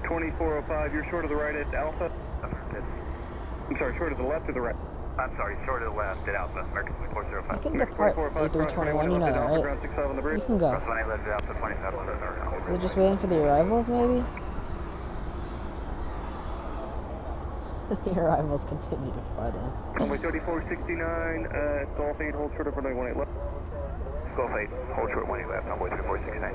2405, you're short of the right at Alpha. I'm sorry, short of the left or the right? I'm sorry, short of the left at Alpha, American 2405. You can depart A321, you know that, right? You can go. Cross 18 left at Alpha 27 on the north. They're just waiting for the arrivals, maybe? The arrivals continue to flood in. Runway 3469, Golf 8, hold short of runway 18 left. Golf 8, hold short 18 left, runway 3469.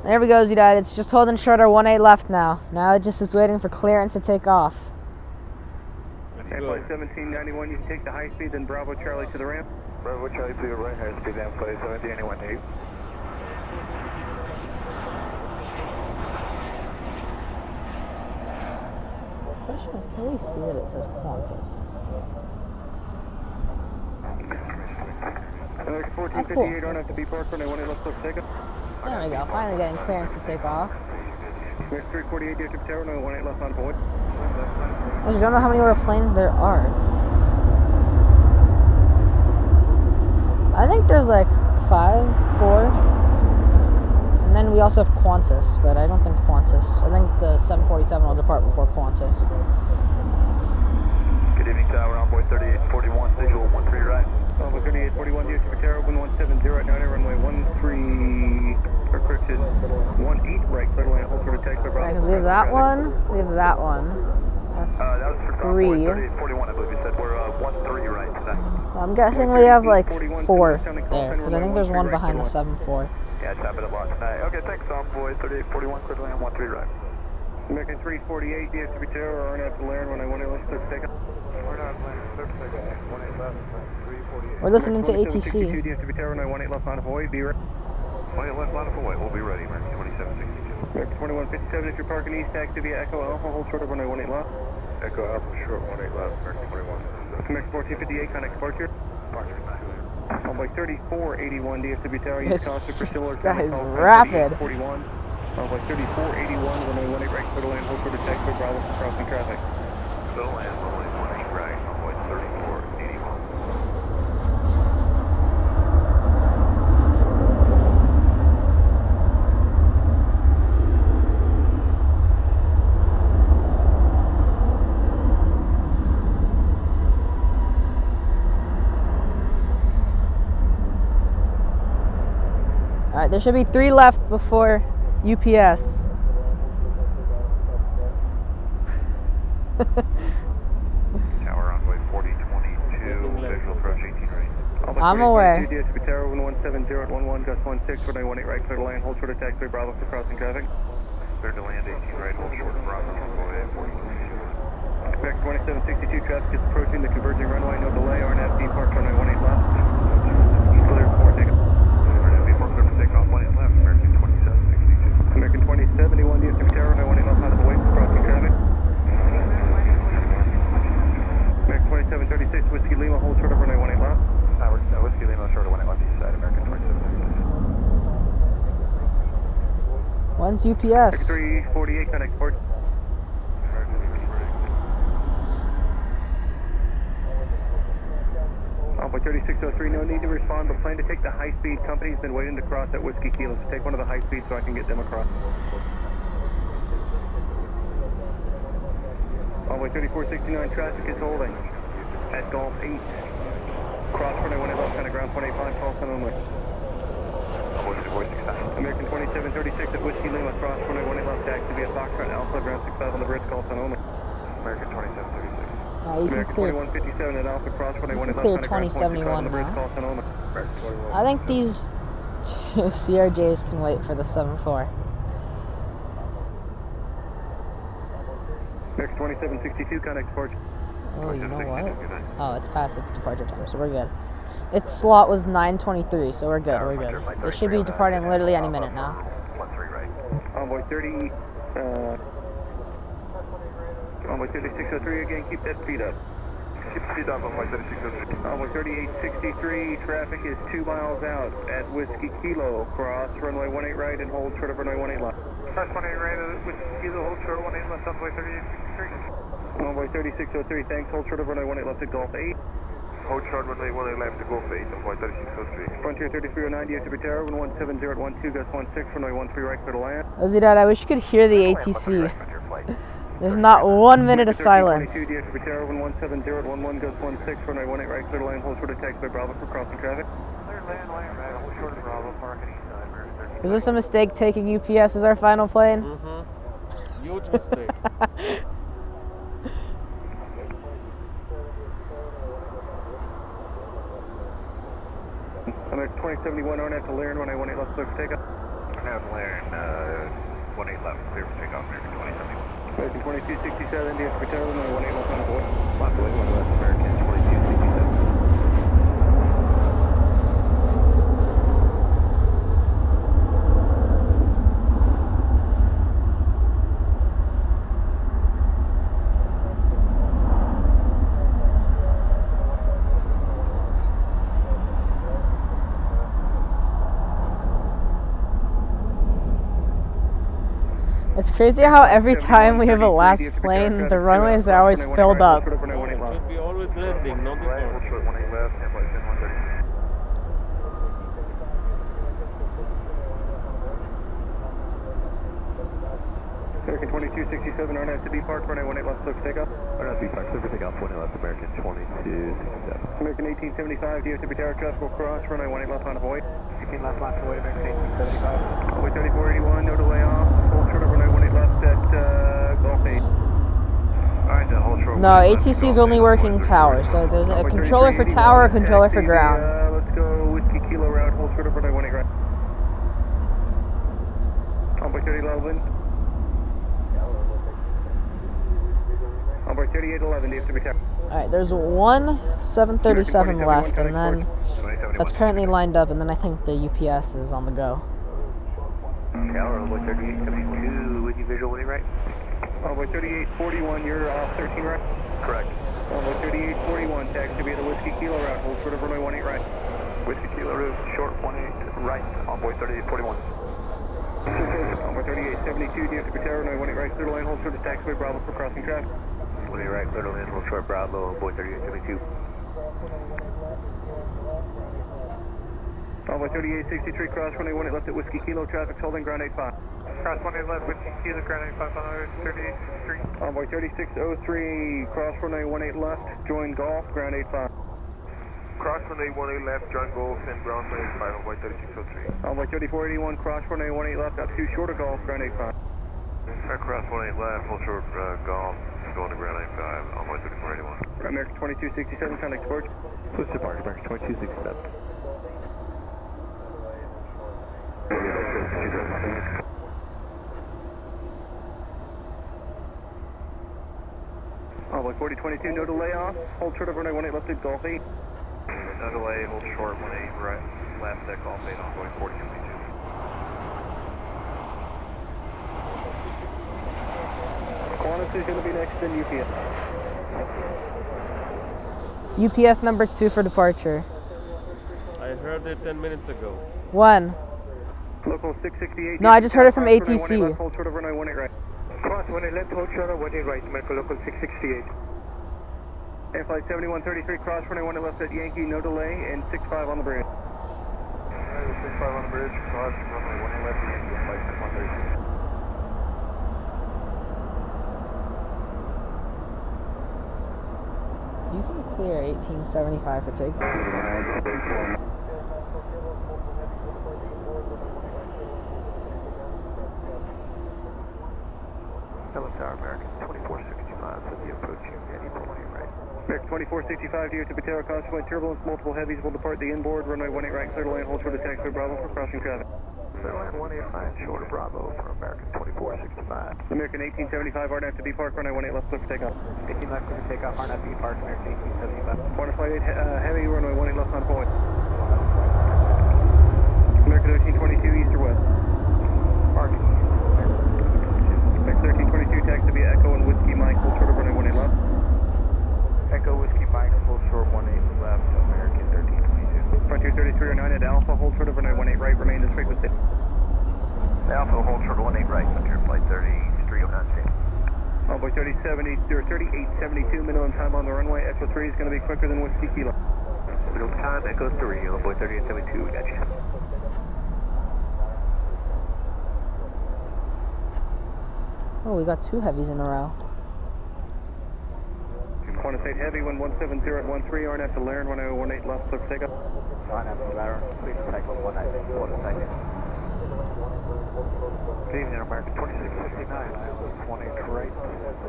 There we go, Z-Dot. It's just holding short our 18 left now. Now it just is waiting for clearance to take off. Flight 1791, you can take the high speed, then Bravo Charlie to the ramp. Bravo Charlie to the right, high speed, then flight 1791. The question is, can we see that it says Qantas? That's cool. 1458 on FB Park, runway 18 left, close takeoff. There we go. Finally getting clearance to take off. Next 348 DFW Tower, runway 18 left on board. I just don't know how many more planes there are. I think there's like 5, 4. And then we also have Qantas, but I don't think Qantas. I think the 747 will depart before Qantas. Good evening, Tower, on board 3841, visual 13 right. Runway 3841 DFW Tower, 1170 right now, runway 13, or correction, 18 right, clear to land, hold short of taxi. Right, because we have that one, we have that one. That's That was for 3. 3841, I believe you said. We're 13 right today. So I'm guessing we have like 4 there, because I think there's one behind the 7-4. Yeah, tap it at launch tonight. Okay, thanks, Envoy 3841, clear to land 13 right. American 348 DFW Tower, RNF to land, runway 18 left, clear to take off. We're not landing, clear to take off, 18 left, 348. We're listening to 2762 ATC. DFW Tower, runway 18 left on Hawaii, be ready. 18 left, line of Hawaii, we'll be ready, American 2762. American 2157, if you're parking east, taxi via Echo Alpha, hold short of runway 18 left. Echo Alpha, short 18 left, American 21. American 1458, connect departure. Departure tonight. Runway 3481 DFW Tower, use This Costa Priscilla. guy's rapid. 41. Runway 3481, runway 18 right, clear to land, hold short of taxi, Bravo for crossing traffic. Clear to land, runway 18 right, runway 3481. Alright, there should be 3 left before UPS. Tower runway 4022, visual approach 18 right. I'm aware. DFW Tower, 1170 at 11, gust 16, runway 18 right, clear to land, hold short of taxi, Bravo for crossing traffic. Clear to land 18 right, hold short of Bravo, runway 4022. Expect 2762 traffic is approaching the converging runway, no delay, RNF D park, runway 18 left. Clear for takeoff. RNF D park, clear for takeoff, 18 left, American 2762. American 2071 DFW Tower, runway 18 left out of the way for crossing traffic. American 2736 Whiskey Lima, hold short of runway 18 left. Whiskey Lima, short of 18 left, east side, American 2766. When's UPS? 348, connect port. Alpha 3603, no need to respond, but plan to take the high speed. Company's been waiting to cross at Whiskey Kilo, so take one of the high speeds so I can get them across. Alpha 3469, traffic is holding at Golf 8. Cross runway 18 left, kind of ground 185, call sun only. American 2736 at Whiskey Lima, cross runway 18 left, taxi via Foxtrot Alpha, ground 65 on the bridge, call sun only. American 2736. You can American clear. 2157 at Alpha, cross runway 18 left, clear kind of ground 2071 on the bridge, now. call sun only. I think these 2 CRJs can wait for the 7-4. American 2762, connect departure. Oh, you know what? Oh, it's past its departure time, so we're good. Its slot was 9:23, so we're good, we're good. It should be departing literally any minute now. 13 right. Envoy 3603 again, keep that speed up. Keep speed up, Envoy 3603. Envoy 3863, traffic is 2 miles out at Whiskey Kilo, cross runway 18 right and hold short of runway 18 left. Cross 18 right at Whiskey Kilo, hold short of 18 left, Envoy 3863. Envoy 3603, thanks, hold short of runway 18 left at Golf 8. Hold short runway 18 left to Golf 8, Envoy 3603. Frontier 3309, DFW Tower, 1170 at 12, gust 16, runway 13 right, clear to land. Ozzy-Dad, I wish you could hear the ATC. There's not 1 minute of silence. 22, DFW Tower, 1170 at 11, gust 16, runway 18 right, clear to land, hold short of taxi by Bravo for crossing traffic. Clear land, right, hold short of Bravo, parking east side, American 13. Was this a mistake taking UPS as our final plane? Huge mistake. American 2071, RNAV to Laren, runway 18 left, clear for takeoff. RNAV Laren, 18 left, clear for takeoff, American 2071. American 2267, DFW, runway 18 left on the board. Left, 1 left, American 2267. It's crazy how every time we have a last plane, the runways are always filled up. It should be always landing, not Right, hold departing. short, 18 left, and flight 130. American 2267, RNAV to B Park, runway 18 left, clear for takeoff. RNAV B Park, clear for takeoff, 20 left, American 2267. American 1875, DFW Tower, traffic will cross, runway 18 left on avoid. 18 left, left away, American 1875. Runway 3481, no delay off, hold short of runway 18 left at Gulf 8. Alright, then hold short. No, ATC is only working tower, so there's a controller for tower, a controller for ground. Let's go Whiskey Kilo route, hold short of runway 18 right. Runway 30 Loveland. Runway 3811, DFW Tower. Alright, there's one 737 left, and then that's currently lined up, and then I think the UPS is on the go. Tower, runway 3872, with you visual when you right? Runway 3841, you're off 13 right. Correct. Runway 3841, taxi to be at the Whiskey Kilo route, hold short of runway 18 right. Whiskey Kilo route, short 18 right, envoy 3841. Runway 3872, DFW Tower, runway 18 right, clear to land, hold short of taxiway Bravo for crossing traffic. 20 right, clear to land, hold short Bravo, envoy 3872. Runway 3863, cross runway 18 left at Whiskey Kilo, traffic's holding ground 85. Cross 18 left, Whiskey Kilo, ground 85 on 3863. Envoy 3603, cross runway 18 left, join Golf, ground 85. Cross runway 18 left, join Golf, and ground 85, envoy 3603. Envoy 3481, cross runway 18 left, up 2 short of Golf, ground 85. Cross 18 left, hold short Golf, going to ground 85, envoy 3481. American 2267, contact approach. Switch to park, American 2267. Envoy 4022, no delay off, hold short of runway 18 left at Golf 8. No delay, hold short 18 right, left at Golf 8, envoy 4022. Qantas is going to be next, then UPS. UPS number 2 for departure. I heard it 10 minutes ago. One. Local 668. No, I just heard it from cross runway 18 ATC. left, hold short of runway 18 right. Cross 18 left, hold short 18 right, American local 668. Air flight 7133, cross runway 18 left at Yankee, no delay, and 65 on the bridge. 65 on the bridge, cross runway 18 left, Yankee, flight 6136. You can clear 1875 for takeoff. Hello Tower, American 2465, so the approaching any point right. American 2465, dear to Patera, constituent turbulence, multiple heavies will depart the inboard, runway 18 right, clear to land, hold short of taxiway Bravo for crossing traffic. Clear to land 185, short of Bravo for American 2465. American 1875, RNAV to B Park, runway 18 left, clear for takeoff. 18 left, clear to take off, RNAV B Park, American 1875. Quarter flight 8, heavy, runway 18 left on point. American 1322, east or west. Parking. American 1322, taxi to be Echo and Whiskey Mike, hold short of runway 18 left. Echo Whiskey Mike, full short 18 left, American 1322. Frontier 3309 at Alpha, hold short of runway 18 right, remain this frequency. Alpha, hold short 18 right, Frontier flight 3309. Envoy 3070, or 3872, minimum time on the runway, Echo 3 is going to be quicker than Whiskey Kilo. Minimum time, Echo 3, Envoy 3872, we got you. Oh, we got 2 heavies in a row. Qantas 8 heavy, 170 at 13, RNAV to Laren, 1018 left, clear for takeoff. RNAV to Laren, please cycle 19, water cycle. Good evening, American 2659, ILS 18 right,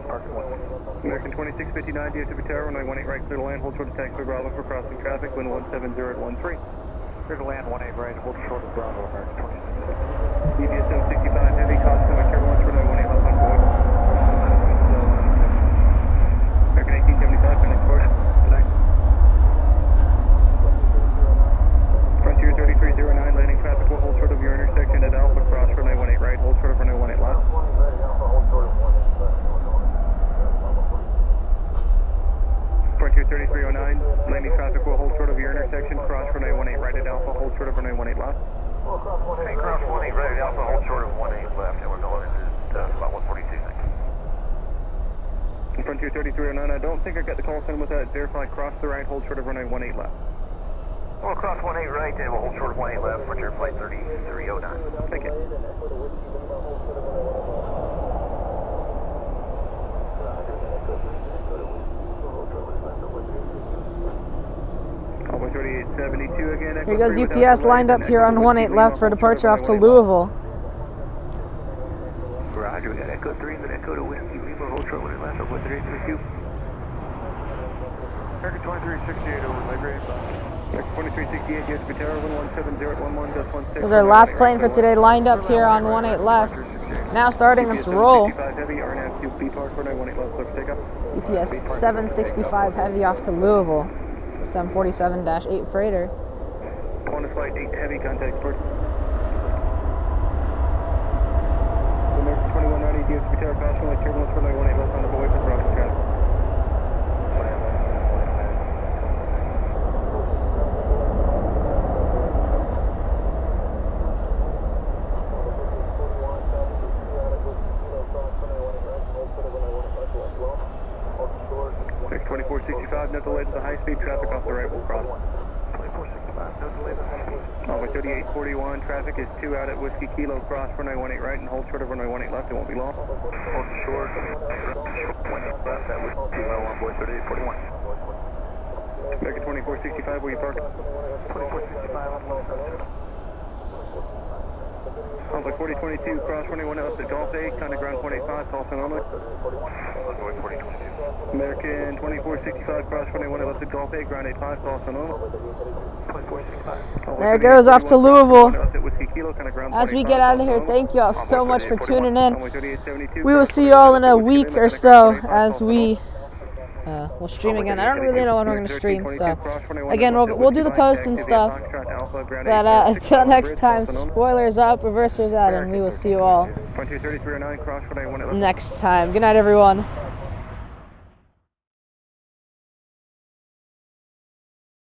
parking 1. American 2659, DFW Tower, runway 18 right, clear to land, hold short of taxiway Bravo for crossing traffic, wind 170 at 13. Clear to land 18 right, hold short of Bravo, American 26. EVS 765 heavy, cost coming turbulence, runway 18 left on board. American 1875, connect course. Connect. Frontier 3309, landing traffic will hold short of your intersection at Alpha, cross runway 18 right, hold short of runway 18 left. Frontier 3309, landing traffic will hold short of your intersection, cross runway 18 right at Alpha, hold short of runway 18 left. Hey, cross 18 right at Alpha, hold short of 18 left, and we're going into about 142, thanks. Frontier 3309, I don't think I got the call sign with that. Verify cross the right, hold short of runway 18 left. We'll cross 18 right, and we'll hold short of 18 left, Frontier flight 3309. Thank you. Alpha 3872 again. Here goes UPS lined up here on 18 left for departure off to Louisville. Roger, we got Echo 3 and then Echo to Whiskey Lima, hold short 18 left, over 3832. American 2368 over Migrate. 2368, yes, Patera 1170.11.16. This is our last plane for today, lined up here on 18 left. Now starting, let's roll. UPS 765 heavy off to Louisville. 747-8 freighter. Qantas flight 8 heavy, contact port. American 2190, yes, Patera cross runway turbulence runway 18 left on the way for Bravo traffic. Next 2465, no delay to the high speed traffic off the right will cross. 2465, no delay to the high speed. Over 3841, traffic is 2 out at Whiskey Kilo, cross runway 18 right and hold short of runway 18 left, it won't be long. Hold short, 18 left, that would be low on board 3841. American 2465, where you parked? 2465 on low side. Alpha 4022, cross runway 18 left at Golf 8, contact ground 185, call sign only. Avoid 4022. American 2465, cross runway 18 left at Golf 8, ground 85, call sign only. 2465. There it goes, off to Louisville. As we get out of here, thank you all so much for tuning in. We will see you all in a week or so as we'll stream again. I don't really know when we're going to stream, so again, we'll do the post and stuff. But until next time, spoilers up, reversers out, and we will see you all next time. Good night, everyone.